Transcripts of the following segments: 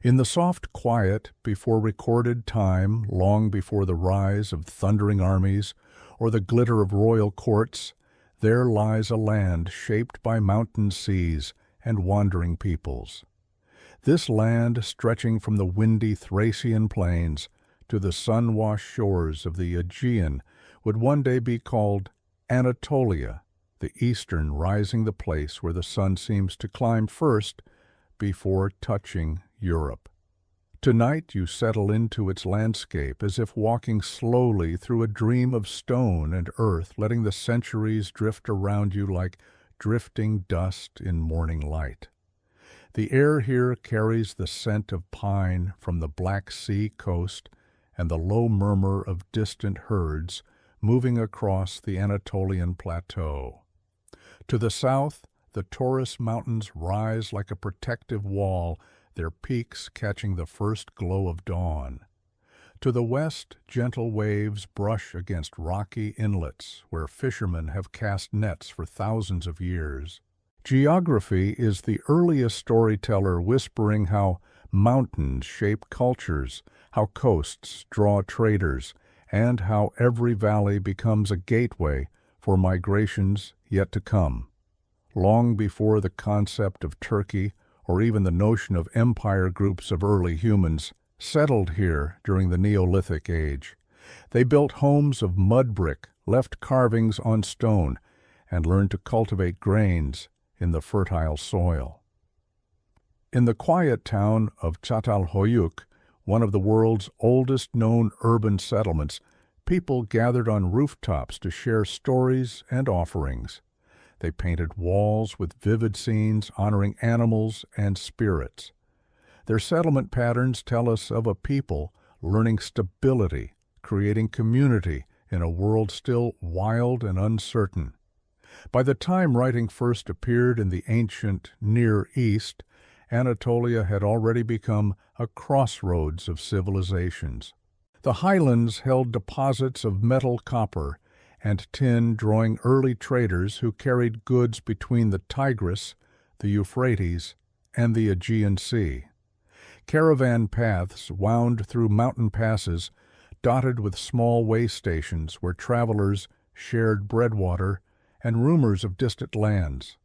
In the soft quiet before recorded time, long before the rise of thundering armies or the glitter of royal courts, there lies a land shaped by mountain seas and wandering peoples. This land, stretching from the windy Thracian plains to the sun-washed shores of the Aegean, would one day be called Anatolia, the eastern rising the place where the sun seems to climb first before touching Europe. Tonight you settle into its landscape as if walking slowly through a dream of stone and earth, letting the centuries drift around you like drifting dust in morning light. The air here carries the scent of pine from the Black Sea coast and the low murmur of distant herds moving across the Anatolian plateau. To the south, the Taurus Mountains rise like a protective wall, their peaks catching the first glow of dawn. To the west, gentle waves brush against rocky inlets where fishermen have cast nets for thousands of years. Geography is the earliest storyteller, whispering how mountains shape cultures, how coasts draw traders, and how every valley becomes a gateway for migrations yet to come. Long before the concept of Turkey or even the notion of empire, groups of early humans settled here during the Neolithic age. They built homes of mud brick, left carvings on stone, and learned to cultivate grains in the fertile soil. In the quiet town of Çatalhöyük, one of the world's oldest known urban settlements, people gathered on rooftops to share stories and offerings. They painted walls with vivid scenes honoring animals and spirits. Their settlement patterns tell us of a people learning stability, creating community in a world still wild and uncertain. By the time writing first appeared in the ancient Near East, Anatolia had already become a crossroads of civilizations. The highlands held deposits of metal, copper, and tin, drawing early traders who carried goods between the Tigris, the Euphrates, and the Aegean Sea. Caravan paths wound through mountain passes, dotted with small way stations where travelers shared breadwater and rumors of distant lands.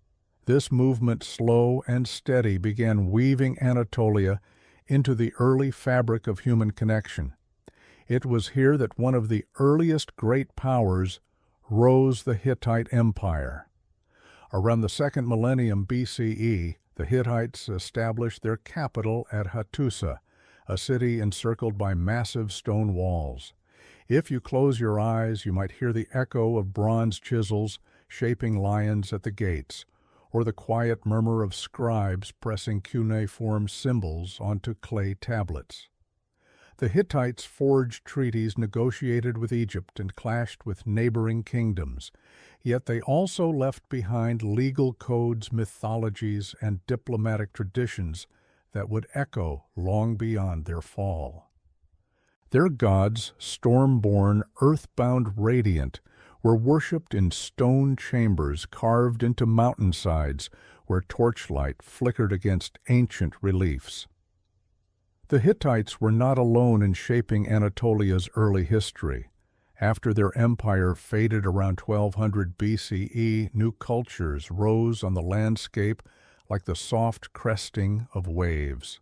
This movement, slow and steady, began weaving Anatolia into the early fabric of human connection. It was here that one of the earliest great powers rose, the Hittite Empire. Around the second millennium BCE, the Hittites established their capital at Hattusa, a city encircled by massive stone walls. If you close your eyes, you might hear the echo of bronze chisels shaping lions at the gates, or the quiet murmur of scribes pressing cuneiform symbols onto clay tablets. The Hittites forged treaties, negotiated with Egypt, and clashed with neighboring kingdoms, yet they also left behind legal codes, mythologies, and diplomatic traditions that would echo long beyond their fall. Their gods, storm-born, earth-bound, radiant, were worshipped in stone chambers carved into mountainsides where torchlight flickered against ancient reliefs. The Hittites were not alone in shaping Anatolia's early history. After their empire faded around 1200 BCE, new cultures rose on the landscape like the soft cresting of waves.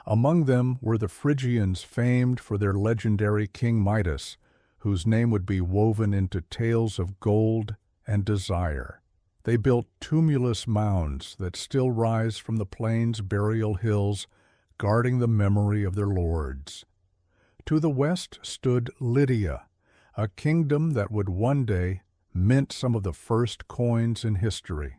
Among them were the Phrygians, famed for their legendary King Midas, whose name would be woven into tales of gold and desire. They built tumulus mounds that still rise from the plains' burial hills, guarding the memory of their lords. To the west stood Lydia, a kingdom that would one day mint some of the first coins in history.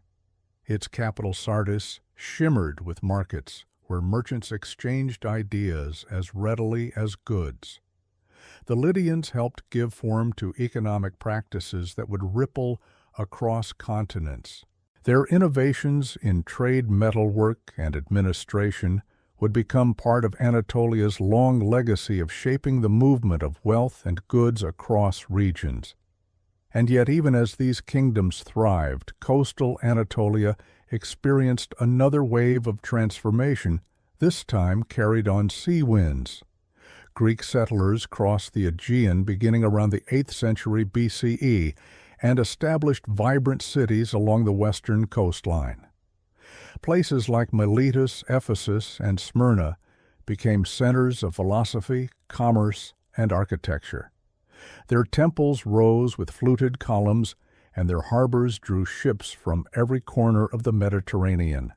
Its capital, Sardis, shimmered with markets where merchants exchanged ideas as readily as goods. The Lydians helped give form to economic practices that would ripple across continents. Their innovations in trade, metalwork, and administration would become part of Anatolia's long legacy of shaping the movement of wealth and goods across regions. And yet, even as these kingdoms thrived, coastal Anatolia experienced another wave of transformation this time carried on sea winds. Greek settlers crossed the Aegean beginning around the 8th century BCE and established vibrant cities along the western coastline. Places like Miletus, Ephesus, and Smyrna became centers of philosophy, commerce, and architecture. Their temples rose with fluted columns, and their harbors drew ships from every corner of the Mediterranean.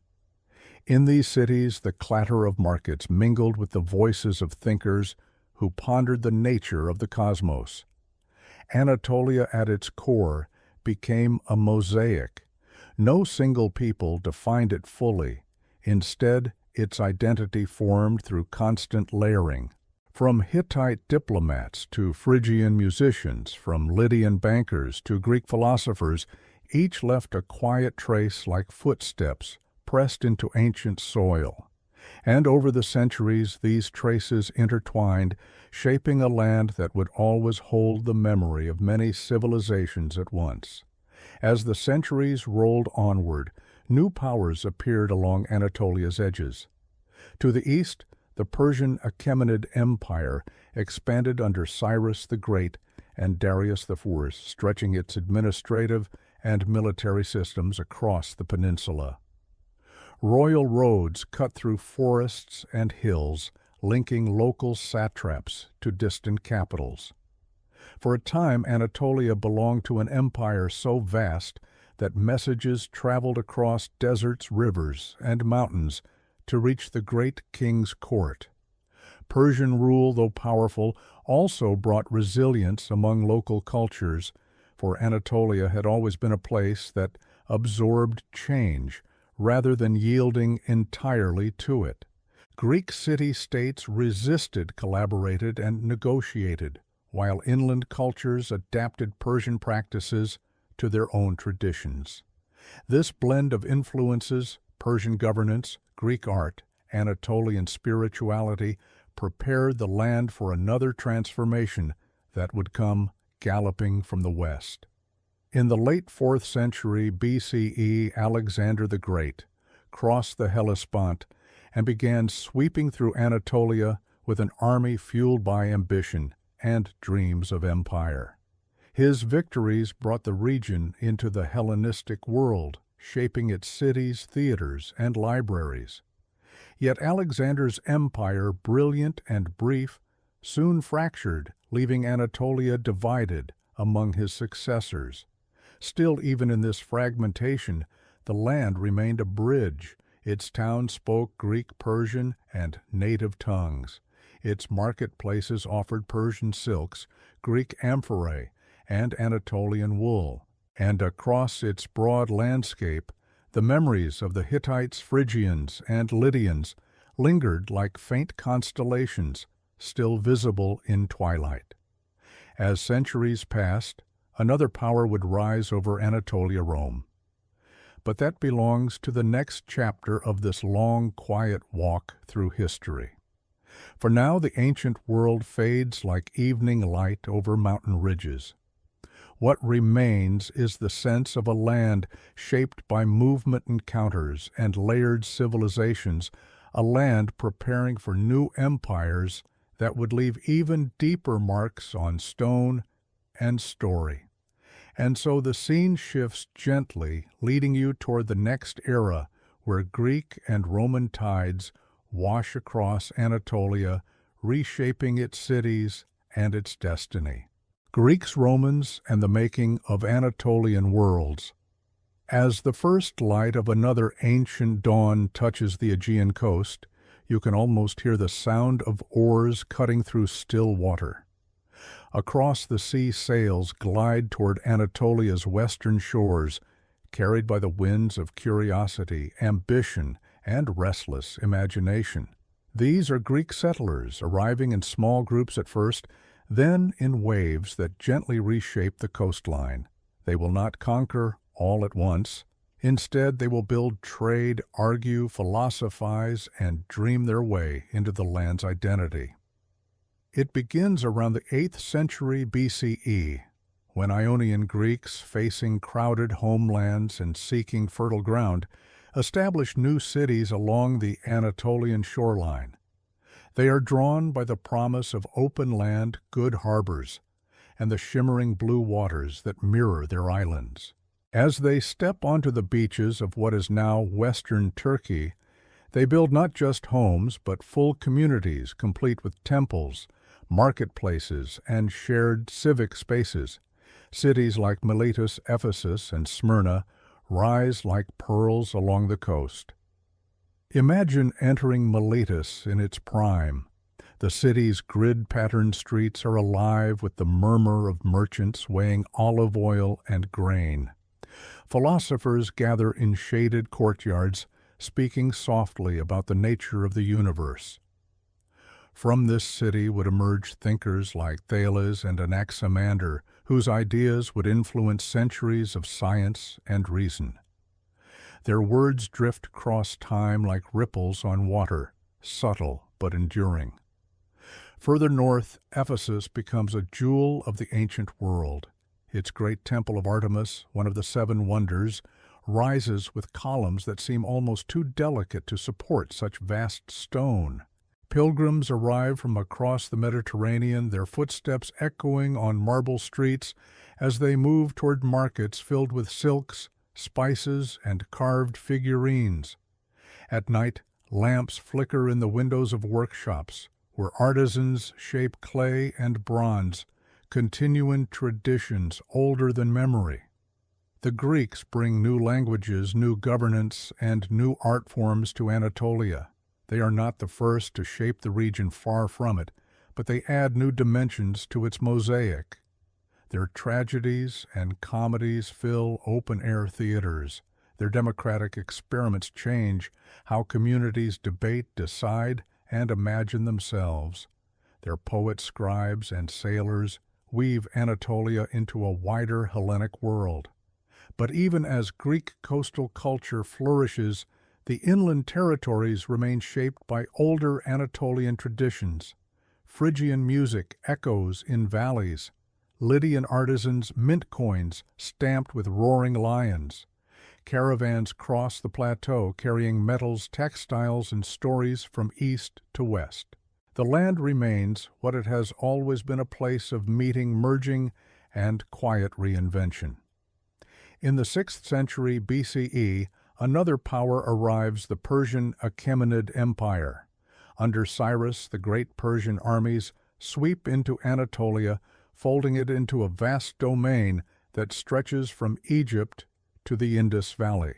In these cities, the clatter of markets mingled with the voices of thinkers who pondered the nature of the cosmos. Anatolia at its core became a mosaic. No single people defined it fully. Instead, its identity formed through constant layering. From Hittite diplomats to Phrygian musicians, from Lydian bankers to Greek philosophers, each left a quiet trace like footsteps pressed into ancient soil. And over the centuries, these traces intertwined, shaping a land that would always hold the memory of many civilizations at once. As the centuries rolled onward, new powers appeared along Anatolia's edges. To the east, the Persian Achaemenid Empire expanded under Cyrus the Great and Darius IV, stretching its administrative and military systems across the peninsula. Royal roads cut through forests and hills, linking local satraps to distant capitals. For a time, Anatolia belonged to an empire so vast that messages traveled across deserts, rivers, and mountains to reach the great king's court. Persian rule, though powerful, also brought resilience among local cultures, for Anatolia had always been a place that absorbed change rather than yielding entirely to it. Greek city-states resisted, collaborated, and negotiated, while inland cultures adapted Persian practices to their own traditions. This blend of influences, Persian governance, Greek art, Anatolian spirituality, prepared the land for another transformation that would come galloping from the west. In the late 4th century BCE, Alexander the Great crossed the Hellespont and began sweeping through Anatolia with an army fueled by ambition and dreams of empire. His victories brought the region into the Hellenistic world, shaping its cities, theaters, and libraries. Yet Alexander's empire, brilliant and brief, soon fractured, leaving Anatolia divided among his successors. Still, even in this fragmentation, the land remained a bridge. Its towns spoke Greek, Persian, and native tongues. Its marketplaces offered Persian silks, Greek amphorae, and Anatolian wool. And across its broad landscape, the memories of the Hittites, Phrygians, and Lydians lingered like faint constellations, still visible in twilight. As centuries passed, another power would rise over Anatolia, Rome. But that belongs to the next chapter of this long, quiet walk through history. For now, the ancient world fades like evening light over mountain ridges. What remains is the sense of a land shaped by movement encounters and layered civilizations, a land preparing for new empires that would leave even deeper marks on stone and story. And so the scene shifts gently, leading you toward the next era where Greek and Roman tides wash across Anatolia, reshaping its cities and its destiny. Greeks, Romans, and the making of Anatolian worlds. As the first light of another ancient dawn touches the Aegean coast, you can almost hear the sound of oars cutting through still water. Across the sea, sails glide toward Anatolia's western shores, carried by the winds of curiosity, ambition, and restless imagination. These are Greek settlers, arriving in small groups at first, then in waves that gently reshape the coastline. They will not conquer all at once. Instead, they will build trade, argue, philosophize, and dream their way into the land's identity. It begins around the 8th century BCE, when Ionian Greeks, facing crowded homelands and seeking fertile ground, established new cities along the Anatolian shoreline. They are drawn by the promise of open land, good harbors, and the shimmering blue waters that mirror their islands. As they step onto the beaches of what is now western Turkey, they build not just homes, but full communities complete with temples, marketplaces, and shared civic spaces. Cities like Miletus, Ephesus, and Smyrna rise like pearls along the coast. Imagine entering Miletus in its prime. The city's grid-patterned streets are alive with the murmur of merchants weighing olive oil and grain. Philosophers gather in shaded courtyards, speaking softly about the nature of the universe. From this city would emerge thinkers like Thales and Anaximander, whose ideas would influence centuries of science and reason. Their words drift across time like ripples on water, subtle but enduring. Further north, Ephesus becomes a jewel of the ancient world. Its great temple of Artemis, one of the seven wonders, rises with columns that seem almost too delicate to support such vast stone. Pilgrims arrive from across the Mediterranean, their footsteps echoing on marble streets as they move toward markets filled with silks, spices, and carved figurines. At night, lamps flicker in the windows of workshops, where artisans shape clay and bronze, continuing traditions older than memory. The Greeks bring new languages, new governance, and new art forms to Anatolia. They are not the first to shape the region, far from it, but they add new dimensions to its mosaic. Their tragedies and comedies fill open-air theaters. Their democratic experiments change how communities debate, decide, and imagine themselves. Their poets, scribes, and sailors weave Anatolia into a wider Hellenic world. But even as Greek coastal culture flourishes, the inland territories remain shaped by older Anatolian traditions. Phrygian music echoes in valleys. Lydian artisans mint coins stamped with roaring lions. Caravans cross the plateau carrying metals, textiles, and stories from east to west. The land remains what it has always been, a place of meeting, merging, and quiet reinvention. In the 6th century BCE, another power arrives, the Persian Achaemenid Empire. Under Cyrus, the great Persian armies sweep into Anatolia, folding it into a vast domain that stretches from Egypt to the Indus Valley.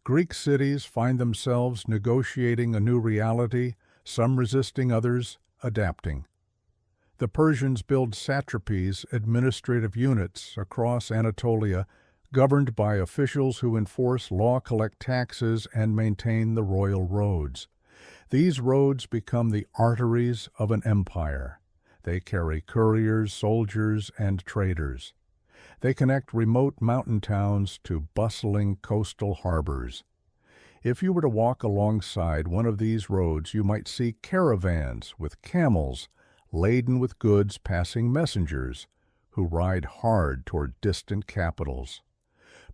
Greek cities find themselves negotiating a new reality, some resisting, others adapting. The Persians build satrapies, administrative units, across Anatolia, governed by officials who enforce law, collect taxes, and maintain the royal roads. These roads become the arteries of an empire. They carry couriers, soldiers, and traders. They connect remote mountain towns to bustling coastal harbors. If you were to walk alongside one of these roads, you might see caravans with camels laden with goods passing messengers who ride hard toward distant capitals.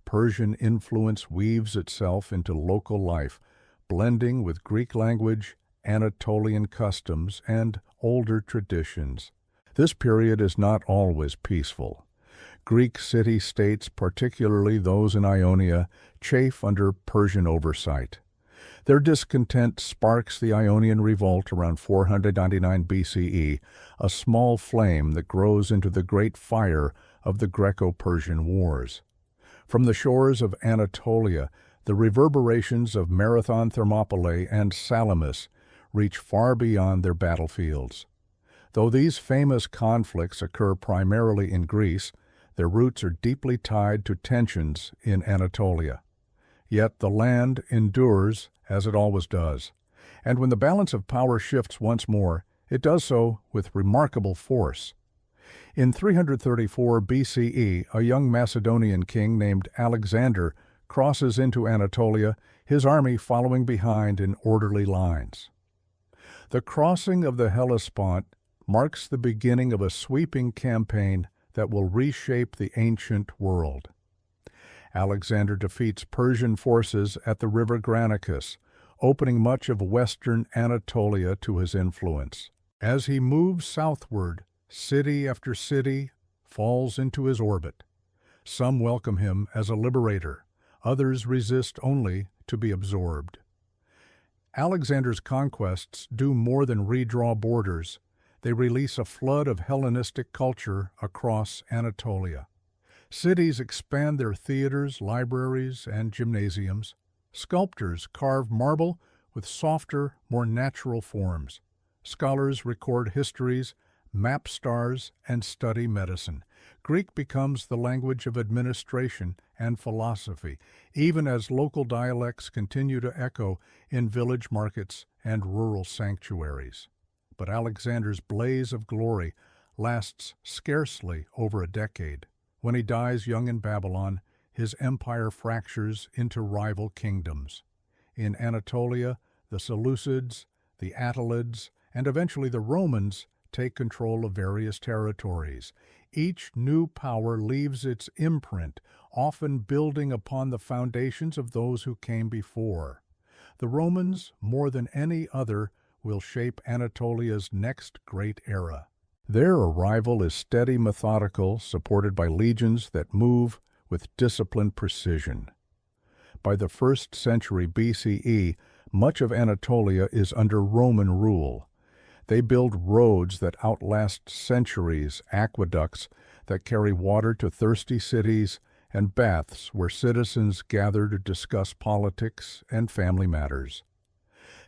Persian influence weaves itself into local life, blending with Greek language, Anatolian customs, and older traditions. This period is not always peaceful. Greek city-states, particularly those in Ionia, chafe under Persian oversight. Their discontent sparks the Ionian Revolt around 499 BCE, a small flame that grows into the great fire of the Greco-Persian Wars. From the shores of Anatolia, the reverberations of Marathon, Thermopylae, and Salamis reach far beyond their battlefields. Though these famous conflicts occur primarily in Greece, their roots are deeply tied to tensions in Anatolia. Yet the land endures, as it always does, and when the balance of power shifts once more, it does so with remarkable force. In 334 BCE, a young Macedonian king named Alexander crosses into Anatolia, his army following behind in orderly lines. The crossing of the Hellespont marks the beginning of a sweeping campaign that will reshape the ancient world. Alexander defeats Persian forces at the river Granicus, opening much of western Anatolia to his influence. As he moves southward, city after city falls into his orbit. Some welcome him as a liberator, others resist only to be absorbed. Alexander's conquests do more than redraw borders. They release a flood of Hellenistic culture across Anatolia. Cities expand their theaters, libraries, and gymnasiums. Sculptors carve marble with softer, more natural forms. Scholars record histories, map stars, and study medicine. Greek becomes the language of administration and philosophy, even as local dialects continue to echo in village markets and rural sanctuaries. But Alexander's blaze of glory lasts scarcely over a decade. When he dies young in Babylon, his empire fractures into rival kingdoms. In Anatolia, the Seleucids, the Attalids, and eventually the Romans take control of various territories. Each new power leaves its imprint, often building upon the foundations of those who came before. The Romans, more than any other, will shape Anatolia's next great era. Their arrival is steady, methodical, supported by legions that move with disciplined precision. By the 1st century BCE, much of Anatolia is under Roman rule. They build roads that outlast centuries, aqueducts that carry water to thirsty cities, and baths where citizens gather to discuss politics and family matters.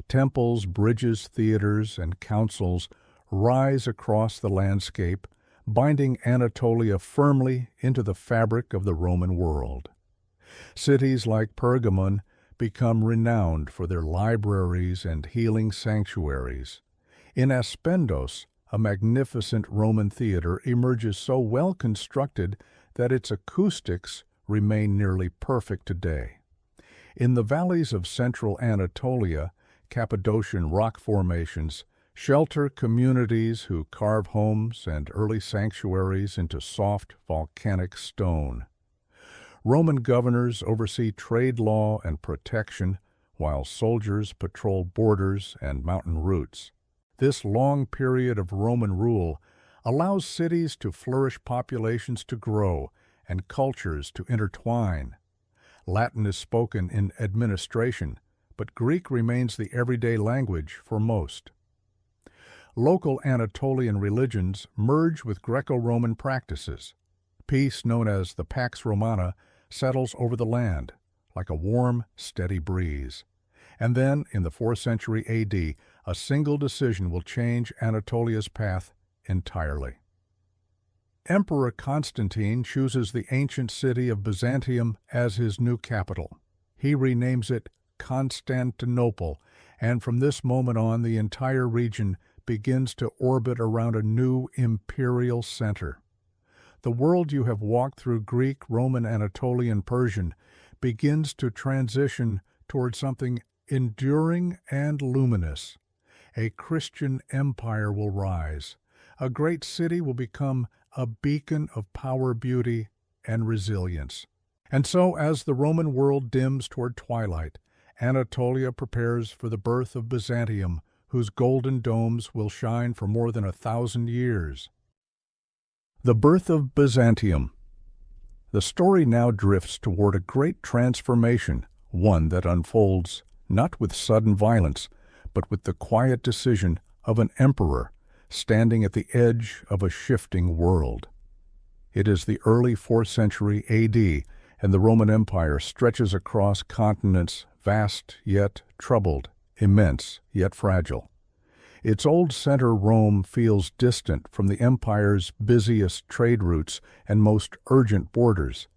Temples, bridges, theaters, and councils rise across the landscape, binding Anatolia firmly into the fabric of the Roman world. Cities like Pergamon become renowned for their libraries and healing sanctuaries. In Aspendos, a magnificent Roman theater emerges so well constructed that its acoustics remain nearly perfect today. In the valleys of central Anatolia, Cappadocian rock formations shelter communities who carve homes and early sanctuaries into soft volcanic stone. Roman governors oversee trade law and protection, while soldiers patrol borders and mountain routes. This long period of Roman rule allows cities to flourish, populations to grow, and cultures to intertwine. Latin is spoken in administration, but Greek remains the everyday language for most. Local Anatolian religions merge with Greco-Roman practices. Peace, known as the Pax Romana, settles over the land like a warm, steady breeze. And then, in the 4th century AD, a single decision will change Anatolia's path entirely. Emperor Constantine chooses the ancient city of Byzantium as his new capital. He renames it Constantinople, and from this moment on, the entire region begins to orbit around a new imperial center. The world you have walked through, Greek, Roman, Anatolian, Persian, begins to transition toward something enduring and luminous. A Christian empire will rise. A great city will become a beacon of power, beauty, and resilience. And so, as the Roman world dims toward twilight, Anatolia prepares for the birth of Byzantium, whose golden domes will shine for more than 1,000 years. The birth of Byzantium. The story now drifts toward a great transformation, one that unfolds not with sudden violence, but with the quiet decision of an emperor standing at the edge of a shifting world. It is the early 4th century AD, and the Roman Empire stretches across continents vast yet troubled, immense yet fragile. Its old center, Rome, feels distant from the empire's busiest trade routes and most urgent borders.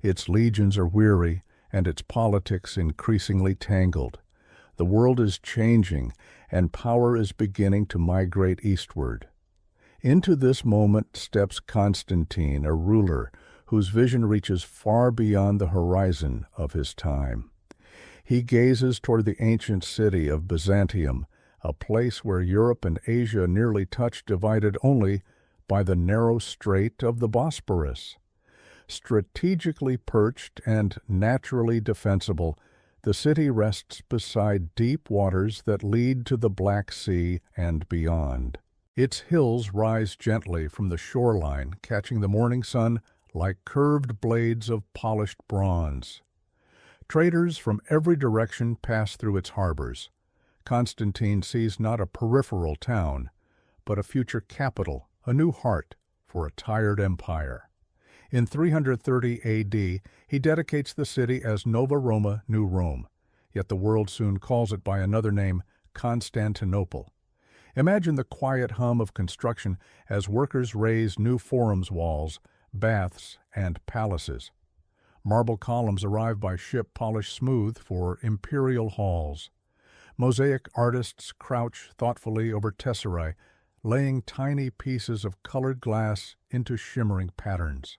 Its legions are weary, and its politics increasingly tangled. The world is changing, and power is beginning to migrate eastward. Into this moment steps Constantine, a ruler whose vision reaches far beyond the horizon of his time. He gazes toward the ancient city of Byzantium, a place where Europe and Asia nearly touch, divided only by the narrow strait of the Bosporus. Strategically perched and naturally defensible, the city rests beside deep waters that lead to the Black Sea and beyond. Its hills rise gently from the shoreline, catching the morning sun like curved blades of polished bronze. Traders from every direction pass through its harbors. Constantine sees not a peripheral town, but a future capital, a new heart for a tired empire. In 330 A.D., he dedicates the city as Nova Roma, New Rome, yet the world soon calls it by another name, Constantinople. Imagine the quiet hum of construction as workers raise new forums walls, baths, and palaces. Marble columns arrive by ship polished smooth for imperial halls. Mosaic artists crouch thoughtfully over tesserae, laying tiny pieces of colored glass into shimmering patterns.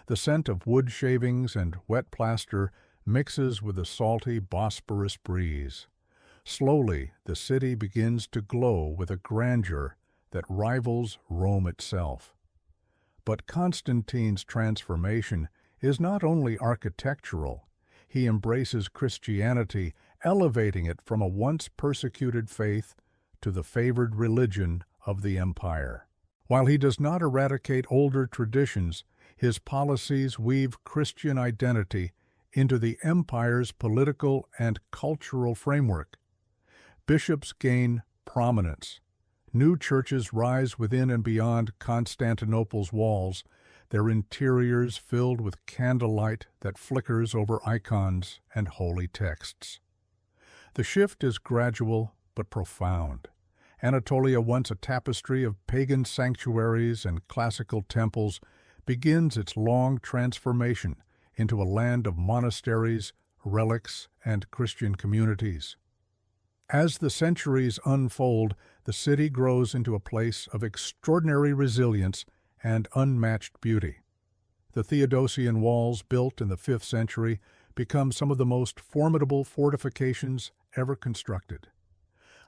The scent of wood shavings and wet plaster mixes with the salty Bosporus breeze. Slowly, the city begins to glow with a grandeur that rivals Rome itself. But Constantine's transformation is not only architectural. He embraces Christianity, elevating it from a once persecuted faith to the favored religion of the empire. While he does not eradicate older traditions, his policies weave Christian identity into the empire's political and cultural framework. Bishops gain prominence. New churches rise within and beyond Constantinople's walls, their interiors filled with candlelight that flickers over icons and holy texts. The shift is gradual but profound. Anatolia, once a tapestry of pagan sanctuaries and classical temples, begins its long transformation into a land of monasteries, relics, and Christian communities. As the centuries unfold, the city grows into a place of extraordinary resilience and unmatched beauty. The Theodosian walls, built in the 5th century, become some of the most formidable fortifications ever constructed.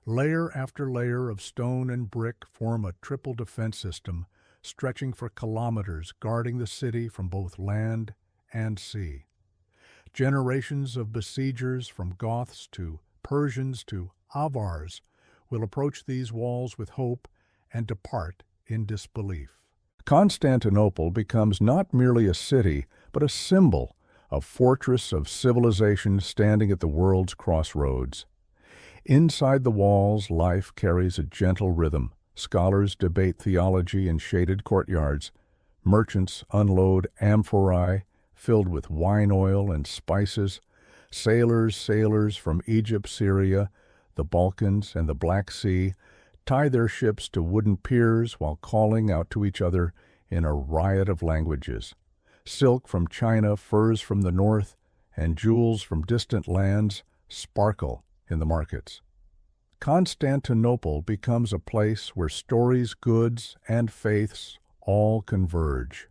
Layer after layer of stone and brick form a triple defense system, stretching for kilometers, guarding the city from both land and sea. Generations of besiegers, from Goths to Persians to Avars, will approach these walls with hope and depart in disbelief. Constantinople becomes not merely a city, but a symbol, a fortress of civilization standing at the world's crossroads. Inside the walls, life carries a gentle rhythm. Scholars debate theology in shaded courtyards. Merchants unload amphorae filled with wine oil and spices. Sailors from Egypt, Syria, the Balkans, and the Black Sea tie their ships to wooden piers while calling out to each other in a riot of languages. Silk from China, furs from the north, and jewels from distant lands sparkle in the markets. Constantinople becomes a place where stories, goods, and faiths all converge.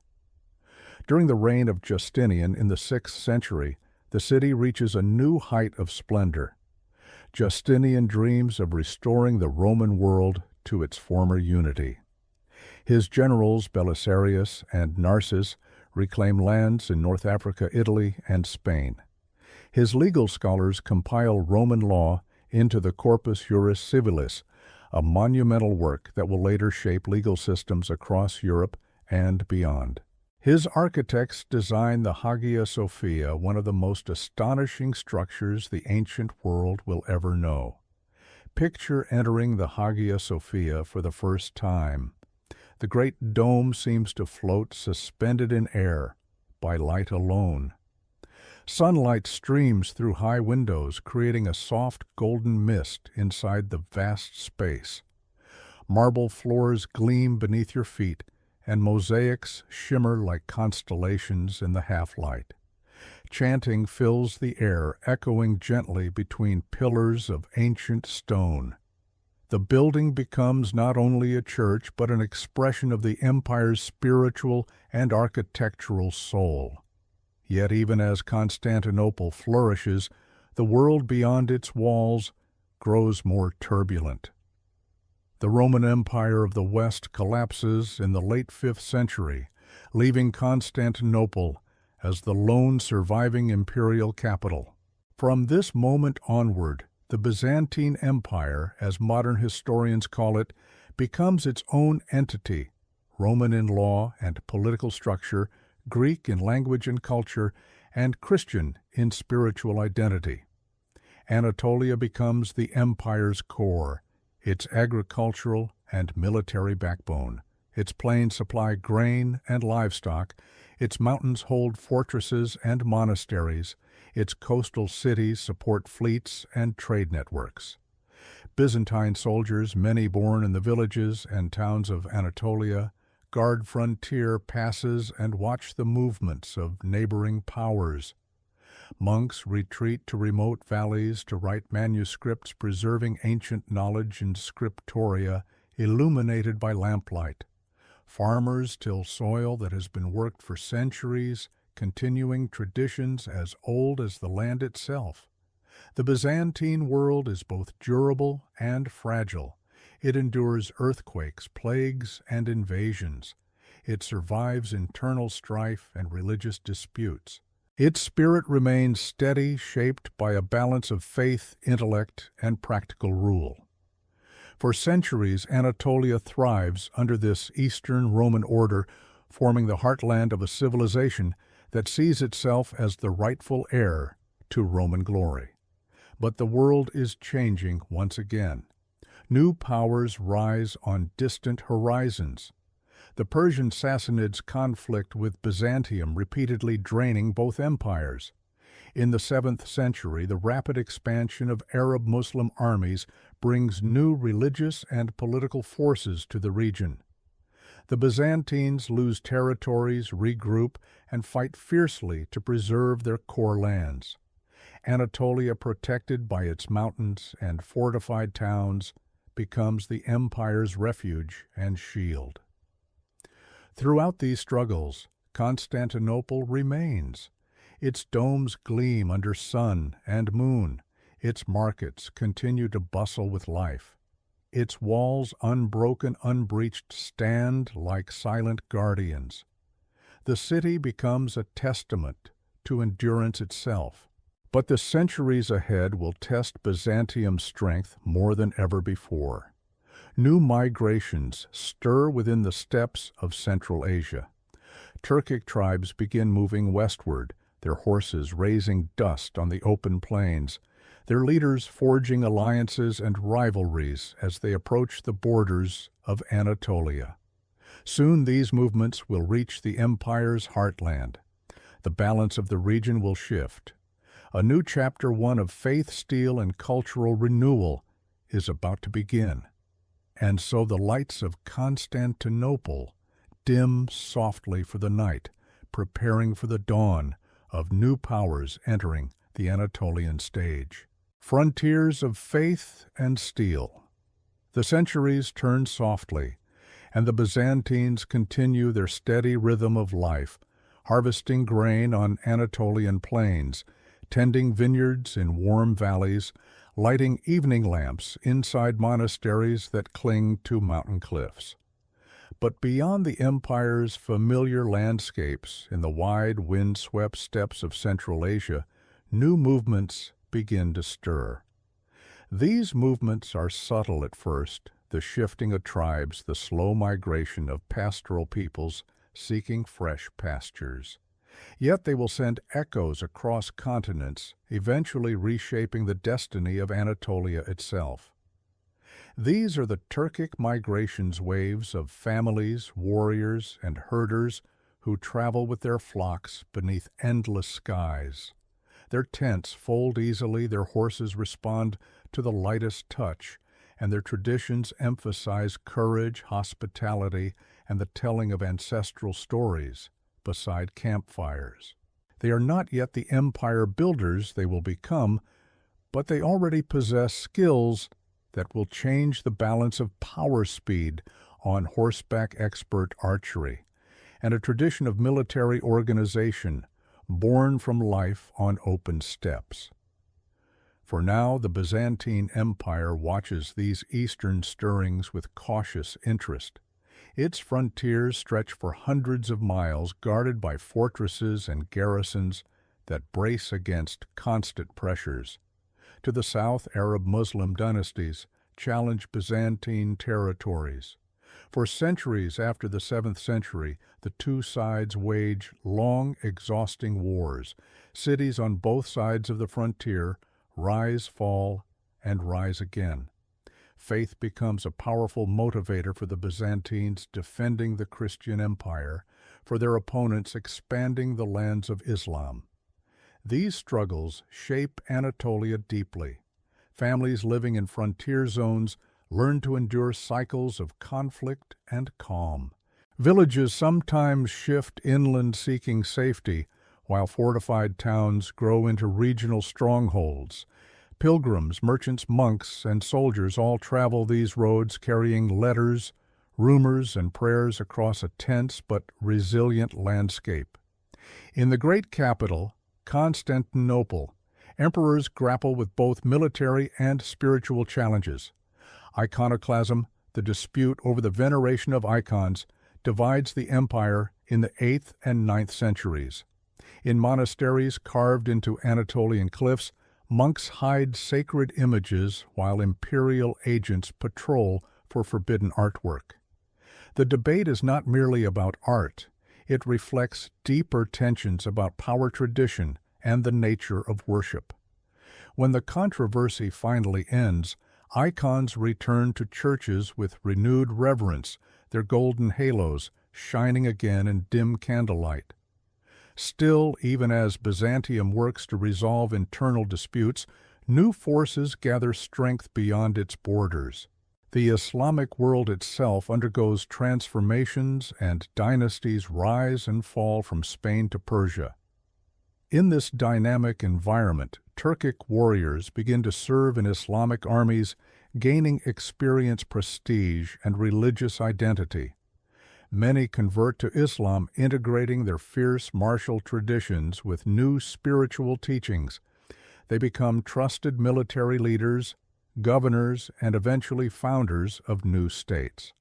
During the reign of Justinian in the 6th century, the city reaches a new height of splendor. Justinian dreams of restoring the Roman world to its former unity. His generals Belisarius and Narses reclaim lands in North Africa, Italy, and Spain. His legal scholars compile Roman law into the Corpus Juris Civilis, a monumental work that will later shape legal systems across Europe and beyond. His architects designed the Hagia Sophia, one of the most astonishing structures the ancient world will ever know. Picture entering the Hagia Sophia for the first time. The great dome seems to float suspended in air, by light alone. Sunlight streams through high windows, creating a soft golden mist inside the vast space. Marble floors gleam beneath your feet, and mosaics shimmer like constellations in the half-light. Chanting fills the air, echoing gently between pillars of ancient stone. The building becomes not only a church, but an expression of the empire's spiritual and architectural soul. Yet even as Constantinople flourishes, the world beyond its walls grows more turbulent. The Roman Empire of the West collapses in the late 5th century, leaving Constantinople as the lone surviving imperial capital. From this moment onward, the Byzantine Empire, as modern historians call it, becomes its own entity, Roman in law and political structure, Greek in language and culture, and Christian in spiritual identity. Anatolia becomes the empire's core, its agricultural and military backbone. Its plains supply grain and livestock, its mountains hold fortresses and monasteries, its coastal cities support fleets and trade networks. Byzantine soldiers, many born in the villages and towns of Anatolia, guard frontier passes and watch the movements of neighboring powers. Monks retreat to remote valleys to write manuscripts preserving ancient knowledge in scriptoria illuminated by lamplight. Farmers till soil that has been worked for centuries, continuing traditions as old as the land itself. The Byzantine world is both durable and fragile. It endures earthquakes, plagues, and invasions. It survives internal strife and religious disputes. Its spirit remains steady, shaped by a balance of faith, intellect, and practical rule. For centuries, Anatolia thrives under this Eastern Roman order, forming the heartland of a civilization that sees itself as the rightful heir to Roman glory. But the world is changing once again. New powers rise on distant horizons. The Persian Sassanids conflict with Byzantium, repeatedly draining both empires. In the 7th century, the rapid expansion of Arab Muslim armies brings new religious and political forces to the region. The Byzantines lose territories, regroup, and fight fiercely to preserve their core lands. Anatolia, protected by its mountains and fortified towns, becomes the empire's refuge and shield. Throughout these struggles, Constantinople remains. Its domes gleam under sun and moon. Its markets continue to bustle with life. Its walls, unbroken, unbreached, stand like silent guardians. The city becomes a testament to endurance itself. But the centuries ahead will test Byzantium's strength more than ever before. New migrations stir within the steppes of Central Asia. Turkic tribes begin moving westward, their horses raising dust on the open plains, their leaders forging alliances and rivalries as they approach the borders of Anatolia. Soon these movements will reach the empire's heartland. The balance of the region will shift. A new chapter, one of faith, steel, and cultural renewal, is about to begin. And so the lights of Constantinople dim softly for the night, preparing for the dawn of new powers entering the Anatolian stage. Frontiers of faith and steel. The centuries turn softly, and the Byzantines continue their steady rhythm of life, harvesting grain on Anatolian plains, tending vineyards in warm valleys, lighting evening lamps inside monasteries that cling to mountain cliffs. But beyond the empire's familiar landscapes in the wide, wind-swept steppes of Central Asia, new movements begin to stir. These movements are subtle at first, the shifting of tribes, the slow migration of pastoral peoples seeking fresh pastures. Yet they will send echoes across continents, eventually reshaping the destiny of Anatolia itself. These are the Turkic migrations, waves of families, warriors, and herders who travel with their flocks beneath endless skies. Their tents fold easily, their horses respond to the lightest touch, and their traditions emphasize courage, hospitality, and the telling of ancestral stories beside campfires. They are not yet the empire builders they will become, but they already possess skills that will change the balance of power speed on horseback expert archery, and a tradition of military organization born from life on open steppes. For now, the Byzantine Empire watches these eastern stirrings with cautious interest. Its frontiers stretch for hundreds of miles, guarded by fortresses and garrisons that brace against constant pressures. To the south, Arab Muslim dynasties challenge Byzantine territories. For centuries after the 7th century, the two sides wage long, exhausting wars. Cities on both sides of the frontier rise, fall, and rise again. Faith becomes a powerful motivator for the Byzantines defending the Christian empire, for their opponents expanding the lands of Islam. These struggles shape Anatolia deeply. Families living in frontier zones learn to endure cycles of conflict and calm. Villages sometimes shift inland seeking safety, while fortified towns grow into regional strongholds. Pilgrims, merchants, monks, and soldiers all travel these roads carrying letters, rumors, and prayers across a tense but resilient landscape. In the great capital, Constantinople, emperors grapple with both military and spiritual challenges. Iconoclasm, the dispute over the veneration of icons, divides the empire in the 8th and 9th centuries. In monasteries carved into Anatolian cliffs, monks hide sacred images while imperial agents patrol for forbidden artwork. The debate is not merely about art. It reflects deeper tensions about power tradition and the nature of worship. When the controversy finally ends, icons return to churches with renewed reverence, their golden halos shining again in dim candlelight. Still, even as Byzantium works to resolve internal disputes, new forces gather strength beyond its borders. The Islamic world itself undergoes transformations, and dynasties rise and fall from Spain to Persia. In this dynamic environment, Turkic warriors begin to serve in Islamic armies, gaining experience, prestige, and religious identity. Many convert to Islam, integrating their fierce martial traditions with new spiritual teachings. They become trusted military leaders, governors, and eventually founders of new states.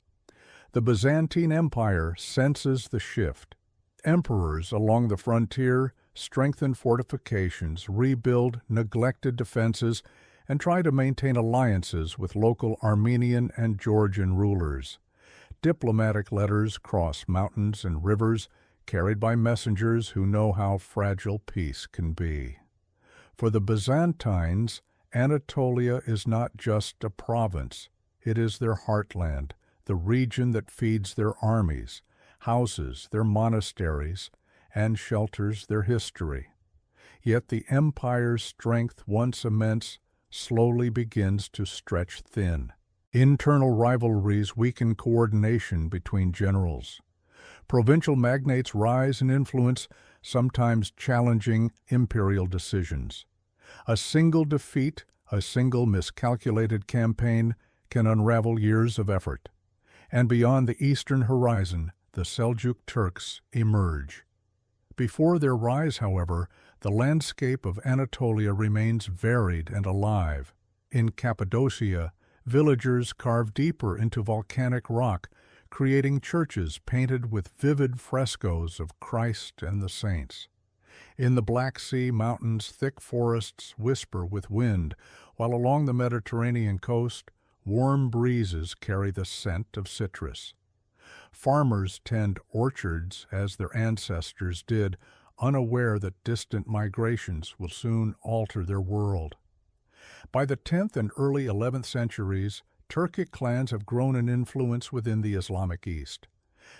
The Byzantine Empire senses the shift. Emperors along the frontier strengthen fortifications, rebuild neglected defenses, and try to maintain alliances with local Armenian and Georgian rulers. Diplomatic letters cross mountains and rivers, carried by messengers who know how fragile peace can be. For the Byzantines, Anatolia is not just a province. It is their heartland, the region that feeds their armies, houses their monasteries, and shelters their history. Yet the empire's strength, once immense, slowly begins to stretch thin. Internal rivalries weaken coordination between generals. Provincial magnates rise in influence, sometimes challenging imperial decisions. A single defeat, a single miscalculated campaign, can unravel years of effort. And beyond the eastern horizon, the Seljuk Turks emerge. Before their rise, however, the landscape of Anatolia remains varied and alive. In Cappadocia, villagers carve deeper into volcanic rock, creating churches painted with vivid frescoes of Christ and the saints. In the Black Sea mountains, thick forests whisper with wind, while along the Mediterranean coast, warm breezes carry the scent of citrus. Farmers tend orchards as their ancestors did, unaware that distant migrations will soon alter their world. By the 10th and early 11th centuries, Turkic clans have grown in influence within the Islamic East.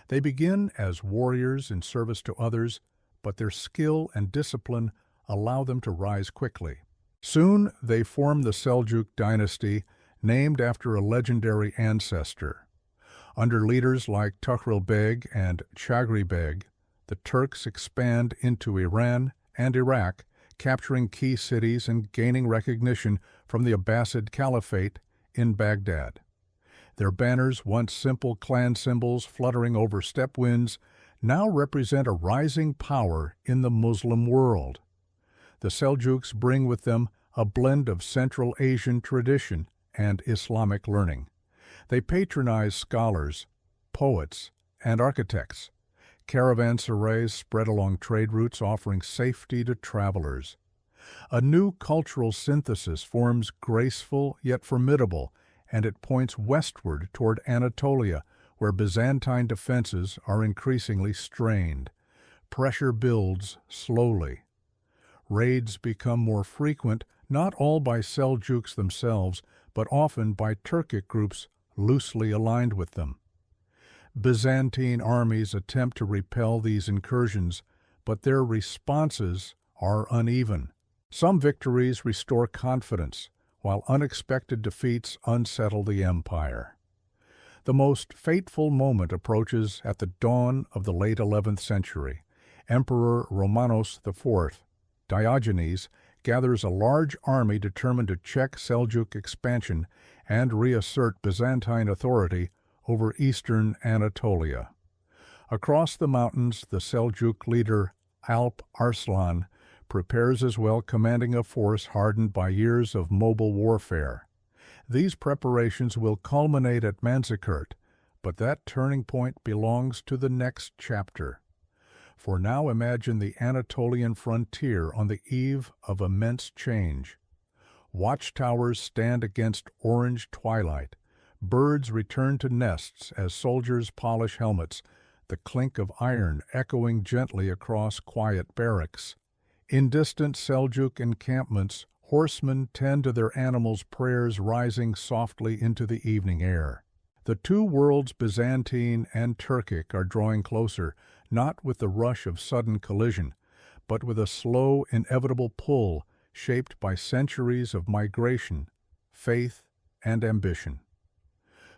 They begin as warriors in service to others, but their skill and discipline allow them to rise quickly. Soon they form the Seljuk dynasty, named after a legendary ancestor. Under leaders like Tuhril Beg and Chagri Beg, the Turks expand into Iran and Iraq, capturing key cities and gaining recognition from the Abbasid Caliphate in Baghdad. Their banners, once simple clan symbols fluttering over steppe winds, now represent a rising power in the Muslim world. The Seljuks bring with them a blend of Central Asian tradition and Islamic learning. They patronize scholars, poets, and architects. Caravanserais spread along trade routes offering safety to travelers. A new cultural synthesis forms graceful yet formidable, and it points westward toward Anatolia, where Byzantine defenses are increasingly strained. Pressure builds slowly. Raids become more frequent, not all by Seljuks themselves, but often by Turkic groups loosely aligned with them. Byzantine armies attempt to repel these incursions, but their responses are uneven. Some victories restore confidence, while unexpected defeats unsettle the empire. The most fateful moment approaches at the dawn of the late 11th century. Emperor Romanos IV, Diogenes, gathers a large army determined to check Seljuk expansion and reassert Byzantine authority over eastern Anatolia. Across the mountains, the Seljuk leader Alp Arslan prepares as well, commanding a force hardened by years of mobile warfare. These preparations will culminate at Manzikert, but that turning point belongs to the next chapter. For now imagine the Anatolian frontier on the eve of immense change. Watchtowers stand against orange twilight. Birds return to nests as soldiers polish helmets, the clink of iron echoing gently across quiet barracks. In distant Seljuk encampments, horsemen tend to their animals' prayers rising softly into the evening air. The two worlds, Byzantine and Turkic, are drawing closer, not with the rush of sudden collision, but with a slow, inevitable pull shaped by centuries of migration, faith, and ambition.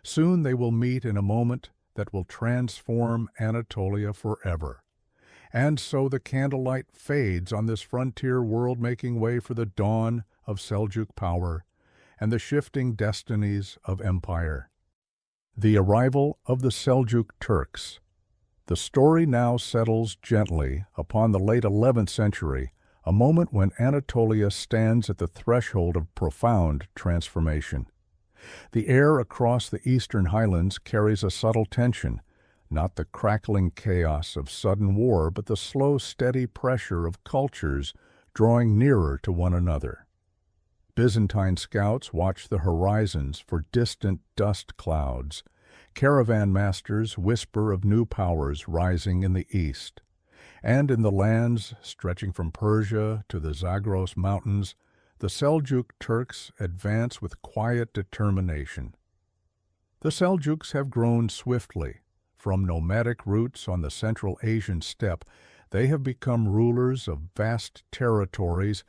Soon they will meet in a moment that will transform Anatolia forever. And so the candlelight fades on this frontier world, making way for the dawn of Seljuk power and the shifting destinies of empire. The arrival of the Seljuk Turks. The story now settles gently upon the late 11th century, a moment when Anatolia stands at the threshold of profound transformation. The air across the eastern highlands carries a subtle tension, not the crackling chaos of sudden war, but the slow, steady pressure of cultures drawing nearer to one another. Byzantine scouts watch the horizons for distant dust clouds. Caravan masters whisper of new powers rising in the east. And in the lands stretching from Persia to the Zagros Mountains, the Seljuk Turks advance with quiet determination. The Seljuks have grown swiftly. From nomadic roots on the Central Asian steppe, they have become rulers of vast territories,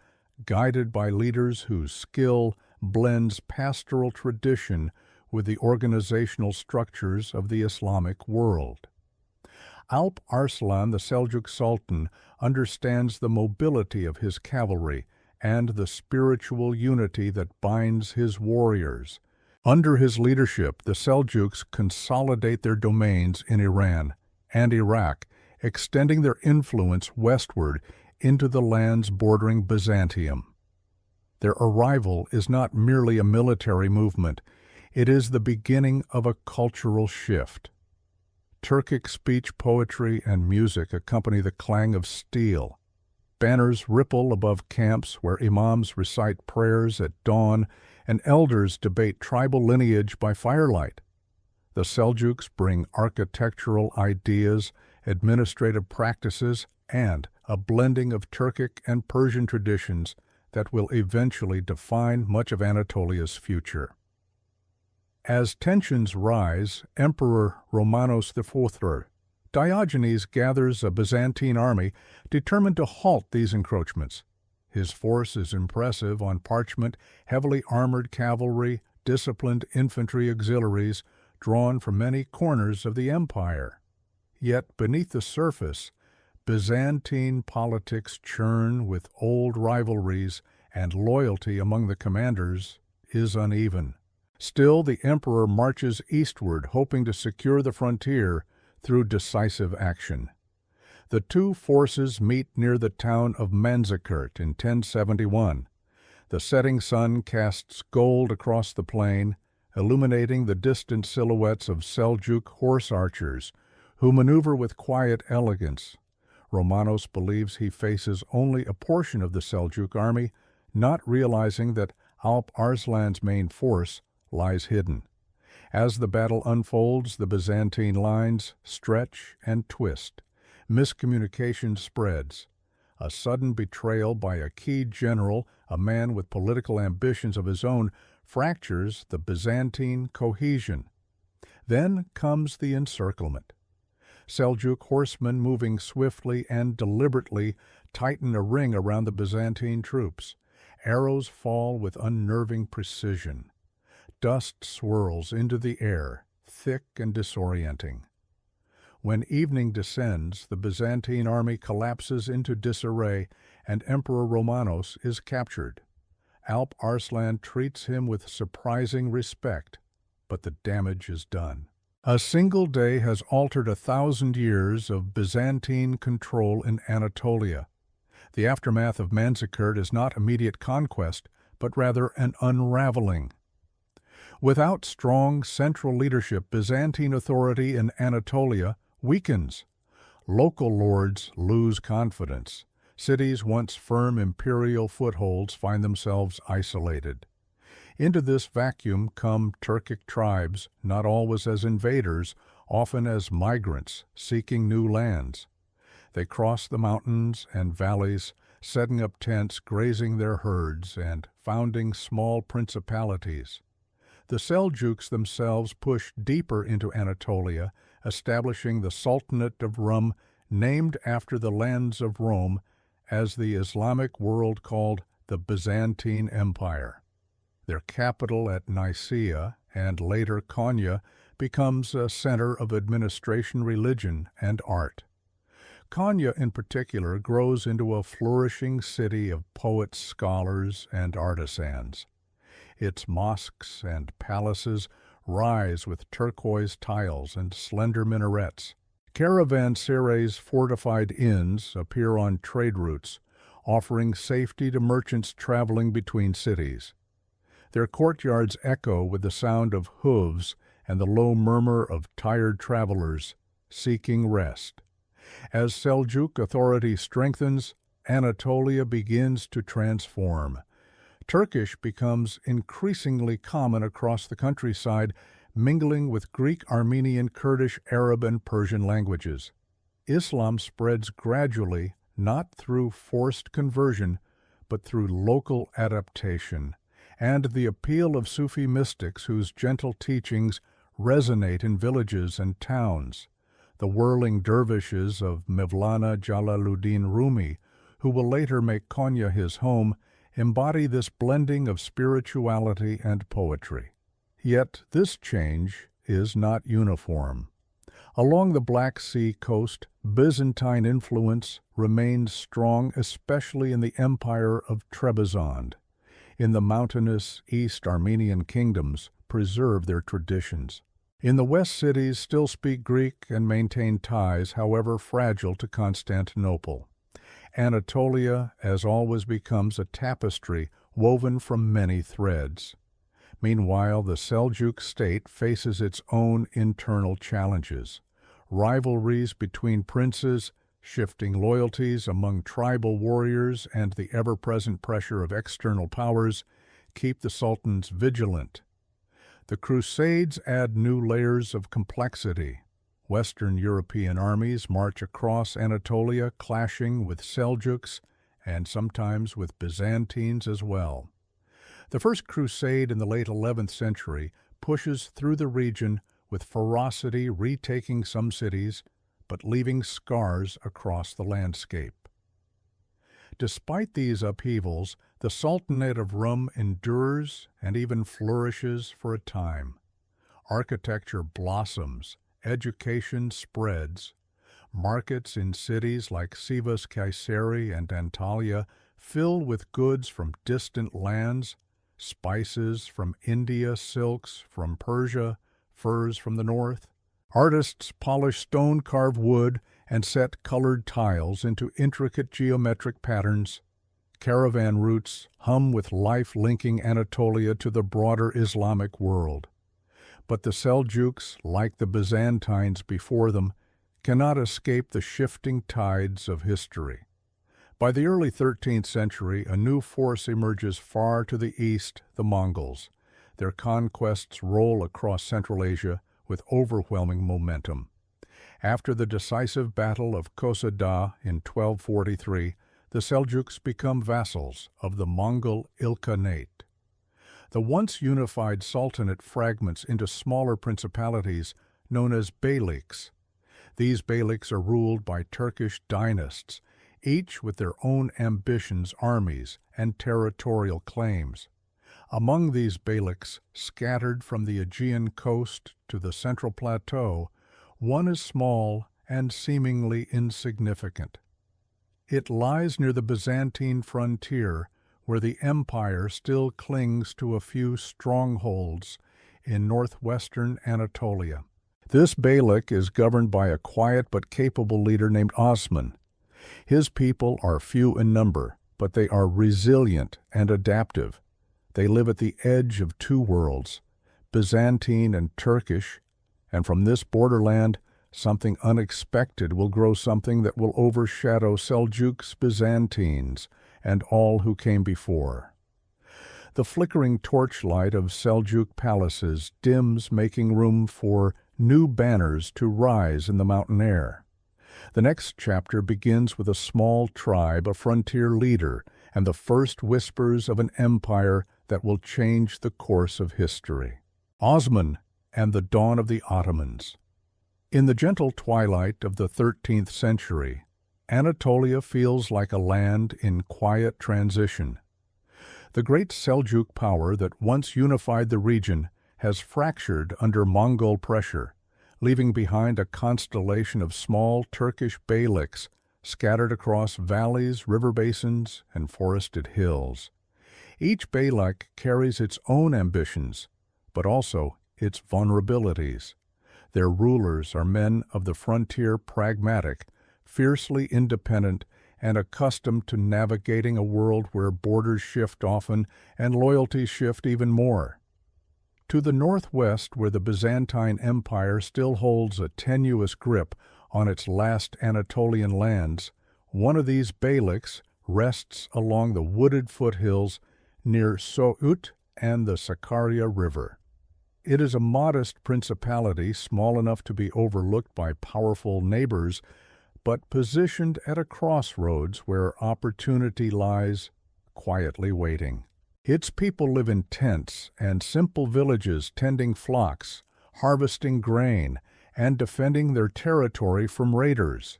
guided by leaders whose skill blends pastoral tradition with the organizational structures of the Islamic world. Alp Arslan, the Seljuk Sultan, understands the mobility of his cavalry and the spiritual unity that binds his warriors. Under his leadership, the Seljuks consolidate their domains in Iran and Iraq, extending their influence westward into the lands bordering Byzantium. Their arrival is not merely a military movement, it is the beginning of a cultural shift. Turkic speech, poetry, and music accompany the clang of steel. Banners ripple above camps where imams recite prayers at dawn and elders debate tribal lineage by firelight. The Seljuks bring architectural ideas, administrative practices, and a blending of Turkic and Persian traditions that will eventually define much of Anatolia's future. As tensions rise, Emperor Romanos IV, Diogenes gathers a Byzantine army determined to halt these encroachments. His force is impressive on parchment, heavily armored cavalry, disciplined infantry auxiliaries drawn from many corners of the empire. Yet beneath the surface, Byzantine politics churn with old rivalries, and loyalty among the commanders is uneven. Still, the emperor marches eastward, hoping to secure the frontier through decisive action. The two forces meet near the town of Manzikert in 1071. The setting sun casts gold across the plain, illuminating the distant silhouettes of Seljuk horse archers, who maneuver with quiet elegance. Romanos believes he faces only a portion of the Seljuk army, not realizing that Alp Arslan's main force lies hidden. As the battle unfolds, the Byzantine lines stretch and twist. Miscommunication spreads. A sudden betrayal by a key general, a man with political ambitions of his own, fractures the Byzantine cohesion. Then comes the encirclement. Seljuk horsemen moving swiftly and deliberately tighten a ring around the Byzantine troops. Arrows fall with unnerving precision. Dust swirls into the air, thick and disorienting. When evening descends, the Byzantine army collapses into disarray, and Emperor Romanos is captured. Alp Arslan treats him with surprising respect, but the damage is done. A single day has altered 1,000 years of Byzantine control in Anatolia. The aftermath of Manzikert is not immediate conquest, but rather an unraveling. Without strong central leadership, Byzantine authority in Anatolia weakens. Local lords lose confidence. Cities once firm imperial footholds find themselves isolated. Into this vacuum come Turkic tribes, not always as invaders, often as migrants seeking new lands. They cross the mountains and valleys, setting up tents, grazing their herds, and founding small principalities. The Seljuks themselves push deeper into Anatolia, establishing the Sultanate of Rum, named after the lands of Rome, as the Islamic world called the Byzantine Empire. Their capital at Nicaea, and later Konya, becomes a center of administration, religion, and art. Konya, in particular, grows into a flourishing city of poets, scholars, and artisans. Its mosques and palaces rise with turquoise tiles and slender minarets. Caravanserais, fortified inns, appear on trade routes, offering safety to merchants traveling between cities. Their courtyards echo with the sound of hooves and the low murmur of tired travelers seeking rest. As Seljuk authority strengthens, Anatolia begins to transform. Turkish becomes increasingly common across the countryside, mingling with Greek, Armenian, Kurdish, Arab, and Persian languages. Islam spreads gradually, not through forced conversion, but through local adaptation, and the appeal of Sufi mystics whose gentle teachings resonate in villages and towns. The whirling dervishes of Mevlana Jalaluddin Rumi, who will later make Konya his home, embody this blending of spirituality and poetry. Yet this change is not uniform. Along the Black Sea coast, Byzantine influence remains strong, especially in the empire of Trebizond. In the mountainous East Armenian kingdoms preserve their traditions. In the West, cities still speak Greek and maintain ties, however fragile, to Constantinople. Anatolia, as always, becomes a tapestry woven from many threads. Meanwhile, the Seljuk state faces its own internal challenges. Rivalries between princes, shifting loyalties among tribal warriors, and the ever-present pressure of external powers keep the sultans vigilant. The Crusades add new layers of complexity. Western European armies march across Anatolia, clashing with Seljuks and sometimes with Byzantines as well. The First Crusade in the late 11th century pushes through the region with ferocity, retaking some cities, but leaving scars across the landscape. Despite these upheavals, the Sultanate of Rum endures and even flourishes for a time. Architecture blossoms, education spreads. Markets in cities like Sivas Kayseri and Antalya fill with goods from distant lands, spices from India, silks from Persia, furs from the north. Artists polish stone-carved wood and set colored tiles into intricate geometric patterns. Caravan routes hum with life linking Anatolia to the broader Islamic world. But the Seljuks, like the Byzantines before them, cannot escape the shifting tides of history. By the early 13th century, a new force emerges far to the east, the Mongols. Their conquests roll across Central Asia with overwhelming momentum. After the decisive Battle of Kosa Dağ in 1243, the Seljuks become vassals of the Mongol Ilkhanate. The once unified sultanate fragments into smaller principalities known as beyliks. These beyliks are ruled by Turkish dynasts, each with their own ambitions, armies, and territorial claims. Among these beyliks, scattered from the Aegean coast to the central plateau, one is small and seemingly insignificant. It lies near the Byzantine frontier, where the empire still clings to a few strongholds in northwestern Anatolia. This beylik is governed by a quiet but capable leader named Osman. His people are few in number, but they are resilient and adaptive. They live at the edge of two worlds, Byzantine and Turkish, and from this borderland, something unexpected will grow, something that will overshadow Seljuks, Byzantines, and all who came before. The flickering torchlight of Seljuk palaces dims, making room for new banners to rise in the mountain air. The next chapter begins with a small tribe, a frontier leader, and the first whispers of an empire that will change the course of history. Osman and the dawn of the Ottomans. In the gentle twilight of the 13th century, Anatolia feels like a land in quiet transition. The great Seljuk power that once unified the region has fractured under Mongol pressure, leaving behind a constellation of small Turkish beyliks scattered across valleys, river basins, and forested hills. Each beylik carries its own ambitions, but also its vulnerabilities. Their rulers are men of the frontier, pragmatic, fiercely independent, and accustomed to navigating a world where borders shift often and loyalties shift even more. To the northwest, where the Byzantine Empire still holds a tenuous grip on its last Anatolian lands, one of these beyliks rests along the wooded foothills near Soğut and the Sakarya River. It is a modest principality, small enough to be overlooked by powerful neighbors, but positioned at a crossroads where opportunity lies quietly waiting. Its people live in tents and simple villages, tending flocks, harvesting grain, and defending their territory from raiders.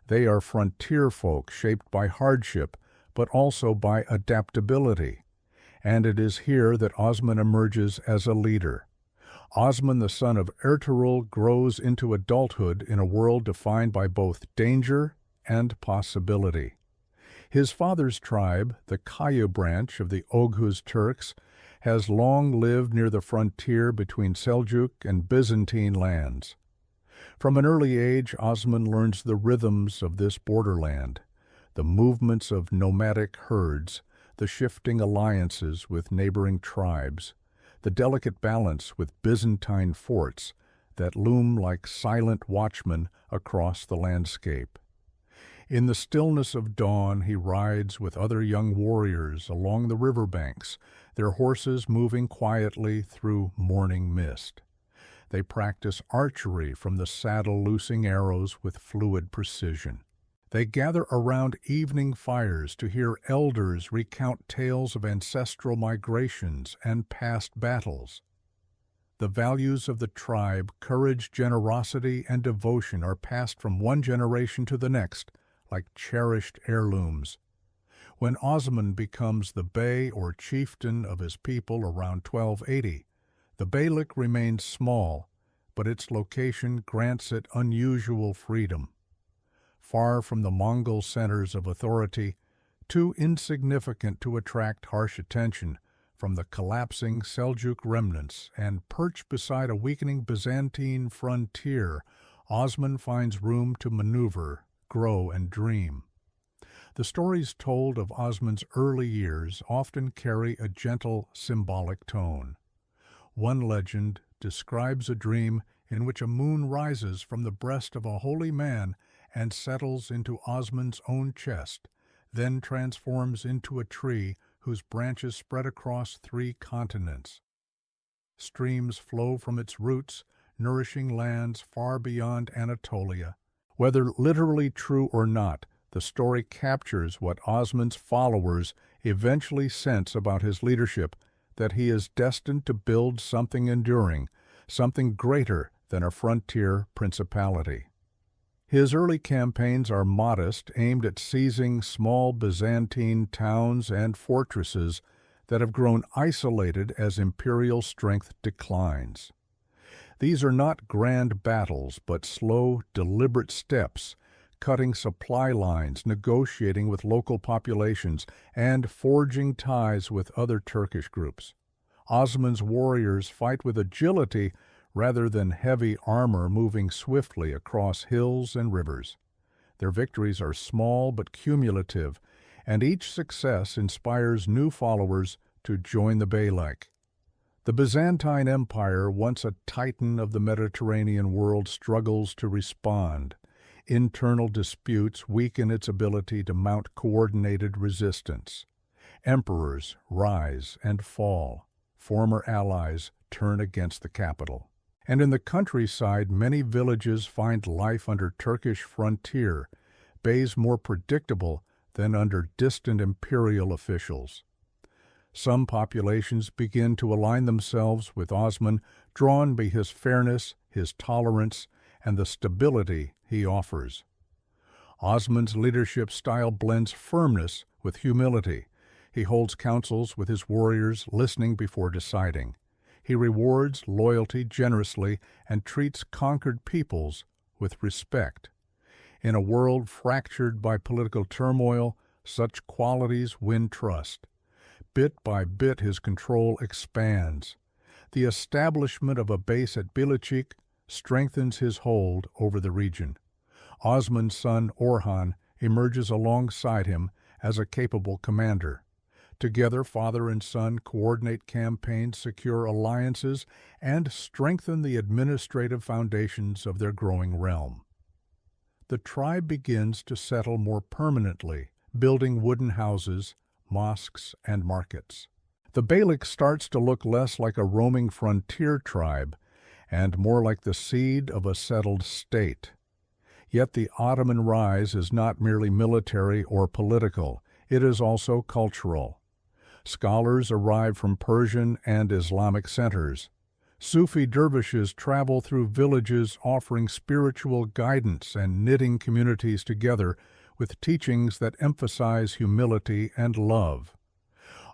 They are frontier folk shaped by hardship, but also by adaptability. And it is here that Osman emerges as a leader. Osman, the son of Ertuğrul, grows into adulthood in a world defined by both danger and possibility. His father's tribe, the Kayu branch of the Oghuz Turks, has long lived near the frontier between Seljuk and Byzantine lands. From an early age, Osman learns the rhythms of this borderland, the movements of nomadic herds, the shifting alliances with neighboring tribes, the delicate balance with Byzantine forts that loom like silent watchmen across the landscape. In the stillness of dawn, he rides with other young warriors along the riverbanks, their horses moving quietly through morning mist. They practice archery from the saddle, loosing arrows with fluid precision. They gather around evening fires to hear elders recount tales of ancestral migrations and past battles. The values of the tribe, courage, generosity, and devotion, are passed from one generation to the next like cherished heirlooms. When Osman becomes the bey or chieftain of his people around 1280, the beylik remains small, but its location grants it unusual freedom. Far from the Mongol centers of authority, too insignificant to attract harsh attention from the collapsing Seljuk remnants, and perched beside a weakening Byzantine frontier, Osman finds room to maneuver, grow, and dream. The stories told of Osman's early years often carry a gentle, symbolic tone. One legend describes a dream in which a moon rises from the breast of a holy man and settles into Osman's own chest, then transforms into a tree whose branches spread across 3 continents. Streams flow from its roots, nourishing lands far beyond Anatolia. Whether literally true or not, the story captures what Osman's followers eventually sense about his leadership, that he is destined to build something enduring, something greater than a frontier principality. His early campaigns are modest, aimed at seizing small Byzantine towns and fortresses that have grown isolated as imperial strength declines. These are not grand battles, but slow, deliberate steps, cutting supply lines, negotiating with local populations, and forging ties with other Turkish groups. Osman's warriors fight with agility rather than heavy armor moving swiftly across hills and rivers. Their victories are small but cumulative, and each success inspires new followers to join the Beylik. The Byzantine Empire, once a titan of the Mediterranean world, struggles to respond. Internal disputes weaken its ability to mount coordinated resistance. Emperors rise and fall. Former allies turn against the capital. And in the countryside, many villages find life under Turkish frontier, bays more predictable than under distant imperial officials. Some populations begin to align themselves with Osman, drawn by his fairness, his tolerance, and the stability he offers. Osman's leadership style blends firmness with humility. He holds councils with his warriors, listening before deciding. He rewards loyalty generously and treats conquered peoples with respect. In a world fractured by political turmoil, such qualities win trust. Bit by bit his control expands. The establishment of a base at Bilecik strengthens his hold over the region. Osman's son Orhan emerges alongside him as a capable commander. Together, father and son coordinate campaigns, secure alliances, and strengthen the administrative foundations of their growing realm. The tribe begins to settle more permanently, building wooden houses, mosques, and markets. The Beylik starts to look less like a roaming frontier tribe and more like the seed of a settled state. Yet the Ottoman rise is not merely military or political, it is also cultural. Scholars arrive from Persian and Islamic centers. Sufi dervishes travel through villages offering spiritual guidance and knitting communities together with teachings that emphasize humility and love.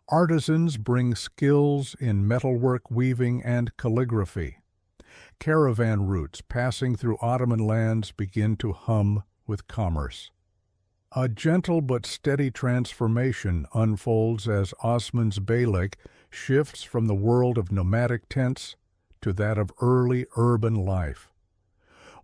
Artisans bring skills in metalwork, weaving, and calligraphy. Caravan routes passing through Ottoman lands begin to hum with commerce. A gentle but steady transformation unfolds as Osman's Beylik shifts from the world of nomadic tents to that of early urban life.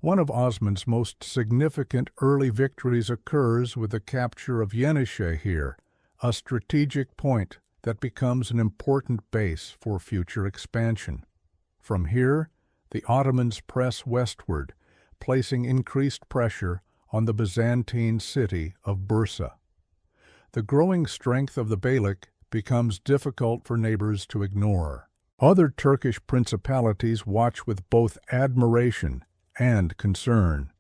One of Osman's most significant early victories occurs with the capture of Yenişehir, a strategic point that becomes an important base for future expansion. From here, the Ottomans press westward, placing increased pressure on the Byzantine city of Bursa. The growing strength of the Beylik becomes difficult for neighbors to ignore. Other Turkish principalities watch with both admiration and concern.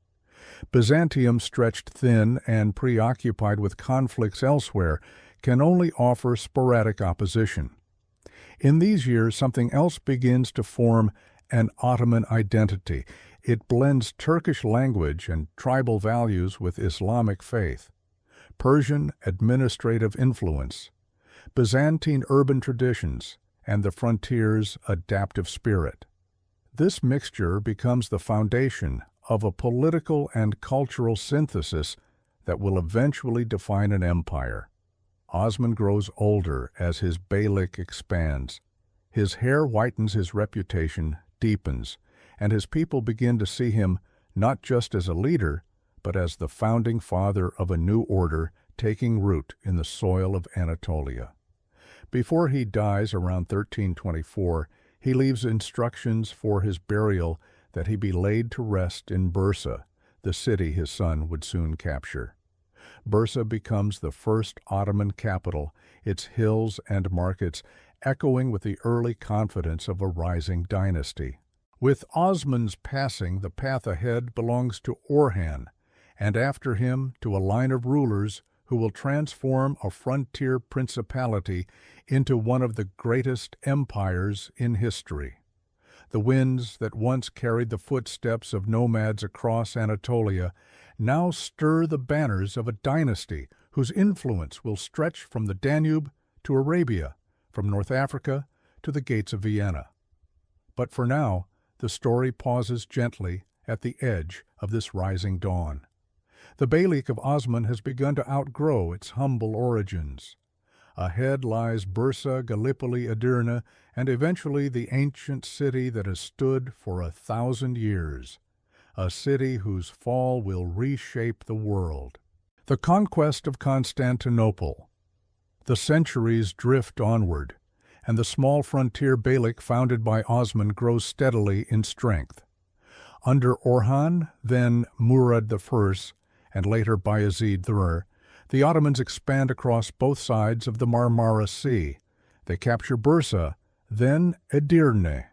Byzantium, stretched thin and preoccupied with conflicts elsewhere, can only offer sporadic opposition. In these years, something else begins to form an Ottoman identity. It blends Turkish language and tribal values with Islamic faith, Persian administrative influence, Byzantine urban traditions, and the frontier's adaptive spirit. This mixture becomes the foundation of a political and cultural synthesis that will eventually define an empire. Osman grows older as his Beylik expands. His hair whitens, his reputation deepens, and his people begin to see him not just as a leader, but as the founding father of a new order taking root in the soil of Anatolia. Before he dies around 1324, he leaves instructions for his burial that he be laid to rest in Bursa, the city his son would soon capture. Bursa becomes the first Ottoman capital, its hills and markets echoing with the early confidence of a rising dynasty. With Osman's passing, the path ahead belongs to Orhan, and after him to a line of rulers who will transform a frontier principality into one of the greatest empires in history. The winds that once carried the footsteps of nomads across Anatolia now stir the banners of a dynasty whose influence will stretch from the Danube to Arabia, from North Africa to the gates of Vienna. But for now, the story pauses gently at the edge of this rising dawn. The Beylik of Osman has begun to outgrow its humble origins. Ahead lies Bursa, Gallipoli, Edirne, and eventually the ancient city that has stood for 1,000 years, a city whose fall will reshape the world. The conquest of Constantinople. The centuries drift onward, and the small frontier Beylik founded by Osman grows steadily in strength. Under Orhan, then Murad I, and later Bayezid III, the Ottomans expand across both sides of the Marmara Sea. They capture Bursa, then Edirne,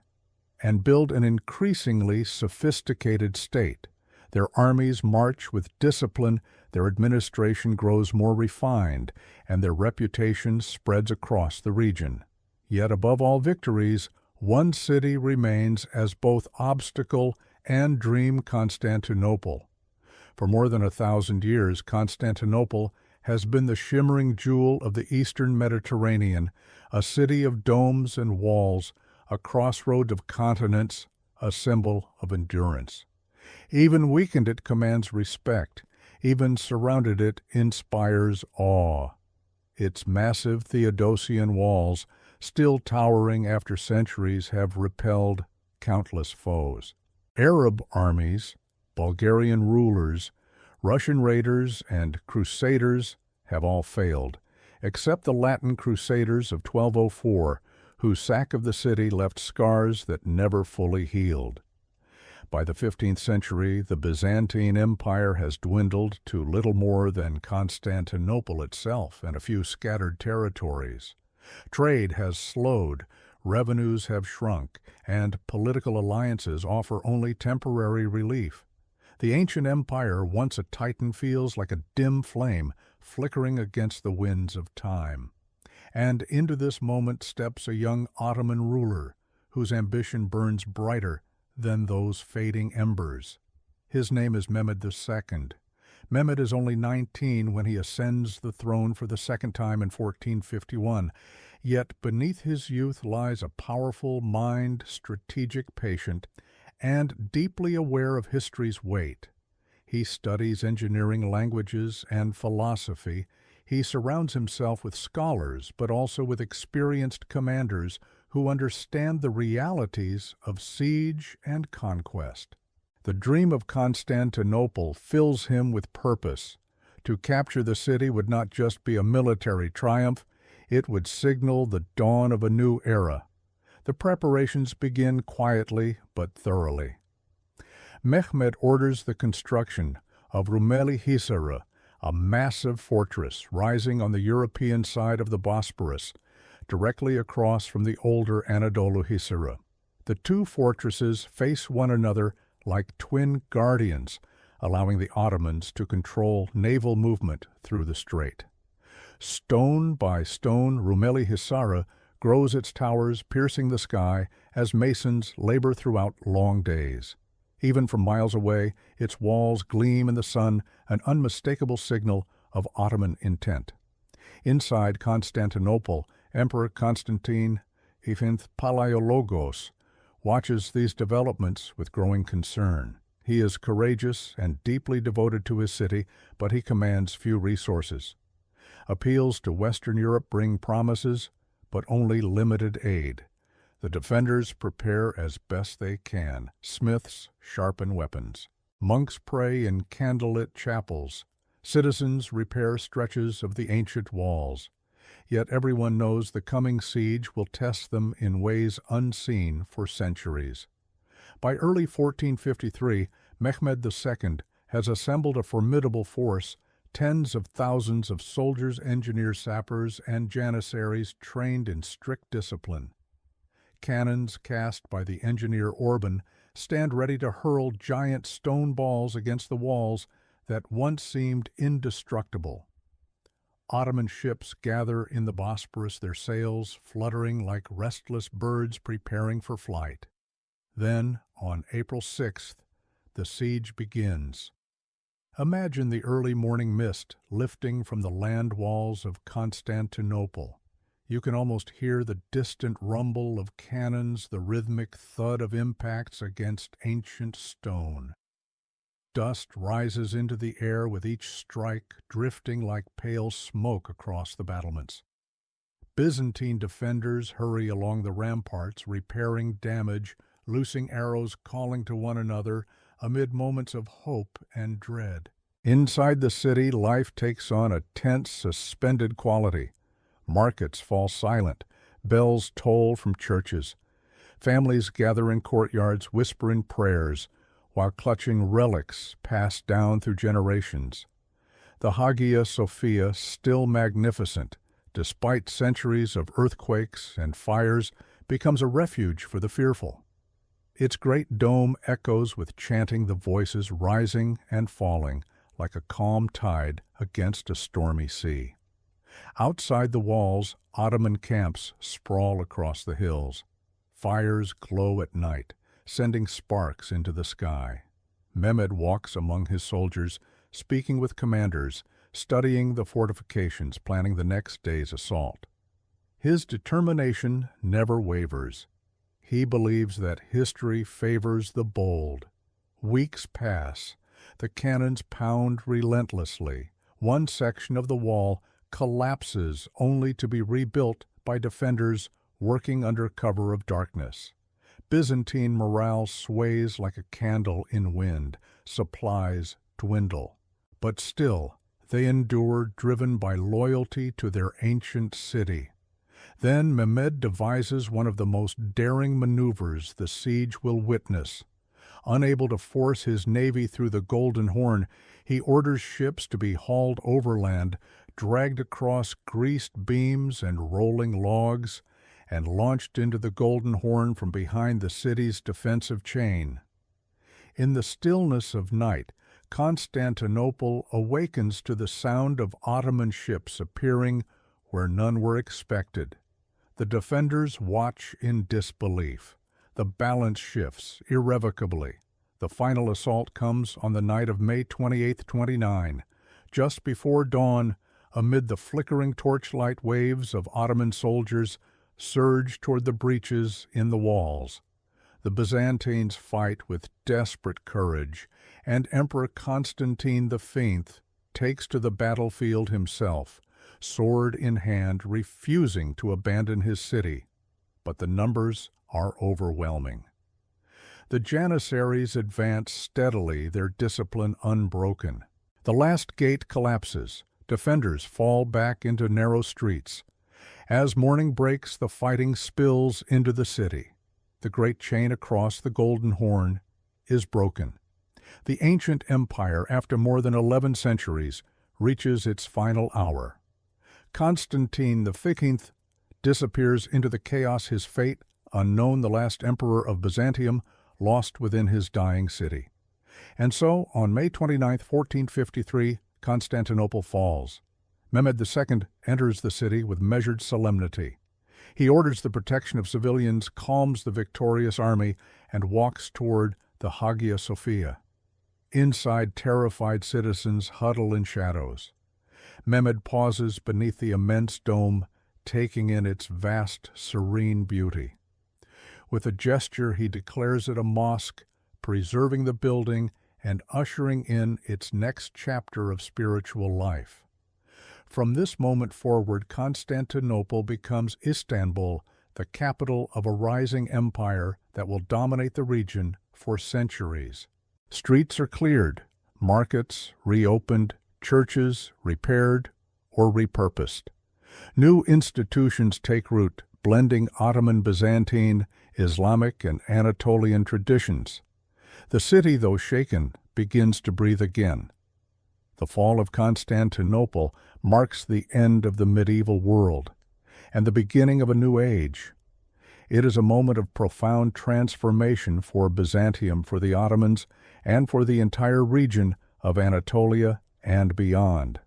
and build an increasingly sophisticated state. Their armies march with discipline, their administration grows more refined, and their reputation spreads across the region. Yet above all victories, one city remains as both obstacle and dream: Constantinople. For more than 1,000 years, Constantinople has been the shimmering jewel of the eastern Mediterranean, a city of domes and walls, a crossroad of continents, a symbol of endurance. Even weakened it commands respect, even surrounded it inspires awe. Its massive Theodosian walls, still towering after centuries, have repelled countless foes. Arab armies, Bulgarian rulers, Russian raiders, and crusaders have all failed, except the Latin crusaders of 1204, whose sack of the city left scars that never fully healed. By the 15th century, the Byzantine Empire has dwindled to little more than Constantinople itself and a few scattered territories. Trade has slowed, revenues have shrunk, and political alliances offer only temporary relief. The ancient empire, once a titan, feels like a dim flame flickering against the winds of time. And into this moment steps a young Ottoman ruler whose ambition burns brighter than those fading embers. His name is Mehmed II. Mehmed is only 19 when he ascends the throne for the second time in 1451, yet beneath his youth lies a powerful mind, strategic, patient, and deeply aware of history's weight. He studies engineering, languages, and philosophy. He surrounds himself with scholars, but also with experienced commanders who understand the realities of siege and conquest. The dream of Constantinople fills him with purpose. To capture the city would not just be a military triumph, it would signal the dawn of a new era. The preparations begin quietly but thoroughly. Mehmed orders the construction of Rumeli Hisarı, a massive fortress rising on the European side of the Bosporus, directly across from the older Anadolu Hisarı. The two fortresses face one another like twin guardians, allowing the Ottomans to control naval movement through the strait. Stone by stone, Rumeli Hisarı grows its towers, piercing the sky as masons labor throughout long days. Even from miles away, its walls gleam in the sun, an unmistakable signal of Ottoman intent. Inside Constantinople, Emperor Constantine Palaiologos watches these developments with growing concern. He is courageous and deeply devoted to his city, but he commands few resources. Appeals to Western Europe bring promises, but only limited aid. The defenders prepare as best they can. Smiths sharpen weapons. Monks pray in candlelit chapels. Citizens repair stretches of the ancient walls. Yet everyone knows the coming siege will test them in ways unseen for centuries. By early 1453, Mehmed II has assembled a formidable force, tens of thousands of soldiers, engineers, sappers, and janissaries trained in strict discipline. Cannons cast by the engineer Orban stand ready to hurl giant stone balls against the walls that once seemed indestructible. Ottoman ships gather in the Bosporus, their sails fluttering like restless birds preparing for flight. Then, on April 6th, the siege begins. Imagine the early morning mist lifting from the land walls of Constantinople. You can almost hear the distant rumble of cannons, the rhythmic thud of impacts against ancient stone. Dust rises into the air with each strike, drifting like pale smoke across the battlements. Byzantine defenders hurry along the ramparts, repairing damage, loosing arrows, calling to one another, amid moments of hope and dread. Inside the city, life takes on a tense, suspended quality. Markets fall silent, bells toll from churches. Families gather in courtyards, whispering prayers, while clutching relics passed down through generations. The Hagia Sophia, still magnificent, despite centuries of earthquakes and fires, becomes a refuge for the fearful. Its great dome echoes with chanting, the voices rising and falling like a calm tide against a stormy sea. Outside the walls, Ottoman camps sprawl across the hills. Fires glow at night, sending sparks into the sky. Mehmed walks among his soldiers, speaking with commanders, studying the fortifications, planning the next day's assault. His determination never wavers. He believes that history favors the bold. Weeks pass. The cannons pound relentlessly. One section of the wall collapses only to be rebuilt by defenders working under cover of darkness. Byzantine morale sways like a candle in wind. Supplies dwindle. But still, they endure, driven by loyalty to their ancient city. Then Mehmed devises one of the most daring maneuvers the siege will witness. Unable to force his navy through the Golden Horn, he orders ships to be hauled overland, dragged across greased beams and rolling logs, and launched into the Golden Horn from behind the city's defensive chain. In the stillness of night, Constantinople awakens to the sound of Ottoman ships appearing where none were expected. The defenders watch in disbelief. The balance shifts irrevocably. The final assault comes on the night of May 28, 29. Just before dawn, amid the flickering torchlight, waves of Ottoman soldiers surge toward the breaches in the walls. The Byzantines fight with desperate courage, and Emperor Constantine V takes to the battlefield himself, sword in hand, refusing to abandon his city. But the numbers are overwhelming. The Janissaries advance steadily, their discipline unbroken. The last gate collapses. Defenders fall back into narrow streets. As morning breaks, the fighting spills into the city. The great chain across the Golden Horn is broken. The ancient empire, after more than 11 centuries, reaches its final hour. Constantine V disappears into the chaos, his fate unknown, the last emperor of Byzantium, lost within his dying city. And so, on May 29, 1453, Constantinople falls. Mehmed II enters the city with measured solemnity. He orders the protection of civilians, calms the victorious army, and walks toward the Hagia Sophia. Inside, terrified citizens huddle in shadows. Mehmed pauses beneath the immense dome, taking in its vast, serene beauty. With a gesture, he declares it a mosque, preserving the building and ushering in its next chapter of spiritual life. From this moment forward, Constantinople becomes Istanbul, the capital of a rising empire that will dominate the region for centuries. Streets are cleared, markets reopened, churches repaired or repurposed. New institutions take root, blending Ottoman, Byzantine, Islamic and Anatolian traditions. The city, though shaken, begins to breathe again. The fall of Constantinople marks the end of the medieval world and the beginning of a new age. It is a moment of profound transformation for Byzantium, for the Ottomans, and for the entire region of Anatolia and beyond.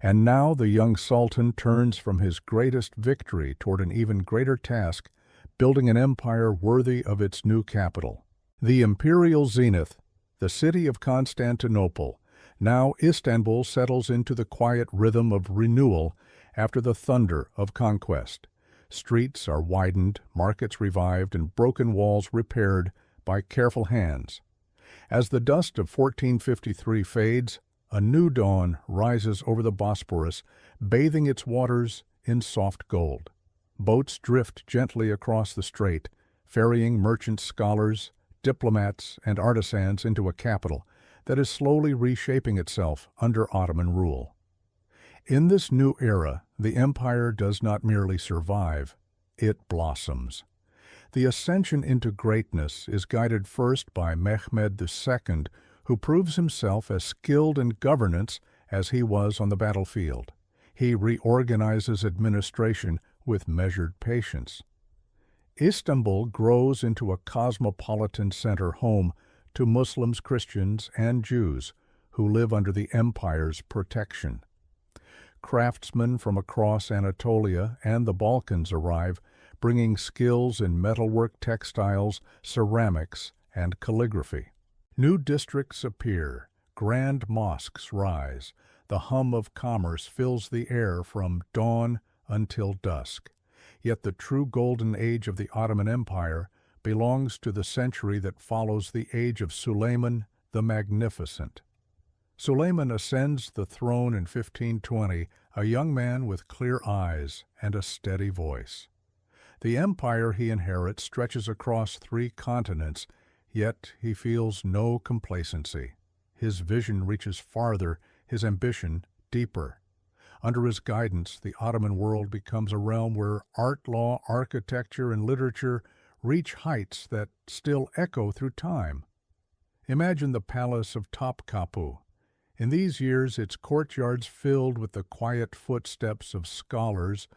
And now the young Sultan turns from his greatest victory toward an even greater task, building an empire worthy of its new capital. The Imperial Zenith, the city of Constantinople, now Istanbul, settles into the quiet rhythm of renewal after the thunder of conquest. Streets are widened, markets revived, and broken walls repaired by careful hands. As the dust of 1453 fades, a new dawn rises over the Bosporus, bathing its waters in soft gold. Boats drift gently across the strait, ferrying merchants, scholars, diplomats, and artisans into a capital that is slowly reshaping itself under Ottoman rule. In this new era, the empire does not merely survive, it blossoms. The ascension into greatness is guided first by Mehmed II, who proves himself as skilled in governance as he was on the battlefield. He reorganizes administration with measured patience. Istanbul grows into a cosmopolitan center, home to Muslims, Christians, and Jews who live under the empire's protection. Craftsmen from across Anatolia and the Balkans arrive, bringing skills in metalwork, textiles, ceramics, and calligraphy. New districts appear, grand mosques rise, the hum of commerce fills the air from dawn until dusk. Yet the true golden age of the Ottoman Empire belongs to the century that follows the age of Suleiman the Magnificent. Suleiman ascends the throne in 1520, a young man with clear eyes and a steady voice. The empire he inherits stretches across 3 continents, yet he feels no complacency. His vision reaches farther, his ambition deeper. Under his guidance, the Ottoman world becomes a realm where art, law, architecture, and literature reach heights that still echo through time. Imagine the palace of Topkapi. In these years, its courtyards filled with the quiet footsteps of scholars,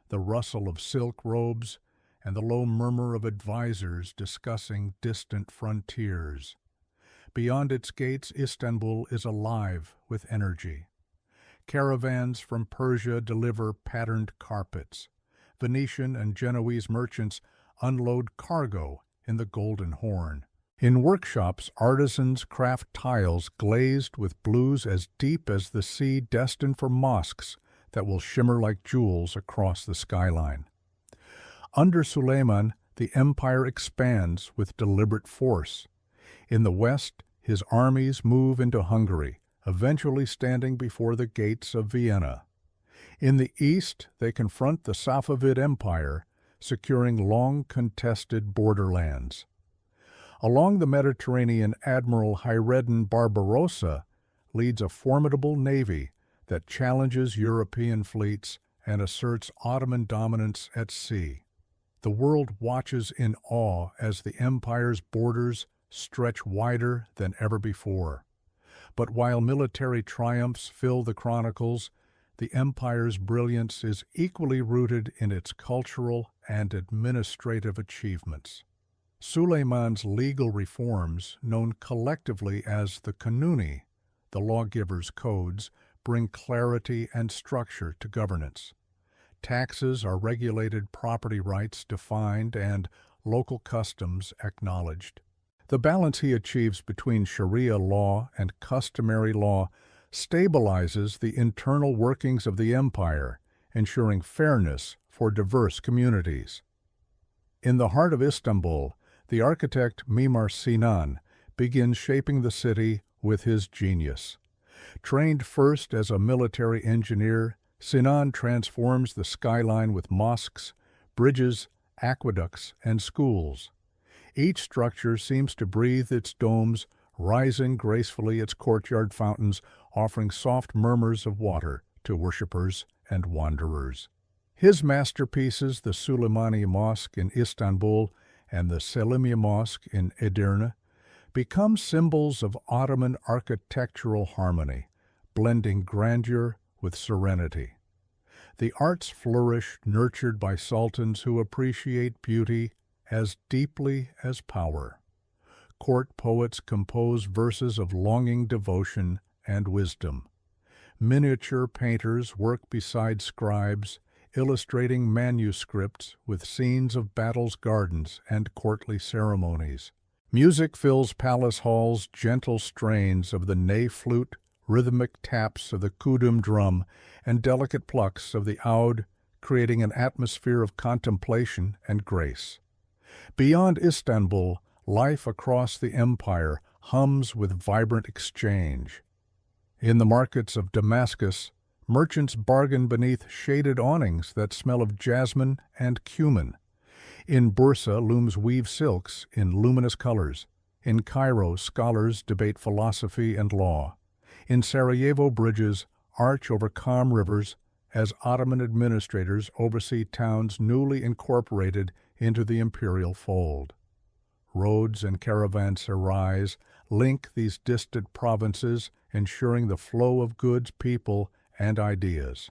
the rustle of silk robes, and the low murmur of advisors discussing distant frontiers. Beyond its gates, Istanbul is alive with energy. Caravans from Persia deliver patterned carpets. Venetian and Genoese merchants unload cargo in the Golden Horn. In workshops, artisans craft tiles glazed with blues as deep as the sea, destined for mosques that will shimmer like jewels across the skyline. Under Suleiman, the empire expands with deliberate force. In the west, his armies move into Hungary, eventually standing before the gates of Vienna. In the east, they confront the Safavid Empire, securing long-contested borderlands. Along the Mediterranean, Admiral Hayreddin Barbarossa leads a formidable navy that challenges European fleets and asserts Ottoman dominance at sea. The world watches in awe as the empire's borders stretch wider than ever before. But while military triumphs fill the chronicles, the empire's brilliance is equally rooted in its cultural and administrative achievements. Suleiman's legal reforms, known collectively as the Kanuni, the lawgiver's codes, bring clarity and structure to governance. Taxes are regulated, property rights defined, and local customs acknowledged. The balance he achieves between Sharia law and customary law stabilizes the internal workings of the empire, ensuring fairness for diverse communities. In the heart of Istanbul, the architect Mimar Sinan begins shaping the city with his genius. Trained first as a military engineer, Sinan transforms the skyline with mosques, bridges, aqueducts, and schools. Each structure seems to breathe its domes, rising gracefully, its courtyard fountains offering soft murmurs of water to worshippers and wanderers. His masterpieces, the Suleimani Mosque in Istanbul and the Selimiye Mosque in Edirne become symbols of Ottoman architectural harmony, blending grandeur with serenity. The arts flourish, nurtured by sultans who appreciate beauty as deeply as power. Court poets compose verses of longing devotion and wisdom. Miniature painters work beside scribes, illustrating manuscripts with scenes of battles, gardens, and courtly ceremonies. Music fills palace halls, gentle strains of the ney flute, rhythmic taps of the kudum drum, and delicate plucks of the oud, creating an atmosphere of contemplation and grace. Beyond Istanbul, life across the empire hums with vibrant exchange. In the markets of Damascus, merchants bargain beneath shaded awnings that smell of jasmine and cumin. In Bursa, looms weave silks in luminous colors. In Cairo, scholars debate philosophy and law. In Sarajevo, bridges arch over calm rivers as Ottoman administrators oversee towns newly incorporated into the imperial fold. Roads and caravanserais link these distant provinces, ensuring the flow of goods, people, and ideas.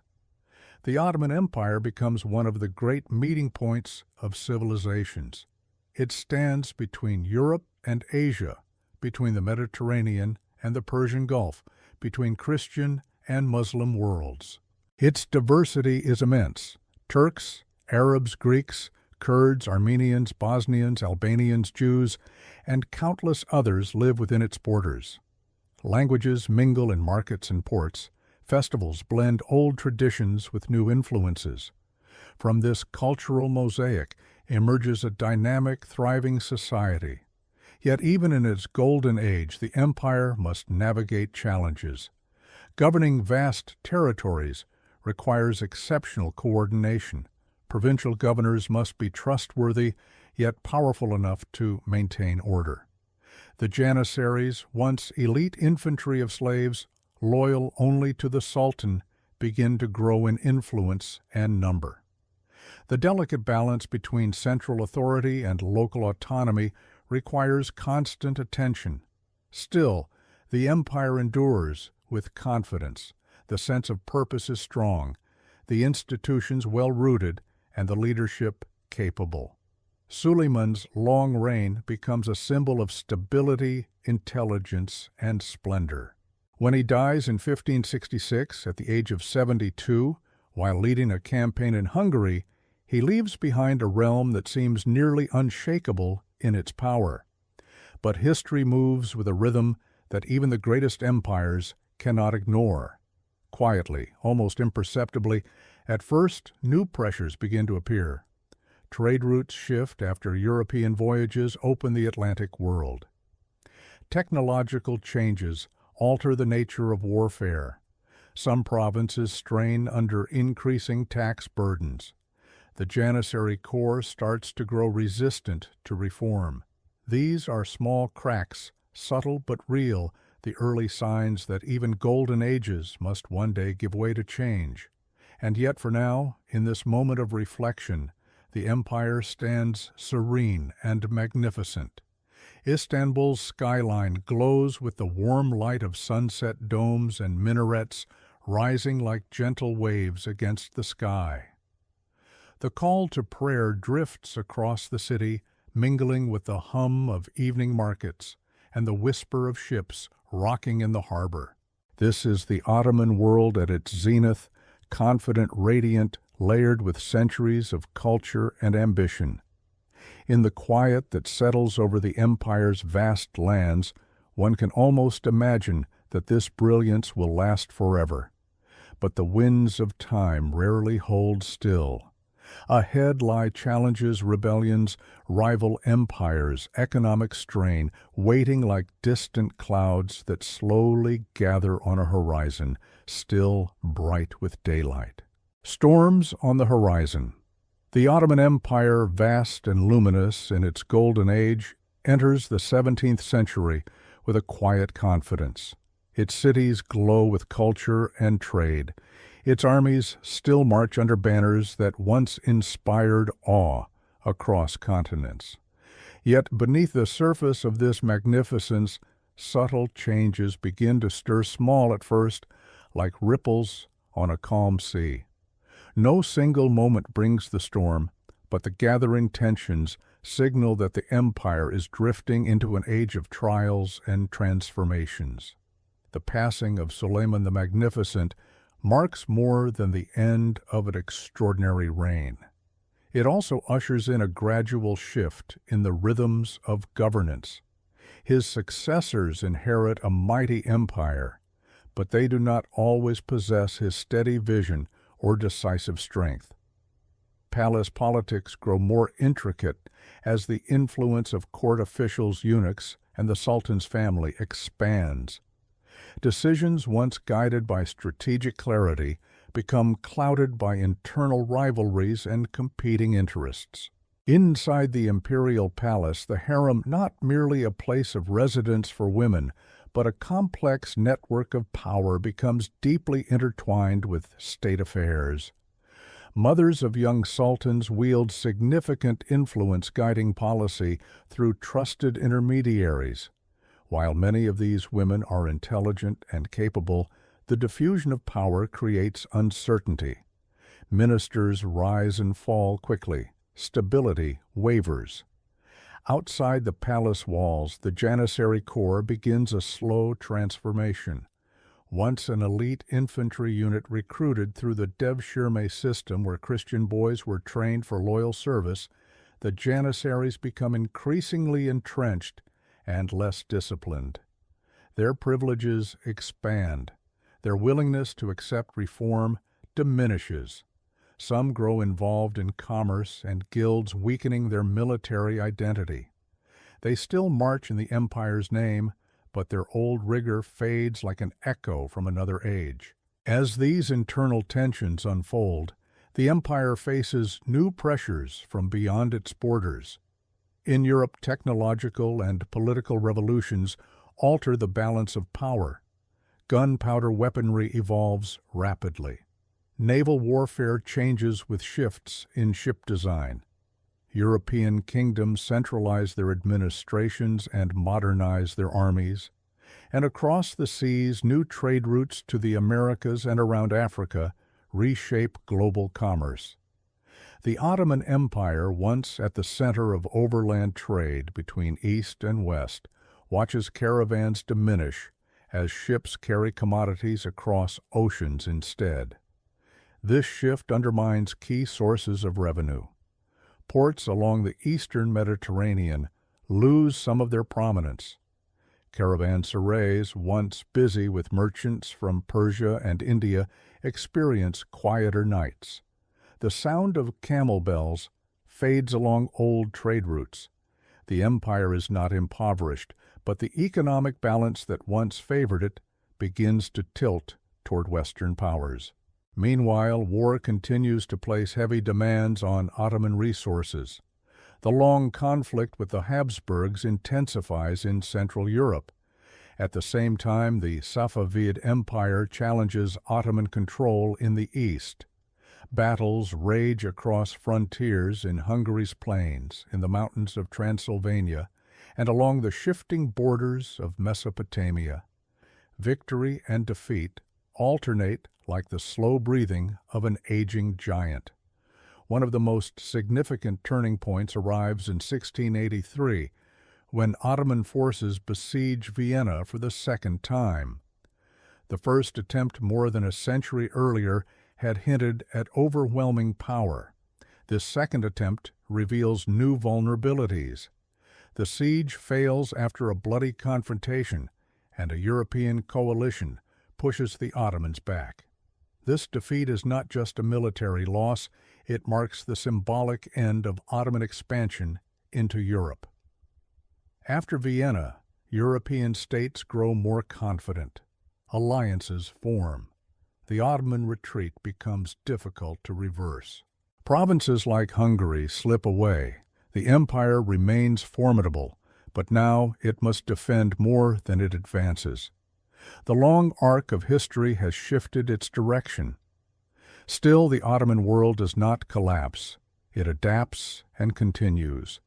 The Ottoman Empire becomes one of the great meeting points of civilizations. It stands between Europe and Asia, between the Mediterranean and the Persian Gulf, between Christian and Muslim worlds. Its diversity is immense. Turks, Arabs, Greeks, Kurds, Armenians, Bosnians, Albanians, Jews, and countless others live within its borders. Languages mingle in markets and ports. Festivals blend old traditions with new influences. From this cultural mosaic emerges a dynamic, thriving society. Yet even in its golden age, the empire must navigate challenges. Governing vast territories requires exceptional coordination. Provincial governors must be trustworthy, yet powerful enough to maintain order. The Janissaries, once elite infantry of slaves, loyal only to the Sultan, begin to grow in influence and number. The delicate balance between central authority and local autonomy requires constant attention. Still, the empire endures with confidence. The sense of purpose is strong, the institutions well-rooted, and the leadership capable. Suleiman's long reign becomes a symbol of stability, intelligence, and splendor. When he dies in 1566 at the age of 72, while leading a campaign in Hungary, he leaves behind a realm that seems nearly unshakable in its power. But history moves with a rhythm that even the greatest empires cannot ignore. Quietly, almost imperceptibly, at first, new pressures begin to appear. Trade routes shift after European voyages open the Atlantic world. Technological changes alter the nature of warfare. Some provinces strain under increasing tax burdens. The Janissary Corps starts to grow resistant to reform. These are small cracks, subtle but real, the early signs that even golden ages must one day give way to change. And yet for now, in this moment of reflection, the empire stands serene and magnificent. Istanbul's skyline glows with the warm light of sunset domes and minarets rising like gentle waves against the sky. The call to prayer drifts across the city, mingling with the hum of evening markets and the whisper of ships rocking in the harbor. This is the Ottoman world at its zenith, confident, radiant, layered with centuries of culture and ambition. In the quiet that settles over the empire's vast lands, one can almost imagine that this brilliance will last forever. But the winds of time rarely hold still. Ahead lie challenges, rebellions, rival empires, economic strain, waiting like distant clouds that slowly gather on a horizon, still bright with daylight. Storms on the horizon. The Ottoman Empire, vast and luminous in its golden age, enters the 17th century with a quiet confidence. Its cities glow with culture and trade. Its armies still march under banners that once inspired awe across continents. Yet beneath the surface of this magnificence, subtle changes begin to stir small at first, like ripples on a calm sea. No single moment brings the storm, but the gathering tensions signal that the empire is drifting into an age of trials and transformations. The passing of Suleiman the Magnificent marks more than the end of an extraordinary reign. It also ushers in a gradual shift in the rhythms of governance. His successors inherit a mighty empire, but they do not always possess his steady vision or decisive strength. Palace politics grow more intricate as the influence of court officials, eunuchs, and the Sultan's family expands. Decisions once guided by strategic clarity become clouded by internal rivalries and competing interests. Inside the imperial palace, the harem not merely a place of residence for women, but a complex network of power becomes deeply intertwined with state affairs. Mothers of young sultans wield significant influence guiding policy through trusted intermediaries. While many of these women are intelligent and capable, the diffusion of power creates uncertainty. Ministers rise and fall quickly. Stability wavers. Outside the palace walls, the Janissary Corps begins a slow transformation. Once an elite infantry unit recruited through the Devshirme system where Christian boys were trained for loyal service, the Janissaries become increasingly entrenched and less disciplined. Their privileges expand. Their willingness to accept reform diminishes. Some grow involved in commerce and guilds, weakening their military identity. They still march in the empire's name, but their old rigor fades like an echo from another age. As these internal tensions unfold, the empire faces new pressures from beyond its borders. In Europe, technological and political revolutions alter the balance of power. Gunpowder weaponry evolves rapidly. Naval warfare changes with shifts in ship design. European kingdoms centralize their administrations and modernize their armies. And across the seas, new trade routes to the Americas and around Africa reshape global commerce. The Ottoman Empire, once at the center of overland trade between East and West, watches caravans diminish as ships carry commodities across oceans instead. This shift undermines key sources of revenue. Ports along the eastern Mediterranean lose some of their prominence. Caravanserais, once busy with merchants from Persia and India, experience quieter nights. The sound of camel bells fades along old trade routes. The empire is not impoverished, but the economic balance that once favored it begins to tilt toward Western powers. Meanwhile, war continues to place heavy demands on Ottoman resources. The long conflict with the Habsburgs intensifies in Central Europe. At the same time, the Safavid Empire challenges Ottoman control in the east. Battles rage across frontiers in Hungary's plains, in the mountains of Transylvania, and along the shifting borders of Mesopotamia. Victory and defeat alternate like the slow breathing of an aging giant. One of the most significant turning points arrives in 1683, when Ottoman forces besiege Vienna for the second time. The first attempt more than a century earlier had hinted at overwhelming power. This second attempt reveals new vulnerabilities. The siege fails after a bloody confrontation, and a European coalition pushes the Ottomans back. This defeat is not just a military loss, it marks the symbolic end of Ottoman expansion into Europe. After Vienna, European states grow more confident. Alliances form. The Ottoman retreat becomes difficult to reverse. Provinces like Hungary slip away. The empire remains formidable, but now it must defend more than it advances. The long arc of history has shifted its direction. Still, the Ottoman world does not collapse. It adapts and continues.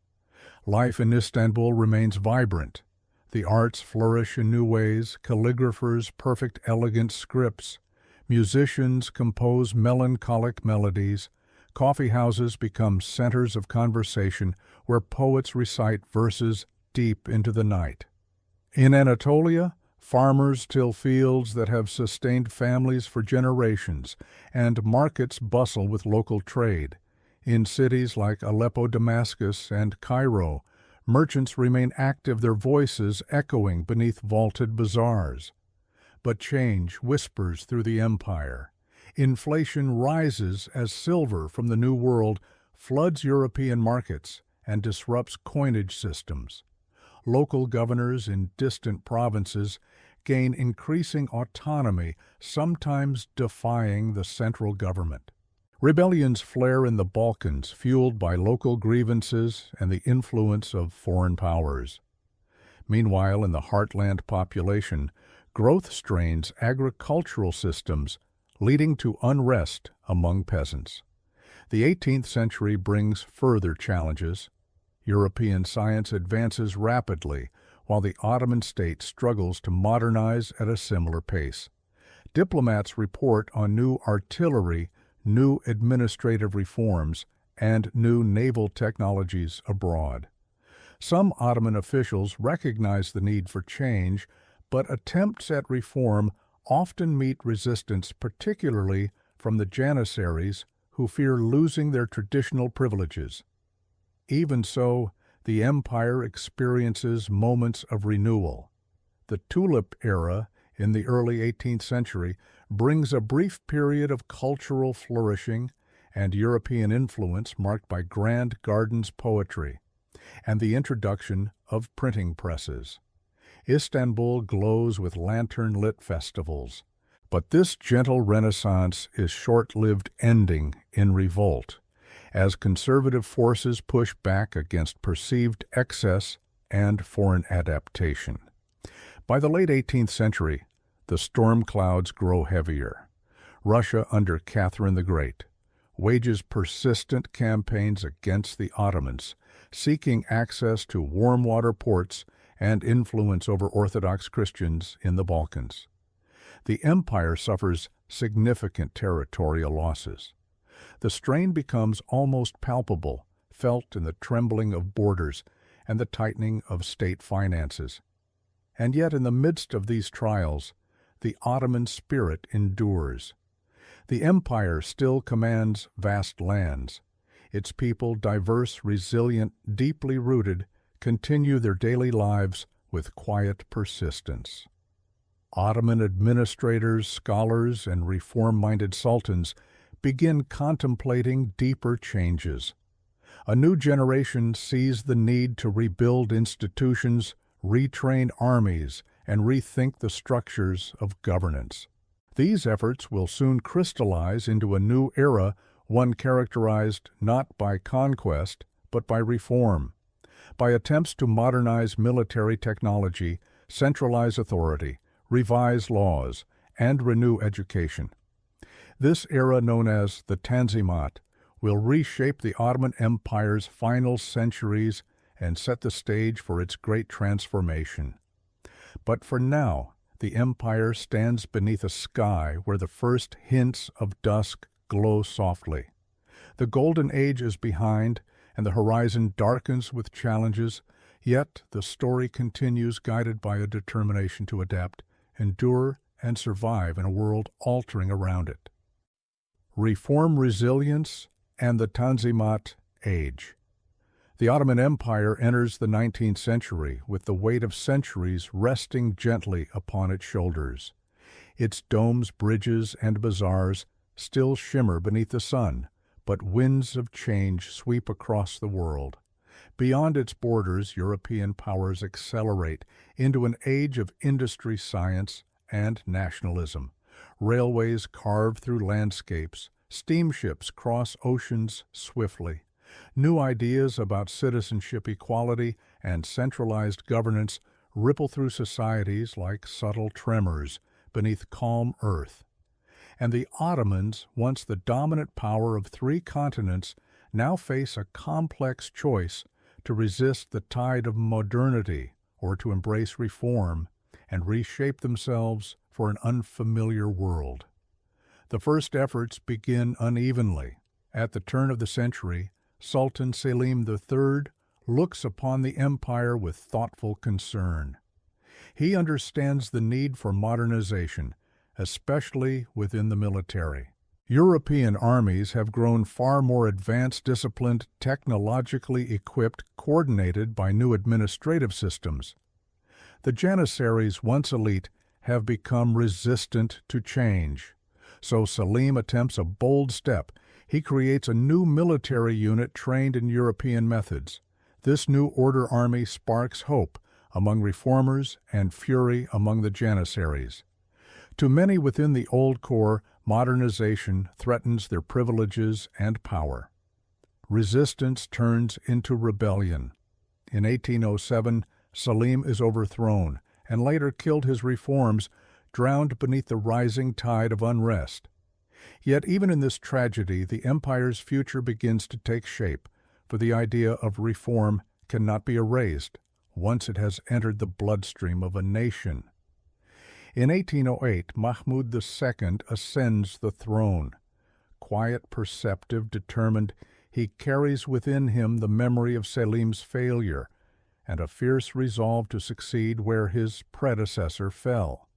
Life in Istanbul remains vibrant. The arts flourish in new ways, calligraphers perfect elegant scripts, musicians compose melancholic melodies, coffee houses become centers of conversation where poets recite verses deep into the night. In Anatolia, farmers till fields that have sustained families for generations, and markets bustle with local trade. In cities like Aleppo, Damascus, and Cairo, merchants remain active, their voices echoing beneath vaulted bazaars. But change whispers through the empire. Inflation rises as silver from the New World floods European markets and disrupts coinage systems. Local governors in distant provinces gain increasing autonomy, sometimes defying the central government. Rebellions flare in the Balkans, fueled by local grievances and the influence of foreign powers. Meanwhile, in the heartland population, growth strains agricultural systems, leading to unrest among peasants. The 18th century brings further challenges. European science advances rapidly, while the Ottoman state struggles to modernize at a similar pace. Diplomats report on new artillery, new administrative reforms, and new naval technologies abroad. Some Ottoman officials recognize the need for change, but attempts at reform often meet resistance, particularly from the Janissaries, who fear losing their traditional privileges. Even so, the empire experiences moments of renewal. The Tulip era in the early 18th century brings a brief period of cultural flourishing and European influence marked by grand gardens poetry and the introduction of printing presses. Istanbul glows with lantern-lit festivals, but this gentle renaissance is short-lived, ending in revolt, as conservative forces push back against perceived excess and foreign adaptation. By the late 18th century, the storm clouds grow heavier. Russia, under Catherine the Great, wages persistent campaigns against the Ottomans, seeking access to warm-water ports and influence over Orthodox Christians in the Balkans. The empire suffers significant territorial losses. The strain becomes almost palpable, felt in the trembling of borders and the tightening of state finances. And yet, in the midst of these trials, the Ottoman spirit endures. The empire still commands vast lands. Its people, diverse, resilient, deeply rooted, continue their daily lives with quiet persistence. Ottoman administrators, scholars, and reform-minded sultans begin contemplating deeper changes. A new generation sees the need to rebuild institutions, retrain armies, and rethink the structures of governance. These efforts will soon crystallize into a new era, one characterized not by conquest, but by reform, by attempts to modernize military technology, centralize authority, revise laws, and renew education. This era, known as the Tanzimat, will reshape the Ottoman Empire's final centuries and set the stage for its great transformation. But for now, the empire stands beneath a sky where the first hints of dusk glow softly. The golden age is behind, and the horizon darkens with challenges, yet the story continues, guided by a determination to adapt, endure, and survive in a world altering around it. Reform, resilience, and the Tanzimat age. The Ottoman Empire enters the 19th century with the weight of centuries resting gently upon its shoulders. Its domes, bridges, and bazaars still shimmer beneath the sun, but winds of change sweep across the world. Beyond its borders, European powers accelerate into an age of industry, science, and nationalism. Railways carve through landscapes, steamships cross oceans swiftly. New ideas about citizenship, equality, and centralized governance ripple through societies like subtle tremors beneath calm earth. And the Ottomans, once the dominant power of 3 continents, now face a complex choice to resist the tide of modernity or to embrace reform and reshape themselves for an unfamiliar world. The first efforts begin unevenly. At the turn of the century, Sultan Selim III looks upon the empire with thoughtful concern. He understands the need for modernization, especially within the military. European armies have grown far more advanced, disciplined, technologically equipped, coordinated by new administrative systems. The Janissaries, once elite, have become resistant to change. So Selim attempts a bold step. He creates a new military unit trained in European methods. This new order army sparks hope among reformers and fury among the Janissaries. To many within the old corps, modernization threatens their privileges and power. Resistance turns into rebellion. In 1807, Selim is overthrown and later killed. His reforms drowned beneath the rising tide of unrest. Yet even in this tragedy, the empire's future begins to take shape, for the idea of reform cannot be erased once it has entered the bloodstream of a nation. In 1808, Mahmud II ascends the throne. Quiet, perceptive, determined, he carries within him the memory of Selim's failure and a fierce resolve to succeed where his predecessor fell.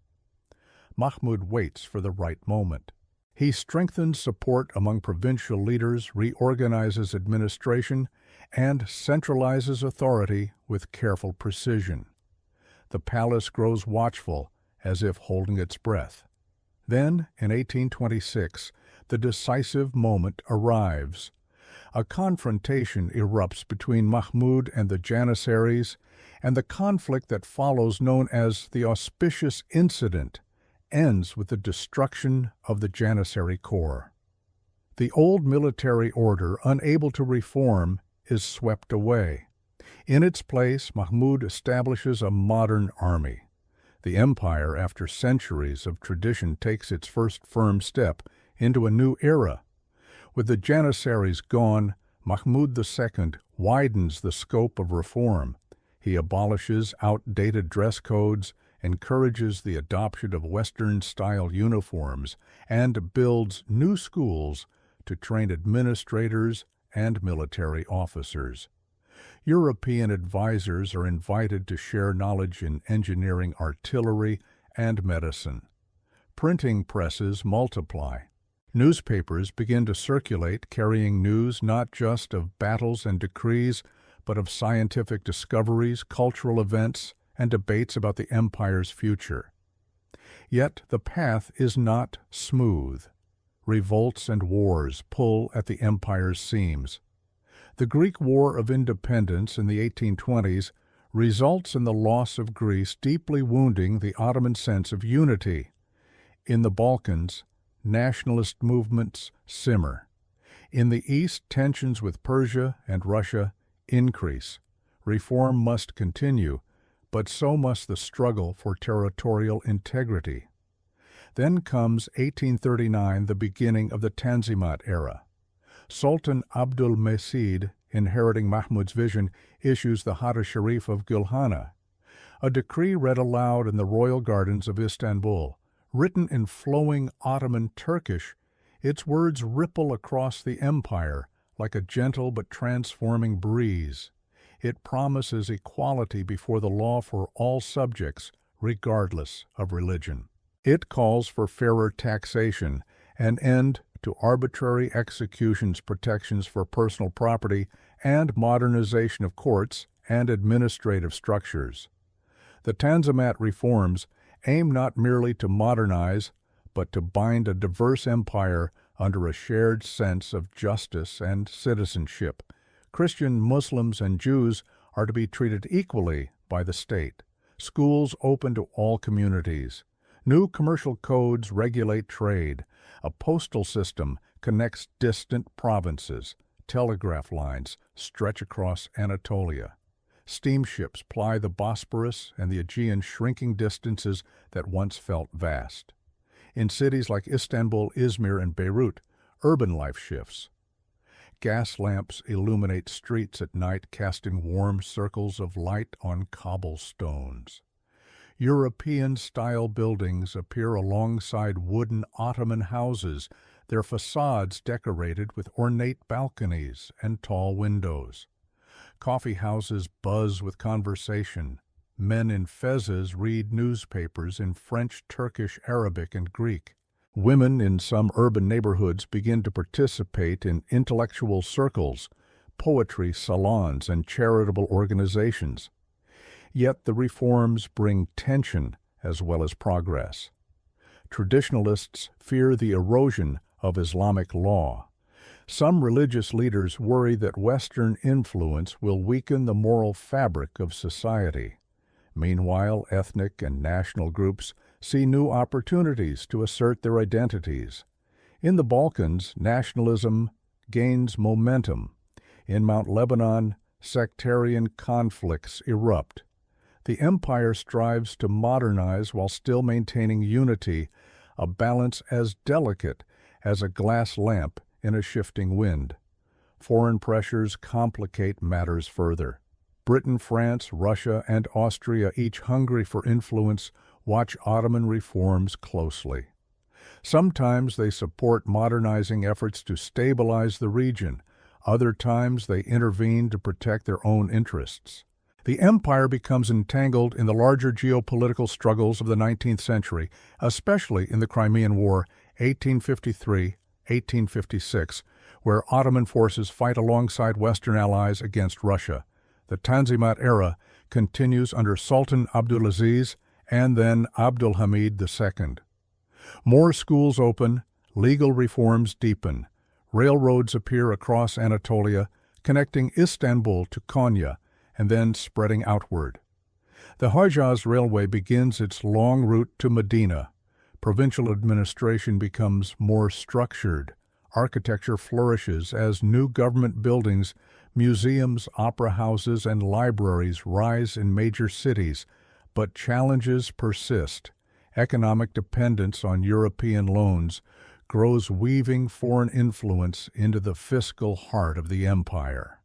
Mahmud waits for the right moment. He strengthens support among provincial leaders, reorganizes administration, and centralizes authority with careful precision. The palace grows watchful, as if holding its breath. Then, in 1826, the decisive moment arrives. A confrontation erupts between Mahmud and the Janissaries, and the conflict that follows, known as the Auspicious Incident, ends with the destruction of the Janissary corps. The old military order, unable to reform, is swept away. In its place, Mahmud establishes a modern army. The empire, after centuries of tradition, takes its first firm step into a new era. With the Janissaries gone, Mahmud II widens the scope of reform. He abolishes outdated dress codes, encourages the adoption of Western-style uniforms, and builds new schools to train administrators and military officers. European advisors are invited to share knowledge in engineering, artillery, and medicine. Printing presses multiply. Newspapers begin to circulate, carrying news not just of battles and decrees, but of scientific discoveries, cultural events, and debates about the empire's future. Yet the path is not smooth. Revolts and wars pull at the empire's seams. The Greek War of Independence in the 1820s results in the loss of Greece, deeply wounding the Ottoman sense of unity. In the Balkans, nationalist movements simmer. In the East, tensions with Persia and Russia increase. Reform must continue, but so must the struggle for territorial integrity. Then comes 1839, the beginning of the Tanzimat era. Sultan Abdul Mesid, inheriting Mahmud's vision, issues the Hada Sharif of Gülhane, a decree read aloud in the royal gardens of Istanbul. Written in flowing Ottoman Turkish, its words ripple across the empire like a gentle but transforming breeze. It promises equality before the law for all subjects, regardless of religion. It calls for fairer taxation, an end to arbitrary executions, protections for personal property, and modernization of courts and administrative structures. The Tanzimat reforms aim not merely to modernize, but to bind a diverse empire under a shared sense of justice and citizenship. Christian, Muslims, and Jews are to be treated equally by the state. Schools open to all communities. New commercial codes regulate trade. A postal system connects distant provinces. Telegraph lines stretch across Anatolia. Steamships ply the Bosporus and the Aegean, shrinking distances that once felt vast. In cities like Istanbul, Izmir, and Beirut, urban life shifts. Gas lamps illuminate streets at night, casting warm circles of light on cobblestones. European-style buildings appear alongside wooden Ottoman houses, their facades decorated with ornate balconies and tall windows. Coffee houses buzz with conversation. Men in fezzes read newspapers in French, Turkish, Arabic, and Greek. Women in some urban neighborhoods begin to participate in intellectual circles, poetry salons, and charitable organizations. Yet the reforms bring tension as well as progress. Traditionalists fear the erosion of Islamic law. Some religious leaders worry that Western influence will weaken the moral fabric of society. Meanwhile, ethnic and national groups see new opportunities to assert their identities. In the Balkans, nationalism gains momentum. In Mount Lebanon, sectarian conflicts erupt. The empire strives to modernize while still maintaining unity, a balance as delicate as a glass lamp in a shifting wind. Foreign pressures complicate matters further. Britain, France, Russia, and Austria, each hungry for influence, watch Ottoman reforms closely. Sometimes they support modernizing efforts to stabilize the region. Other times they intervene to protect their own interests. The empire becomes entangled in the larger geopolitical struggles of the 19th century, especially in the Crimean War, 1853-1856, where Ottoman forces fight alongside Western allies against Russia. The Tanzimat era continues under Sultan Abdulaziz and then Abdulhamid II. More schools open, legal reforms deepen. Railroads appear across Anatolia, connecting Istanbul to Konya and then spreading outward. The Hejaz Railway begins its long route to Medina. Provincial administration becomes more structured. Architecture flourishes as new government buildings, museums, opera houses, and libraries rise in major cities, but challenges persist. Economic dependence on European loans grows, weaving foreign influence into the fiscal heart of the empire.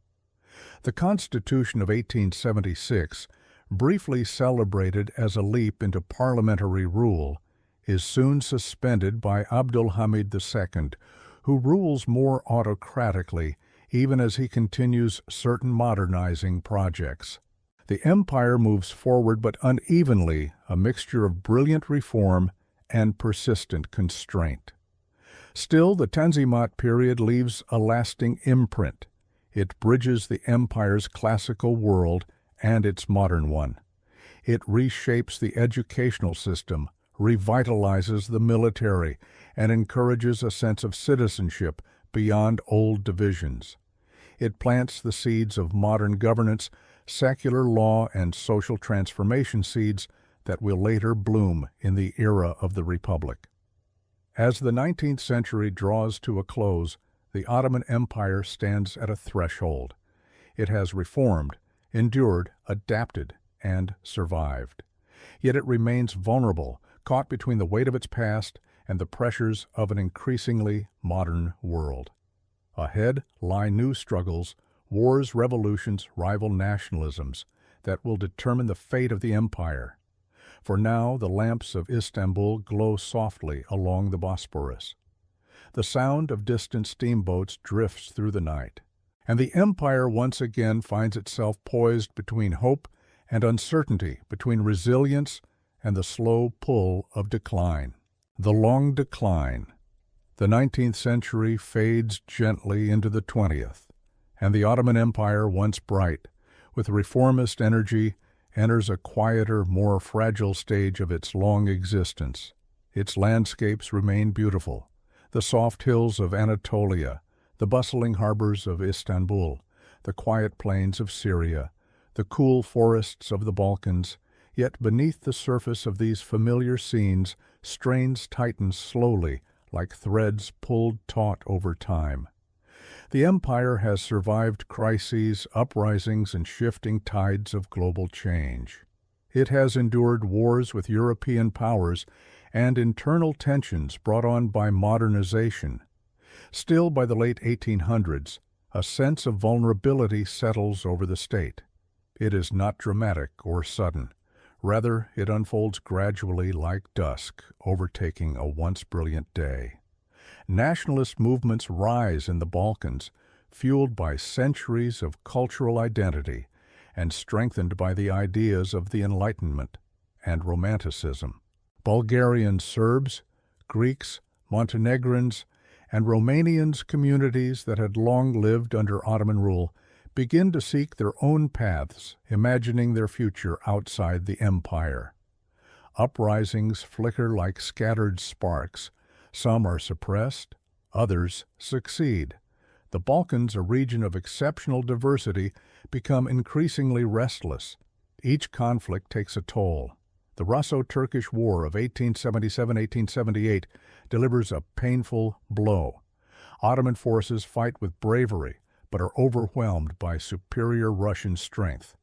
The Constitution of 1876, briefly celebrated as a leap into parliamentary rule, is soon suspended by Abdulhamid II, who rules more autocratically even as he continues certain modernizing projects. The empire moves forward but unevenly, a mixture of brilliant reform and persistent constraint. Still, the Tanzimat period leaves a lasting imprint. It bridges the empire's classical world and its modern one. It reshapes the educational system, revitalizes the military, and encourages a sense of citizenship beyond old divisions. It plants the seeds of modern governance, secular law, and social transformation seeds that will later bloom in the era of the Republic. As the 19th century draws to a close, the Ottoman Empire stands at a threshold. It has reformed, endured, adapted, and survived. Yet it remains vulnerable, caught between the weight of its past and the pressures of an increasingly modern world. Ahead lie new struggles, wars, revolutions, rival nationalisms that will determine the fate of the empire. For now, the lamps of Istanbul glow softly along the Bosporus. The sound of distant steamboats drifts through the night, and the empire once again finds itself poised between hope and uncertainty, between resilience and the slow pull of decline. The long decline. The 19th century fades gently into the 20th, and the Ottoman Empire, once bright, with reformist energy, enters a quieter, more fragile stage of its long existence. Its landscapes remain beautiful. The soft hills of Anatolia, the bustling harbors of Istanbul, the quiet plains of Syria, the cool forests of the Balkans, yet beneath the surface of these familiar scenes, strains tighten slowly, like threads pulled taut over time. The empire has survived crises, uprisings, and shifting tides of global change. It has endured wars with European powers and internal tensions brought on by modernization. Still, by the late 1800s, A sense of vulnerability settles over the state. It is not dramatic or sudden. Rather, it unfolds gradually like dusk, overtaking a once brilliant day. Nationalist movements rise in the Balkans, fueled by centuries of cultural identity and strengthened by the ideas of the Enlightenment and Romanticism. Bulgarian Serbs, Greeks, Montenegrins, and Romanians communities that had long lived under Ottoman rule begin to seek their own paths, imagining their future outside the empire. Uprisings flicker like scattered sparks. Some are suppressed, others succeed. The Balkans, a region of exceptional diversity, become increasingly restless. Each conflict takes a toll. The Russo-Turkish War of 1877-1878 delivers a painful blow. Ottoman forces fight with bravery, but are overwhelmed by superior Russian strength.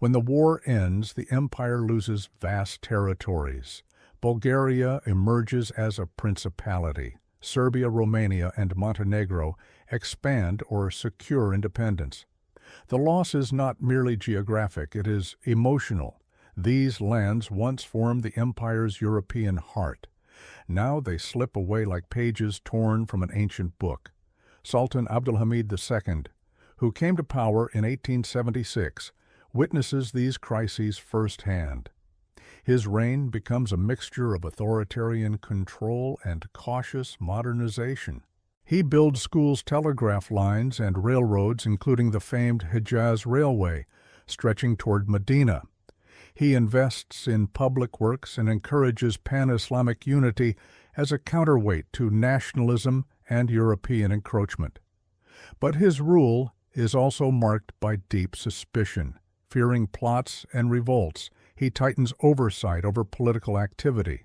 When the war ends, the empire loses vast territories. Bulgaria emerges as a principality. Serbia, Romania, and Montenegro expand or secure independence. The loss is not merely geographic, it is emotional. These lands once formed the empire's European heart. Now they slip away like pages torn from an ancient book. Sultan Abdulhamid II, who came to power in 1876, witnesses these crises firsthand. His reign becomes a mixture of authoritarian control and cautious modernization. He builds schools, telegraph lines, and railroads, including the famed Hejaz Railway, stretching toward Medina. He invests in public works and encourages pan-Islamic unity as a counterweight to nationalism and European encroachment. But his rule is also marked by deep suspicion. Fearing plots and revolts, he tightens oversight over political activity.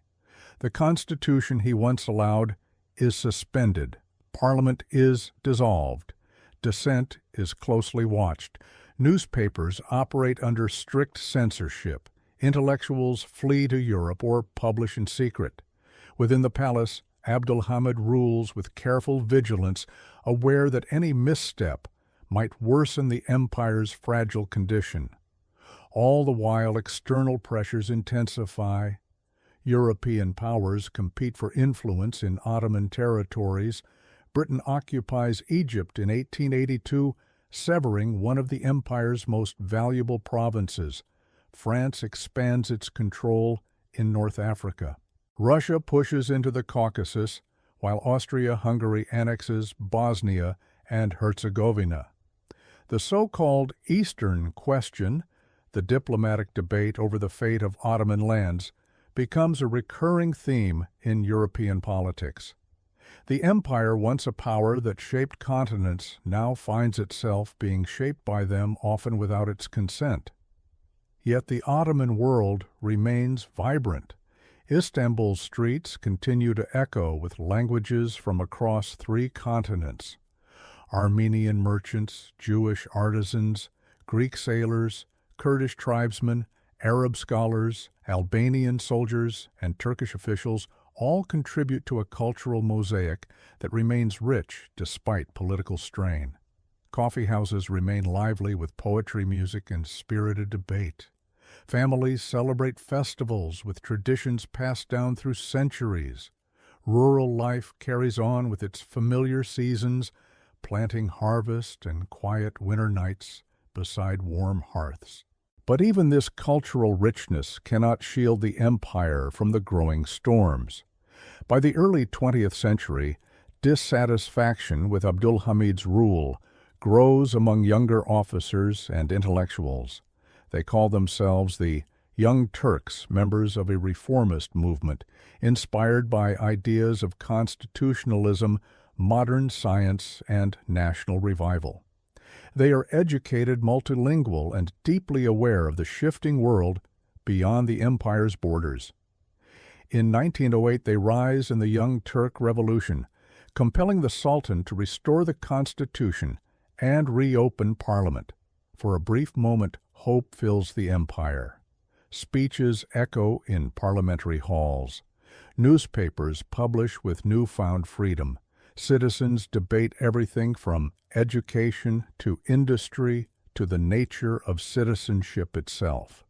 The constitution he once allowed is suspended. Parliament is dissolved. Dissent is closely watched. Newspapers operate under strict censorship. Intellectuals flee to Europe or publish in secret. Within the palace, Abdulhamid rules with careful vigilance, aware that any misstep might worsen the empire's fragile condition. All the while, external pressures intensify. European powers compete for influence in Ottoman territories. Britain occupies Egypt in 1882, severing one of the empire's most valuable provinces. France expands its control in North Africa. Russia pushes into the Caucasus, while Austria-Hungary annexes Bosnia and Herzegovina. The so-called Eastern Question, the diplomatic debate over the fate of Ottoman lands, becomes a recurring theme in European politics. The empire, once a power that shaped continents, now finds itself being shaped by them, often without its consent. Yet the Ottoman world remains vibrant. Istanbul's streets continue to echo with languages from across 3 continents. Armenian merchants, Jewish artisans, Greek sailors, Kurdish tribesmen, Arab scholars, Albanian soldiers, and Turkish officials all contribute to a cultural mosaic that remains rich despite political strain. Coffee houses remain lively with poetry, music, and spirited debate. Families celebrate festivals with traditions passed down through centuries. Rural life carries on with its familiar seasons, planting harvest and quiet winter nights beside warm hearths. But even this cultural richness cannot shield the empire from the growing storms. By the early 20th century, dissatisfaction with Abdulhamid's rule grows among younger officers and intellectuals. They call themselves the Young Turks, members of a reformist movement, inspired by ideas of constitutionalism, modern science, and national revival. They are educated, multilingual, and deeply aware of the shifting world beyond the empire's borders. In 1908, they rise in the Young Turk Revolution, compelling the Sultan to restore the constitution and reopen parliament. For a brief moment, hope fills the empire. Speeches echo in parliamentary halls. Newspapers publish with newfound freedom. Citizens debate everything from education to industry to the nature of citizenship itself.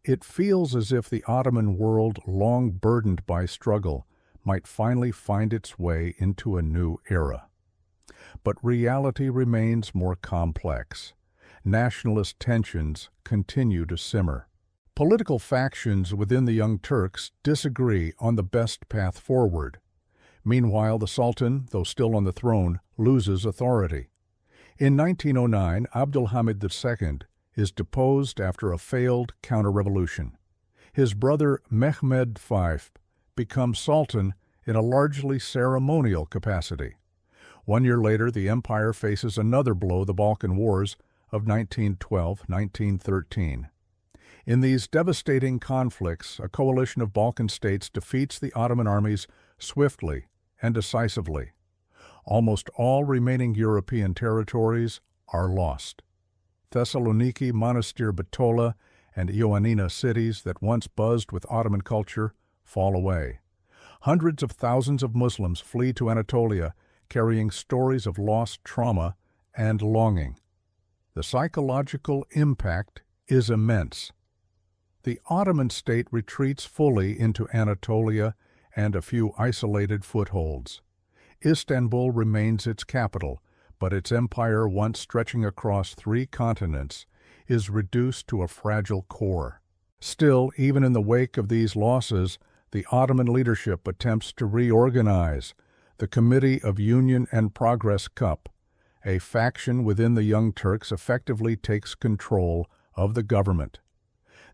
It feels as if the Ottoman world, long burdened by struggle, might finally find its way into a new era. But reality remains more complex. Nationalist tensions continue to simmer. Political factions within the Young Turks disagree on the best path forward. Meanwhile, the Sultan, though still on the throne, loses authority. In 1909, Abdülhamid II is deposed after a failed counter-revolution. His brother Mehmed V becomes Sultan in a largely ceremonial capacity. 1 year later, the empire faces another blow, the Balkan Wars of 1912-1913. In these devastating conflicts, a coalition of Balkan states defeats the Ottoman armies swiftly and decisively. Almost all remaining European territories are lost. Thessaloniki, Monastir, Bitola, and Ioannina cities that once buzzed with Ottoman culture fall away. Hundreds of thousands of Muslims flee to Anatolia, carrying stories of lost trauma and longing. The psychological impact is immense. The Ottoman state retreats fully into Anatolia and a few isolated footholds. Istanbul remains its capital, but its empire, once stretching across 3 continents, is reduced to a fragile core. Still, even in the wake of these losses, the Ottoman leadership attempts to reorganize the Committee of Union and Progress Cup. A faction within the Young Turks effectively takes control of the government.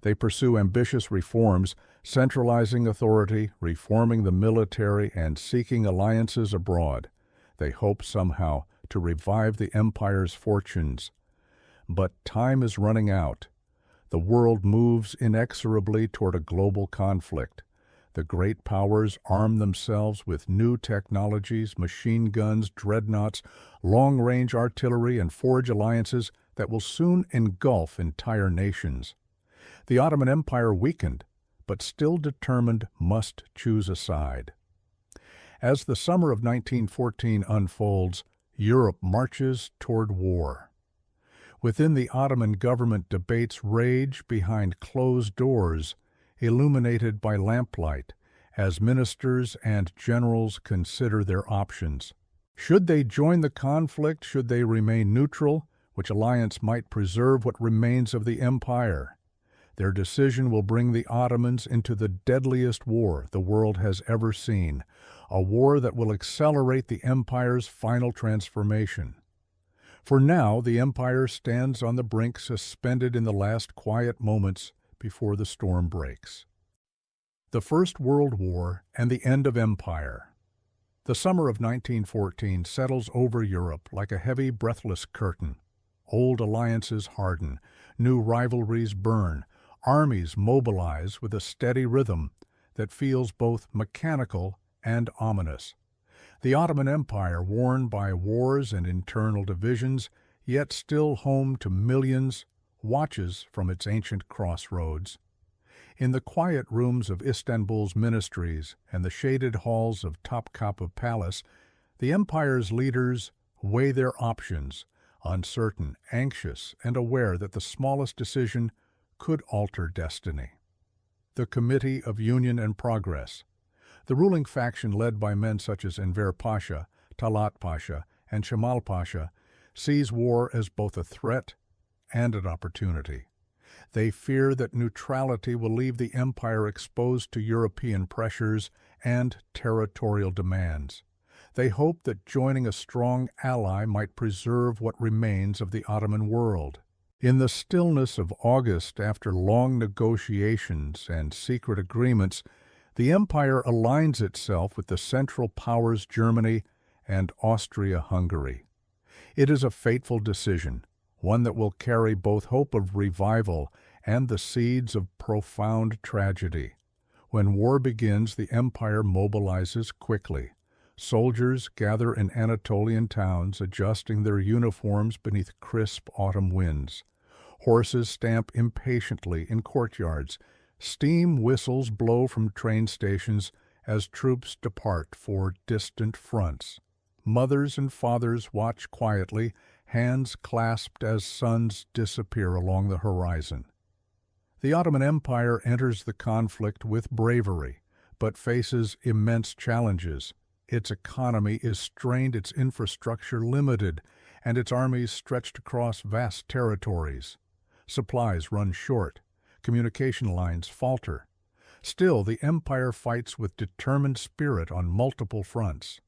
They pursue ambitious reforms, centralizing authority, reforming the military, and seeking alliances abroad. They hope somehow to revive the empire's fortunes. But time is running out. The world moves inexorably toward a global conflict. The great powers arm themselves with new technologies, machine guns, dreadnoughts, long-range artillery, and forge alliances that will soon engulf entire nations. The Ottoman Empire, weakened, but still determined, must choose a side. As the summer of 1914 unfolds, Europe marches toward war. Within the Ottoman government, debates rage behind closed doors, illuminated by lamplight, as ministers and generals consider their options. Should they join the conflict? Should they remain neutral? Which alliance might preserve what remains of the empire? Their decision will bring the Ottomans into the deadliest war the world has ever seen, a war that will accelerate the empire's final transformation. For now, the empire stands on the brink, suspended in the last quiet moments before the storm breaks. The First World War and the end of empire. The summer of 1914 settles over Europe like a heavy, breathless curtain. Old alliances harden, new rivalries burn, armies mobilize with a steady rhythm that feels both mechanical and ominous. The Ottoman Empire, worn by wars and internal divisions, yet still home to millions, watches from its ancient crossroads. In the quiet rooms of Istanbul's ministries and the shaded halls of Topkapı Palace, the empire's leaders weigh their options, uncertain, anxious, and aware that the smallest decision could alter destiny. The Committee of Union and Progress. The ruling faction, led by men such as Enver Pasha, Talat Pasha, and Cemal Pasha, sees war as both a threat and an opportunity. They fear that neutrality will leave the empire exposed to European pressures and territorial demands. They hope that joining a strong ally might preserve what remains of the Ottoman world. In the stillness of August, after long negotiations and secret agreements, the empire aligns itself with the Central Powers Germany and Austria-Hungary. It is a fateful decision, one that will carry both hope of revival and the seeds of profound tragedy. When war begins, the empire mobilizes quickly. Soldiers gather in Anatolian towns, adjusting their uniforms beneath crisp autumn winds. Horses stamp impatiently in courtyards. Steam whistles blow from train stations as troops depart for distant fronts. Mothers and fathers watch quietly, hands clasped as suns disappear along the horizon. The Ottoman Empire enters the conflict with bravery, but faces immense challenges. Its economy is strained, its infrastructure limited, and its armies stretched across vast territories. Supplies run short, communication lines falter. Still, the empire fights with determined spirit on multiple fronts.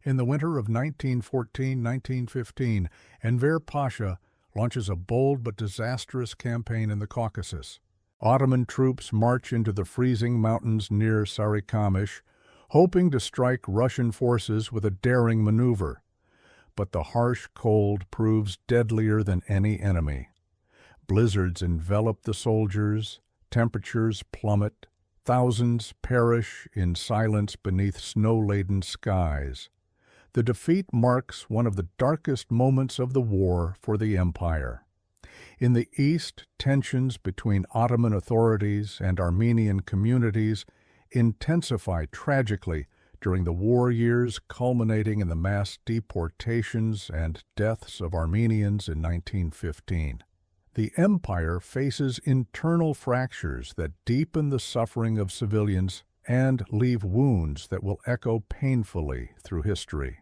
In the winter of 1914-1915, Enver Pasha launches a bold but disastrous campaign in the Caucasus. Ottoman troops march into the freezing mountains near Sarikamish, hoping to strike Russian forces with a daring maneuver. But the harsh cold proves deadlier than any enemy. Blizzards envelop the soldiers, temperatures plummet, thousands perish in silence beneath snow-laden skies. The defeat marks one of the darkest moments of the war for the empire. In the east, tensions between Ottoman authorities and Armenian communities intensify tragically during the war years, culminating in the mass deportations and deaths of Armenians in 1915. The empire faces internal fractures that deepen the suffering of civilians and leave wounds that will echo painfully through history.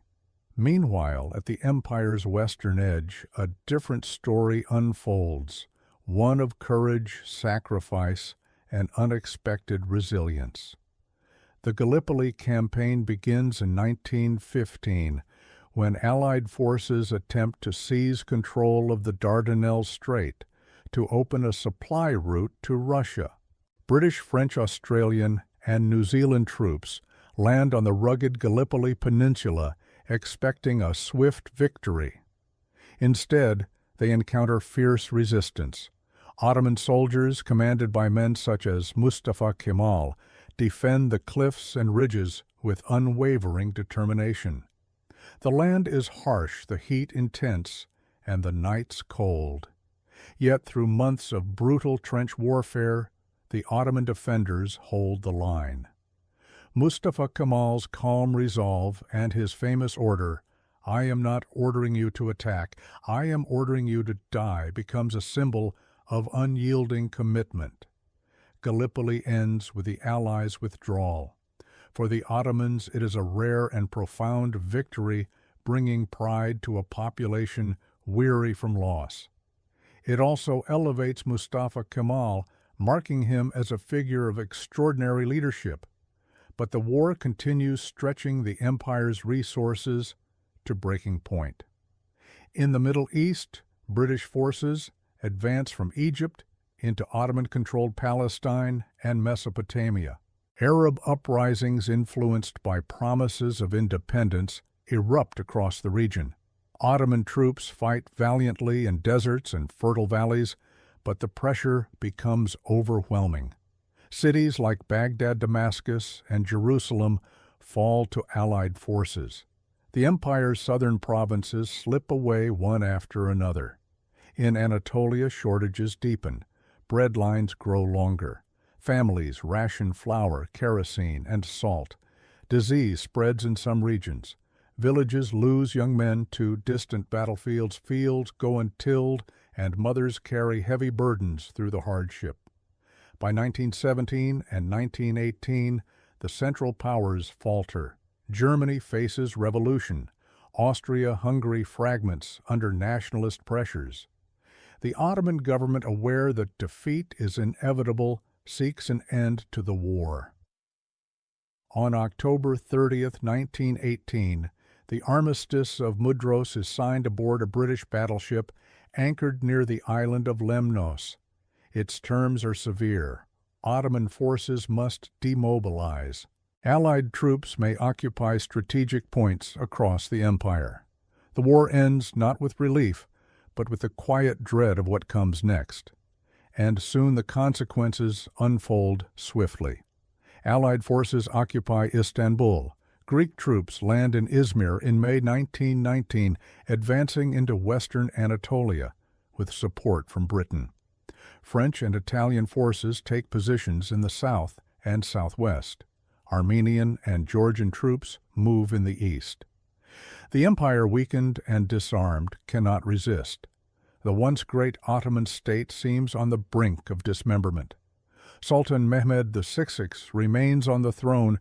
Meanwhile, at the empire's western edge, a different story unfolds, one of courage, sacrifice, and unexpected resilience. The Gallipoli campaign begins in 1915, when Allied forces attempt to seize control of the Dardanelles Strait to open a supply route to Russia. British, French, Australian, and New Zealand troops land on the rugged Gallipoli Peninsula, expecting a swift victory. Instead, they encounter fierce resistance. Ottoman soldiers, commanded by men such as Mustafa Kemal, defend the cliffs and ridges with unwavering determination. The land is harsh, the heat intense, and the nights cold. Yet through months of brutal trench warfare, the Ottoman defenders hold the line. Mustafa Kemal's calm resolve and his famous order, "I am not ordering you to attack, I am ordering you to die," becomes a symbol of unyielding commitment. Gallipoli ends with the Allies' withdrawal. For the Ottomans, it is a rare and profound victory, bringing pride to a population weary from loss. It also elevates Mustafa Kemal, marking him as a figure of extraordinary leadership. But the war continues, stretching the empire's resources to breaking point. In the Middle East, British forces advance from Egypt into Ottoman-controlled Palestine and Mesopotamia. Arab uprisings influenced by promises of independence erupt across the region. Ottoman troops fight valiantly in deserts and fertile valleys, but the pressure becomes overwhelming. Cities like Baghdad, Damascus, and Jerusalem fall to Allied forces. The empire's southern provinces slip away one after another. In Anatolia, shortages deepen. Bread lines grow longer. Families ration flour, kerosene, and salt. Disease spreads in some regions. Villages lose young men to distant battlefields. Fields go untilled, and mothers carry heavy burdens through the hardship. By 1917 and 1918, the Central Powers falter. Germany faces revolution. Austria-Hungary fragments under nationalist pressures. The Ottoman government, aware that defeat is inevitable, seeks an end to the war. On October 30, 1918, the Armistice of Mudros is signed aboard a British battleship anchored near the island of Lemnos. Its terms are severe. Ottoman forces must demobilize. Allied troops may occupy strategic points across the empire. The war ends not with relief, but with the quiet dread of what comes next. And soon the consequences unfold swiftly. Allied forces occupy Istanbul. Greek troops land in Izmir in May 1919, advancing into western Anatolia with support from Britain. French and Italian forces take positions in the south and southwest. Armenian and Georgian troops move in the east. The empire, weakened and disarmed, cannot resist. The once great Ottoman state seems on the brink of dismemberment. Sultan Mehmed VI remains on the throne,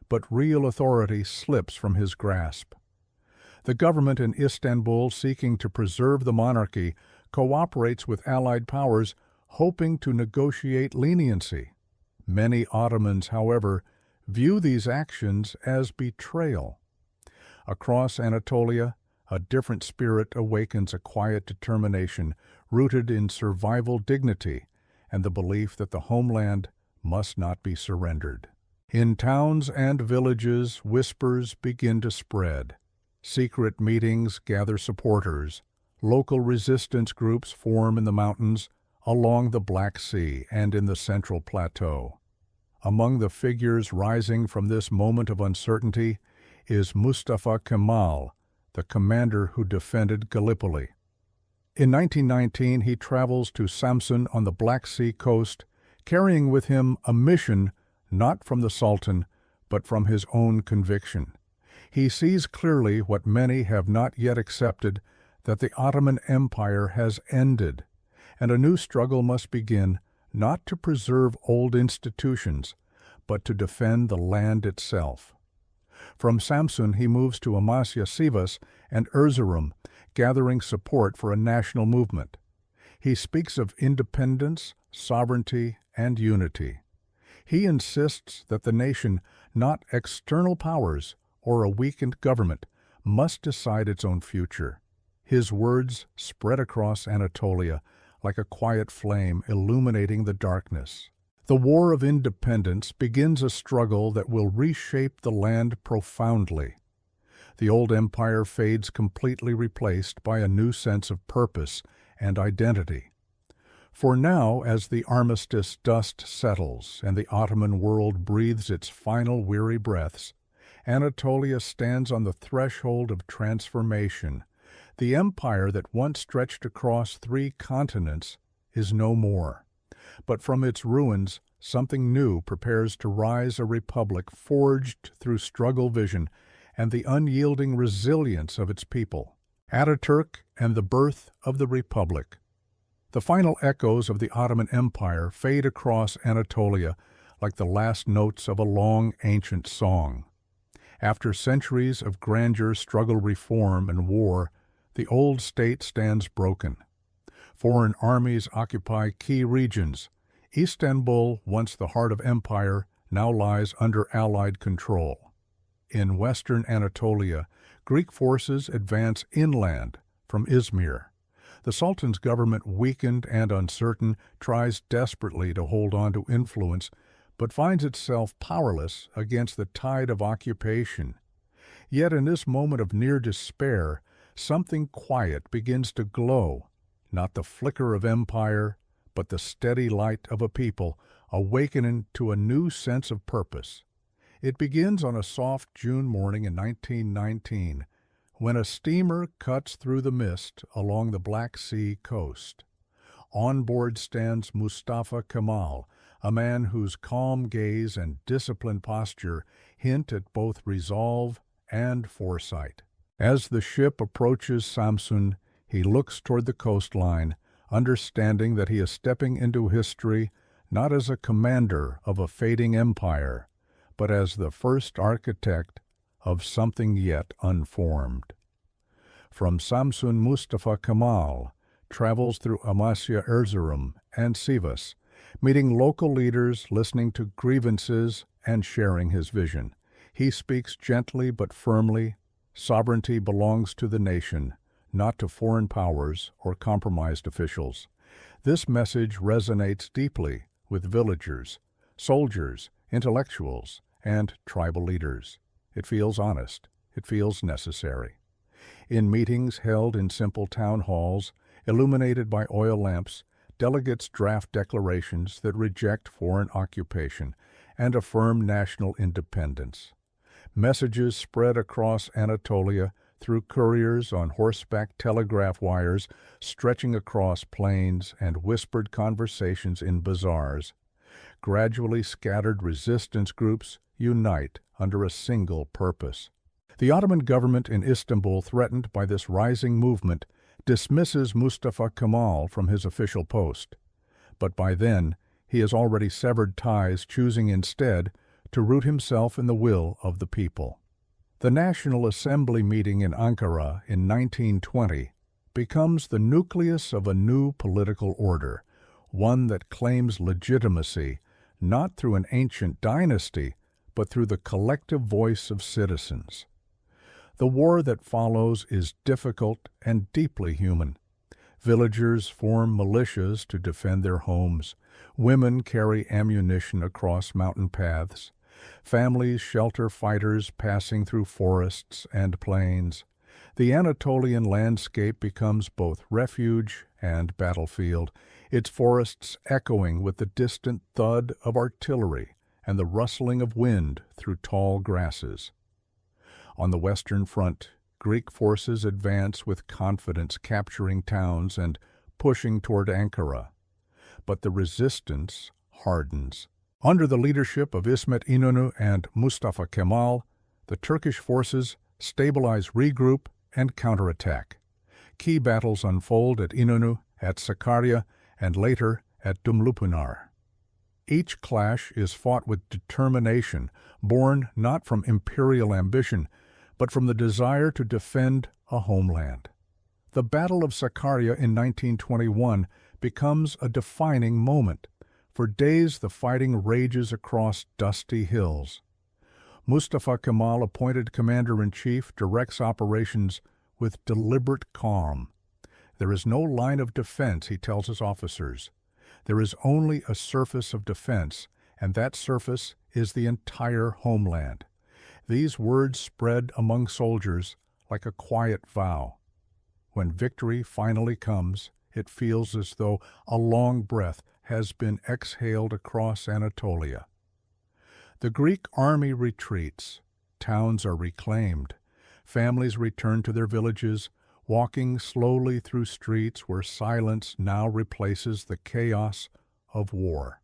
but real authority slips from his grasp. The government in Istanbul, seeking to preserve the monarchy, cooperates with Allied powers, hoping to negotiate leniency. Many Ottomans, however, view these actions as betrayal. Across Anatolia, a different spirit awakens, a quiet determination rooted in survival dignity and the belief that the homeland must not be surrendered. In towns and villages, whispers begin to spread. Secret meetings gather supporters. Local resistance groups form in the mountains, along the Black Sea, and in the Central Plateau. Among the figures rising from this moment of uncertainty is Mustafa Kemal, the commander who defended Gallipoli. In 1919, he travels to Samsun on the Black Sea coast, carrying with him a mission not from the Sultan, but from his own conviction. He sees clearly what many have not yet accepted, that the Ottoman Empire has ended, and a new struggle must begin, not to preserve old institutions, but to defend the land itself. From Samsun he moves to Amasya, Sivas, and Erzurum, gathering support for a national movement. He speaks of independence, sovereignty, and unity. He insists that the nation, not external powers or a weakened government, must decide its own future. His words spread across Anatolia like a quiet flame illuminating the darkness. The War of Independence begins a struggle that will reshape the land profoundly. The old empire fades, completely replaced by a new sense of purpose and identity. For now, as the armistice dust settles and the Ottoman world breathes its final weary breaths, Anatolia stands on the threshold of transformation. The empire that once stretched across 3 continents is no more. But from its ruins, something new prepares to rise, a republic forged through struggle, vision, and the unyielding resilience of its people. Atatürk and the birth of the republic. The final echoes of the Ottoman Empire fade across Anatolia like the last notes of a long, ancient song. After centuries of grandeur, struggle, reform, and war, the old state stands broken. Foreign armies occupy key regions. Istanbul, once the heart of empire, now lies under Allied control. In western Anatolia, Greek forces advance inland from Izmir. The Sultan's government, weakened and uncertain, tries desperately to hold on to influence, but finds itself powerless against the tide of occupation. Yet in this moment of near despair, something quiet begins to glow, not the flicker of empire, but the steady light of a people awakening to a new sense of purpose. It begins on a soft June morning in 1919, when a steamer cuts through the mist along the Black Sea coast. On board stands Mustafa Kemal, a man whose calm gaze and disciplined posture hint at both resolve and foresight. As the ship approaches Samsun, he looks toward the coastline, understanding that he is stepping into history not as a commander of a fading empire, but as the first architect of something yet unformed. From Samsun, Mustafa Kemal travels through Amasya, Erzurum, and Sivas, meeting local leaders, listening to grievances, and sharing his vision. He speaks gently but firmly. Sovereignty belongs to the nation, not to foreign powers or compromised officials. This message resonates deeply with villagers, soldiers, intellectuals, and tribal leaders. It feels honest. It feels necessary. In meetings held in simple town halls, illuminated by oil lamps, delegates draft declarations that reject foreign occupation and affirm national independence. Messages spread across Anatolia through couriers on horseback, telegraph wires stretching across plains, and whispered conversations in bazaars. Gradually scattered resistance groups unite under a single purpose. The Ottoman government in Istanbul, threatened by this rising movement, dismisses Mustafa Kemal from his official post. But by then, he has already severed ties, choosing instead to root himself in the will of the people. The National Assembly meeting in Ankara in 1920 becomes the nucleus of a new political order, one that claims legitimacy not through an ancient dynasty, but through the collective voice of citizens. The war that follows is difficult and deeply human. Villagers form militias to defend their homes. Women carry ammunition across mountain paths. Families shelter fighters passing through forests and plains. The Anatolian landscape becomes both refuge and battlefield, its forests echoing with the distant thud of artillery and the rustling of wind through tall grasses. On the Western Front, Greek forces advance with confidence, capturing towns and pushing toward Ankara. But the resistance hardens. Under the leadership of İsmet İnönü and Mustafa Kemal, the Turkish forces stabilize, regroup, and counterattack. Key battles unfold at İnönü, at Sakarya, and later at Dumlupınar. Each clash is fought with determination, born not from imperial ambition, but from the desire to defend a homeland. The Battle of Sakarya in 1921 becomes a defining moment. For days the fighting rages across dusty hills. Mustafa Kemal, appointed commander-in-chief, directs operations with deliberate calm. There is no line of defense, he tells his officers. There is only a surface of defense, and that surface is the entire homeland. These words spread among soldiers like a quiet vow. When victory finally comes, it feels as though a long breath has been exhaled across Anatolia. The Greek army retreats. Towns are reclaimed. Families return to their villages, walking slowly through streets where silence now replaces the chaos of war.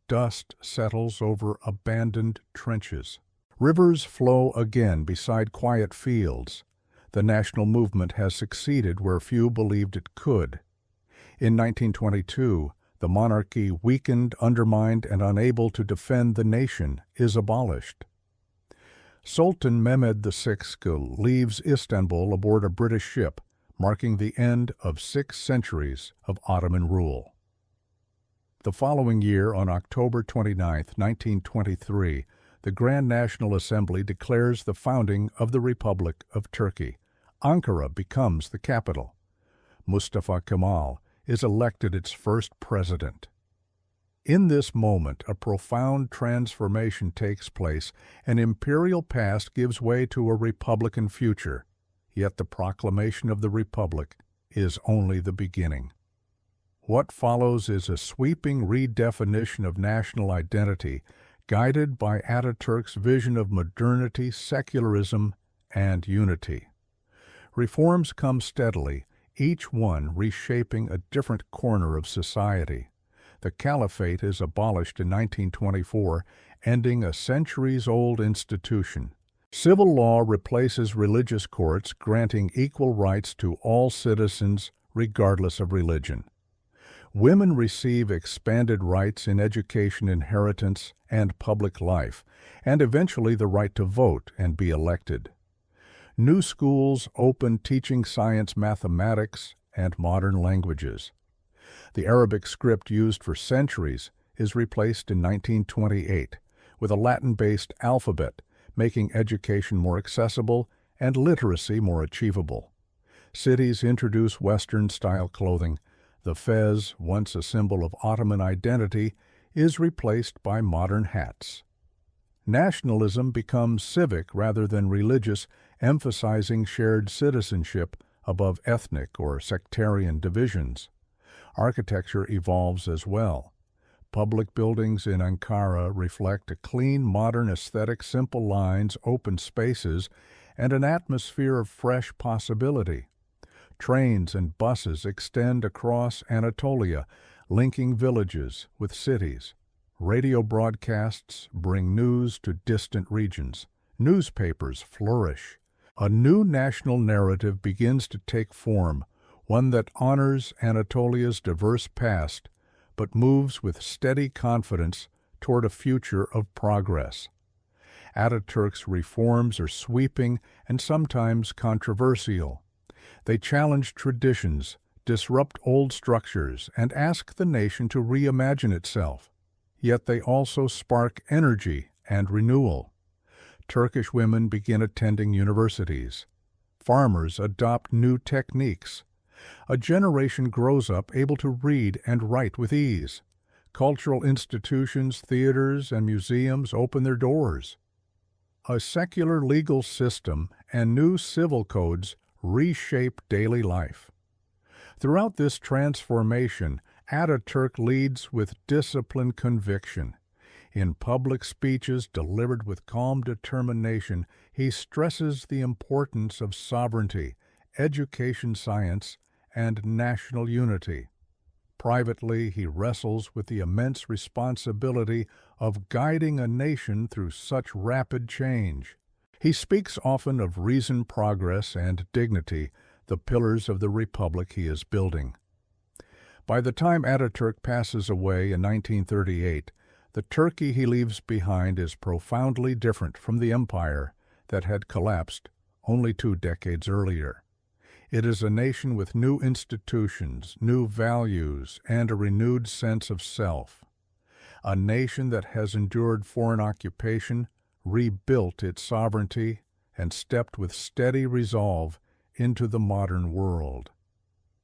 Dust settles over abandoned trenches. Rivers flow again beside quiet fields. The national movement has succeeded where few believed it could. In 1922, the monarchy, weakened, undermined, and unable to defend the nation, is abolished. Sultan Mehmed VI leaves Istanbul aboard a British ship, marking the end of 6 centuries of Ottoman rule. The following year, on October 29, 1923, the Grand National Assembly declares the founding of the Republic of Turkey. Ankara becomes the capital. Mustafa Kemal is elected its first president. In this moment, a profound transformation takes place. An imperial past gives way to a republican future, yet the proclamation of the republic is only the beginning. What follows is a sweeping redefinition of national identity, guided by Atatürk's vision of modernity, secularism, and unity. Reforms come steadily, each one reshaping a different corner of society. The caliphate is abolished in 1924, ending a centuries-old institution. Civil law replaces religious courts, granting equal rights to all citizens regardless of religion. Women receive expanded rights in education, inheritance, and public life, and eventually the right to vote and be elected. New schools open, teaching science, mathematics, and modern languages. The Arabic script used for centuries is replaced in 1928 with a Latin-based alphabet, making education more accessible and literacy more achievable. Cities introduce Western-style clothing. The fez, once a symbol of Ottoman identity, is replaced by modern hats. Nationalism becomes civic rather than religious, emphasizing shared citizenship above ethnic or sectarian divisions. Architecture evolves as well. Public buildings in Ankara reflect a clean, modern aesthetic, simple lines, open spaces, and an atmosphere of fresh possibility. Trains and buses extend across Anatolia, linking villages with cities. Radio broadcasts bring news to distant regions. Newspapers flourish. A new national narrative begins to take form, one that honors Anatolia's diverse past, but moves with steady confidence toward a future of progress. Atatürk's reforms are sweeping and sometimes controversial. They challenge traditions, disrupt old structures, and ask the nation to reimagine itself. Yet they also spark energy and renewal. Turkish women begin attending universities. Farmers adopt new techniques. A generation grows up able to read and write with ease. Cultural institutions, theaters, and museums open their doors. A secular legal system and new civil codes reshape daily life. Throughout this transformation, Atatürk leads with disciplined conviction. In public speeches delivered with calm determination, he stresses the importance of sovereignty, education science, and national unity. Privately, he wrestles with the immense responsibility of guiding a nation through such rapid change. He speaks often of reasoned progress and dignity, the pillars of the republic he is building. By the time Atatürk passes away in 1938, the Turkey he leaves behind is profoundly different from the empire that had collapsed only 2 decades earlier. It is a nation with new institutions, new values, and a renewed sense of self. A nation that has endured foreign occupation, rebuilt its sovereignty, and stepped with steady resolve into the modern world.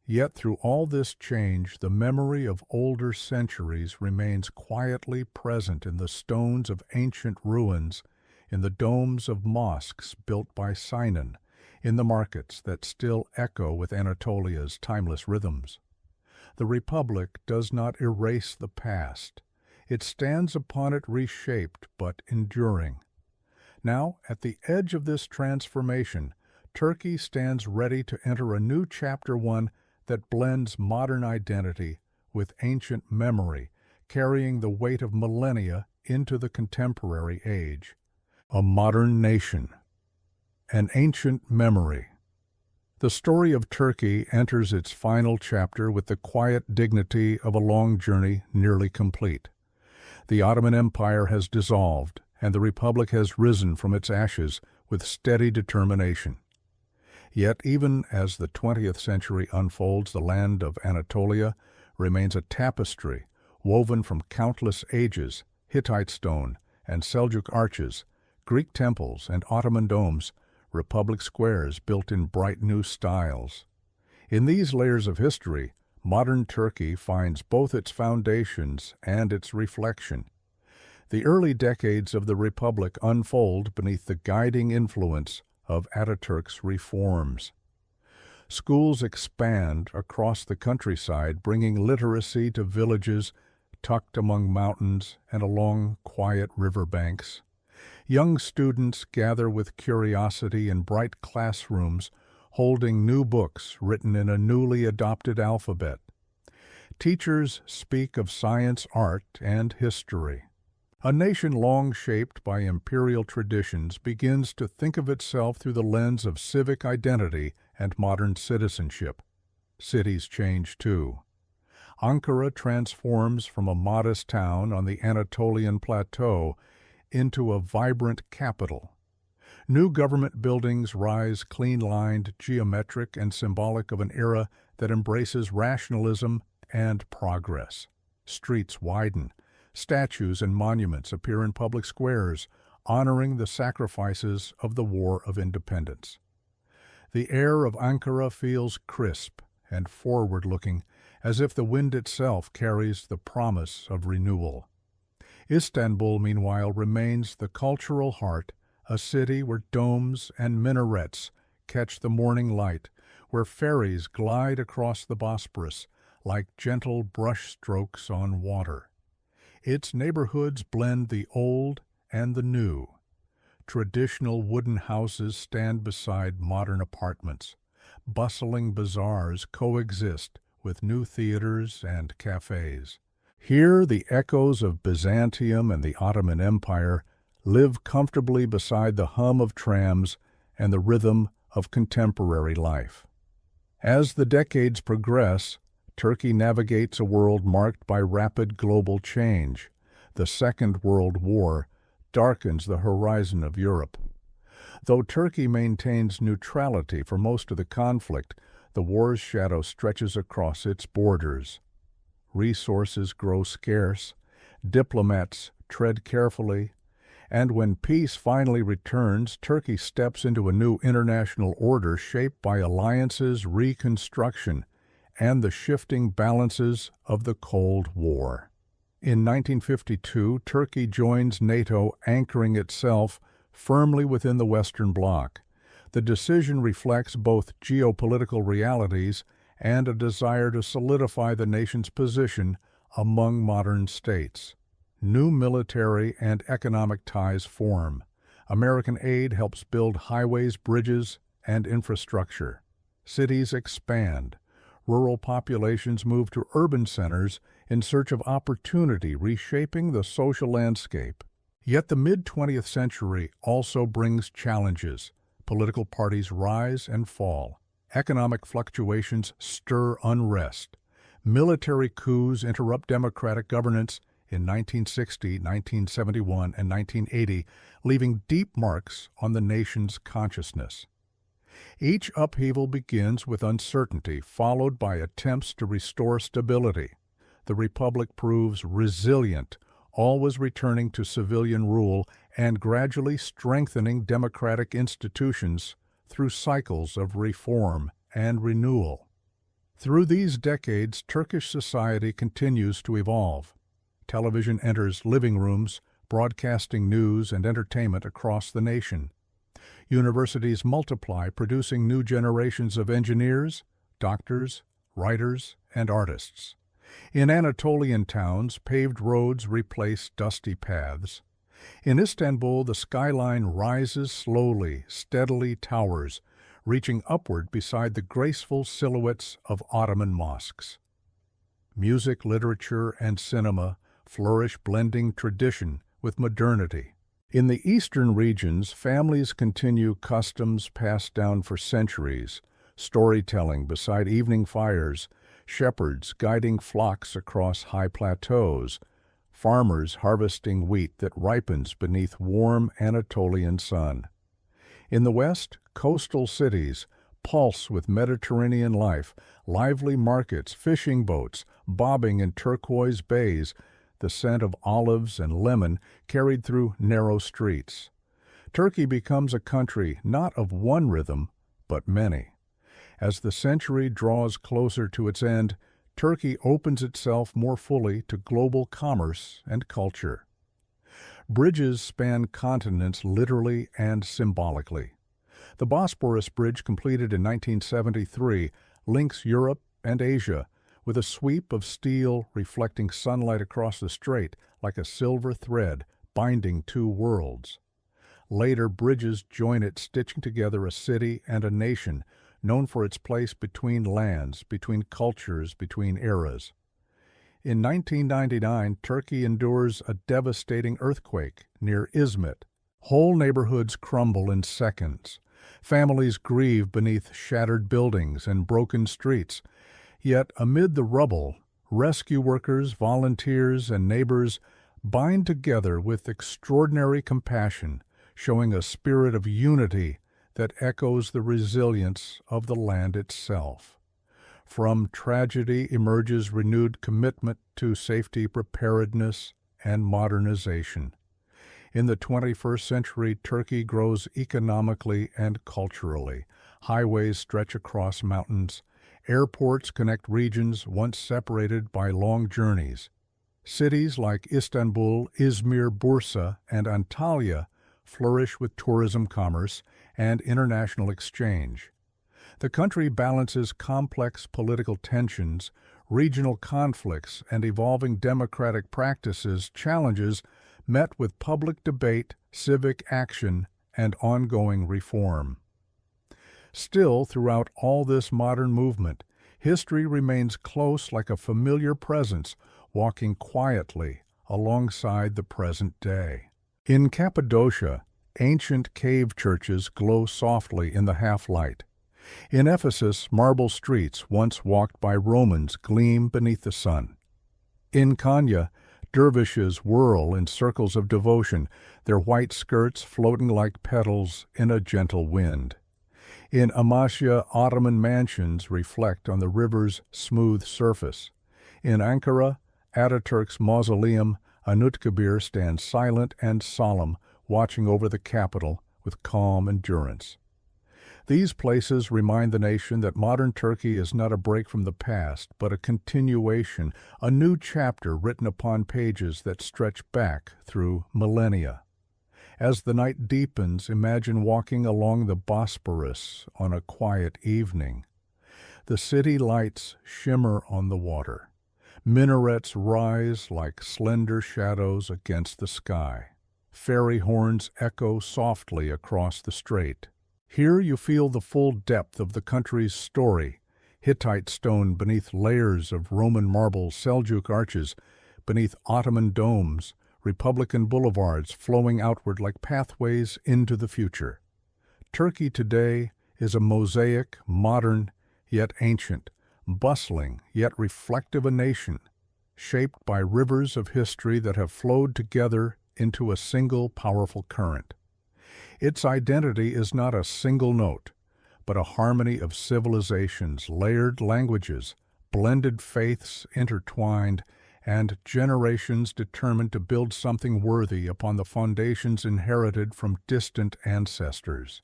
Yet through all this change, the memory of older centuries remains quietly present in the stones of ancient ruins, in the domes of mosques built by Sinan, in the markets that still echo with Anatolia's timeless rhythms. The Republic does not erase the past. It stands upon it reshaped but enduring. Now, at the edge of this transformation, Turkey stands ready to enter a new chapter, one that blends modern identity with ancient memory, carrying the weight of millennia into the contemporary age. A modern nation. An ancient memory. The story of Turkey enters its final chapter with the quiet dignity of a long journey nearly complete. The Ottoman Empire has dissolved, and the Republic has risen from its ashes with steady determination. Yet even as the 20th century unfolds, the land of Anatolia remains a tapestry woven from countless ages, Hittite stone and Seljuk arches, Greek temples and Ottoman domes, Republic squares built in bright new styles. In these layers of history, modern Turkey finds both its foundations and its reflection. The early decades of the Republic unfold beneath the guiding influence of Atatürk's reforms. Schools expand across the countryside, bringing literacy to villages tucked among mountains and along quiet riverbanks. Young students gather with curiosity in bright classrooms, holding new books written in a newly adopted alphabet. Teachers speak of science, art, and history. A nation long shaped by imperial traditions begins to think of itself through the lens of civic identity and modern citizenship. Cities change too. Ankara transforms from a modest town on the Anatolian plateau into a vibrant capital. New government buildings rise clean-lined, geometric, and symbolic of an era that embraces rationalism and progress. Streets widen. Statues and monuments appear in public squares, honoring the sacrifices of the War of Independence. The air of Ankara feels crisp and forward-looking, as if the wind itself carries the promise of renewal. Istanbul, meanwhile, remains the cultural heart, a city where domes and minarets catch the morning light, where ferries glide across the Bosporus like gentle brushstrokes on water. Its neighborhoods blend the old and the new. Traditional wooden houses stand beside modern apartments. Bustling bazaars coexist with new theaters and cafes. Here, the echoes of Byzantium and the Ottoman Empire live comfortably beside the hum of trams and the rhythm of contemporary life. As the decades progress, Turkey navigates a world marked by rapid global change. The Second World War darkens the horizon of Europe. Though Turkey maintains neutrality for most of the conflict, the war's shadow stretches across its borders. Resources grow scarce, diplomats tread carefully, and when peace finally returns, Turkey steps into a new international order shaped by alliances, reconstruction, and the shifting balances of the Cold War. In 1952, Turkey joins NATO, anchoring itself firmly within the Western Bloc. The decision reflects both geopolitical realities and a desire to solidify the nation's position among modern states. New military and economic ties form. American aid helps build highways, bridges, and infrastructure. Cities expand. Rural populations move to urban centers in search of opportunity, reshaping the social landscape. Yet the mid-20th century also brings challenges. Political parties rise and fall. Economic fluctuations stir unrest. Military coups interrupt democratic governance in 1960, 1971, and 1980, leaving deep marks on the nation's consciousness. Each upheaval begins with uncertainty, followed by attempts to restore stability. The Republic proves resilient, always returning to civilian rule and gradually strengthening democratic institutions through cycles of reform and renewal. Through these decades, Turkish society continues to evolve. Television enters living rooms, broadcasting news and entertainment across the nation. Universities multiply, producing new generations of engineers, doctors, writers, and artists. In Anatolian towns, paved roads replace dusty paths. In Istanbul, the skyline rises slowly, steadily towers, reaching upward beside the graceful silhouettes of Ottoman mosques. Music, literature, and cinema flourish, blending tradition with modernity. In the eastern regions, families continue customs passed down for centuries, storytelling beside evening fires, shepherds guiding flocks across high plateaus, farmers harvesting wheat that ripens beneath warm Anatolian sun. In the west, coastal cities pulse with Mediterranean life, lively markets, fishing boats bobbing in turquoise bays, the scent of olives and lemon carried through narrow streets. Turkey becomes a country not of one rhythm, but many. As the century draws closer to its end, Turkey opens itself more fully to global commerce and culture. Bridges span continents literally and symbolically. The Bosporus Bridge, completed in 1973, links Europe and Asia, with a sweep of steel reflecting sunlight across the strait like a silver thread binding two worlds. Later, bridges join it, stitching together a city and a nation known for its place between lands, between cultures, between eras. In 1999, Turkey endures a devastating earthquake near Izmit. Whole neighborhoods crumble in seconds. Families grieve beneath shattered buildings and broken streets. Yet amid the rubble, rescue workers, volunteers, and neighbors bind together with extraordinary compassion, showing a spirit of unity that echoes the resilience of the land itself. From tragedy emerges renewed commitment to safety, preparedness, and modernization. In the 21st century, Turkey grows economically and culturally. Highways stretch across mountains. Airports connect regions once separated by long journeys. Cities like Istanbul, Izmir, Bursa, and Antalya flourish with tourism, commerce, and international exchange. The country balances complex political tensions, regional conflicts, and evolving democratic practices, challenges met with public debate, civic action, and ongoing reform. Still, throughout all this modern movement, history remains close like a familiar presence, walking quietly alongside the present day. In Cappadocia, ancient cave churches glow softly in the half-light. In Ephesus, marble streets once walked by Romans gleam beneath the sun. In Konya, dervishes whirl in circles of devotion, their white skirts floating like petals in a gentle wind. In Amasya, Ottoman mansions reflect on the river's smooth surface. In Ankara, Atatürk's mausoleum, Anıtkabir stands silent and solemn, watching over the capital with calm endurance. These places remind the nation that modern Turkey is not a break from the past, but a continuation, a new chapter written upon pages that stretch back through millennia. As the night deepens, imagine walking along the Bosporus on a quiet evening. The city lights shimmer on the water. Minarets rise like slender shadows against the sky. Fairy horns echo softly across the strait. Here you feel the full depth of the country's story, Hittite stone beneath layers of Roman marble, Seljuk arches, beneath Ottoman domes, Republican boulevards flowing outward like pathways into the future. Turkey today is a mosaic, modern, yet ancient, bustling, yet reflective a nation, shaped by rivers of history that have flowed together into a single powerful current. Its identity is not a single note, but a harmony of civilizations, layered languages, blended faiths intertwined, and generations determined to build something worthy upon the foundations inherited from distant ancestors.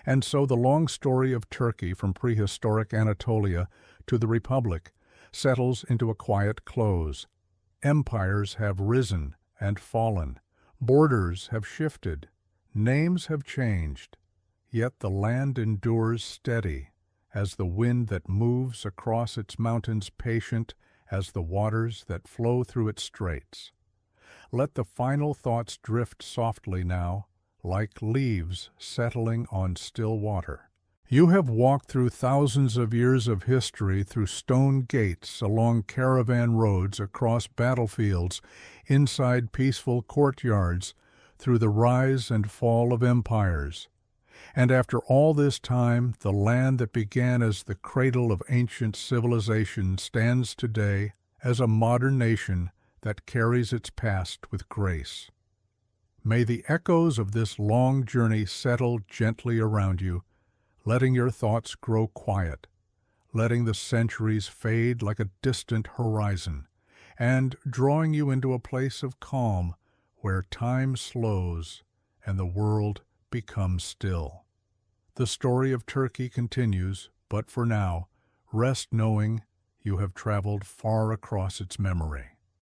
And so the long story of Turkey from prehistoric Anatolia to the Republic settles into a quiet close. Empires have risen and fallen. Borders have shifted. Names have changed. Yet the land endures steady as the wind that moves across its mountains, patient as the waters that flow through its straits. Let the final thoughts drift softly now, like leaves settling on still water. You have walked through thousands of years of history, through stone gates, along caravan roads, across battlefields, inside peaceful courtyards, through the rise and fall of empires. And after all this time, the land that began as the cradle of ancient civilization stands today as a modern nation that carries its past with grace. May the echoes of this long journey settle gently around you, letting your thoughts grow quiet, letting the centuries fade like a distant horizon, and drawing you into a place of calm where time slows and the world becomes still. The story of Turkey continues, but for now, rest knowing you have traveled far across its memory.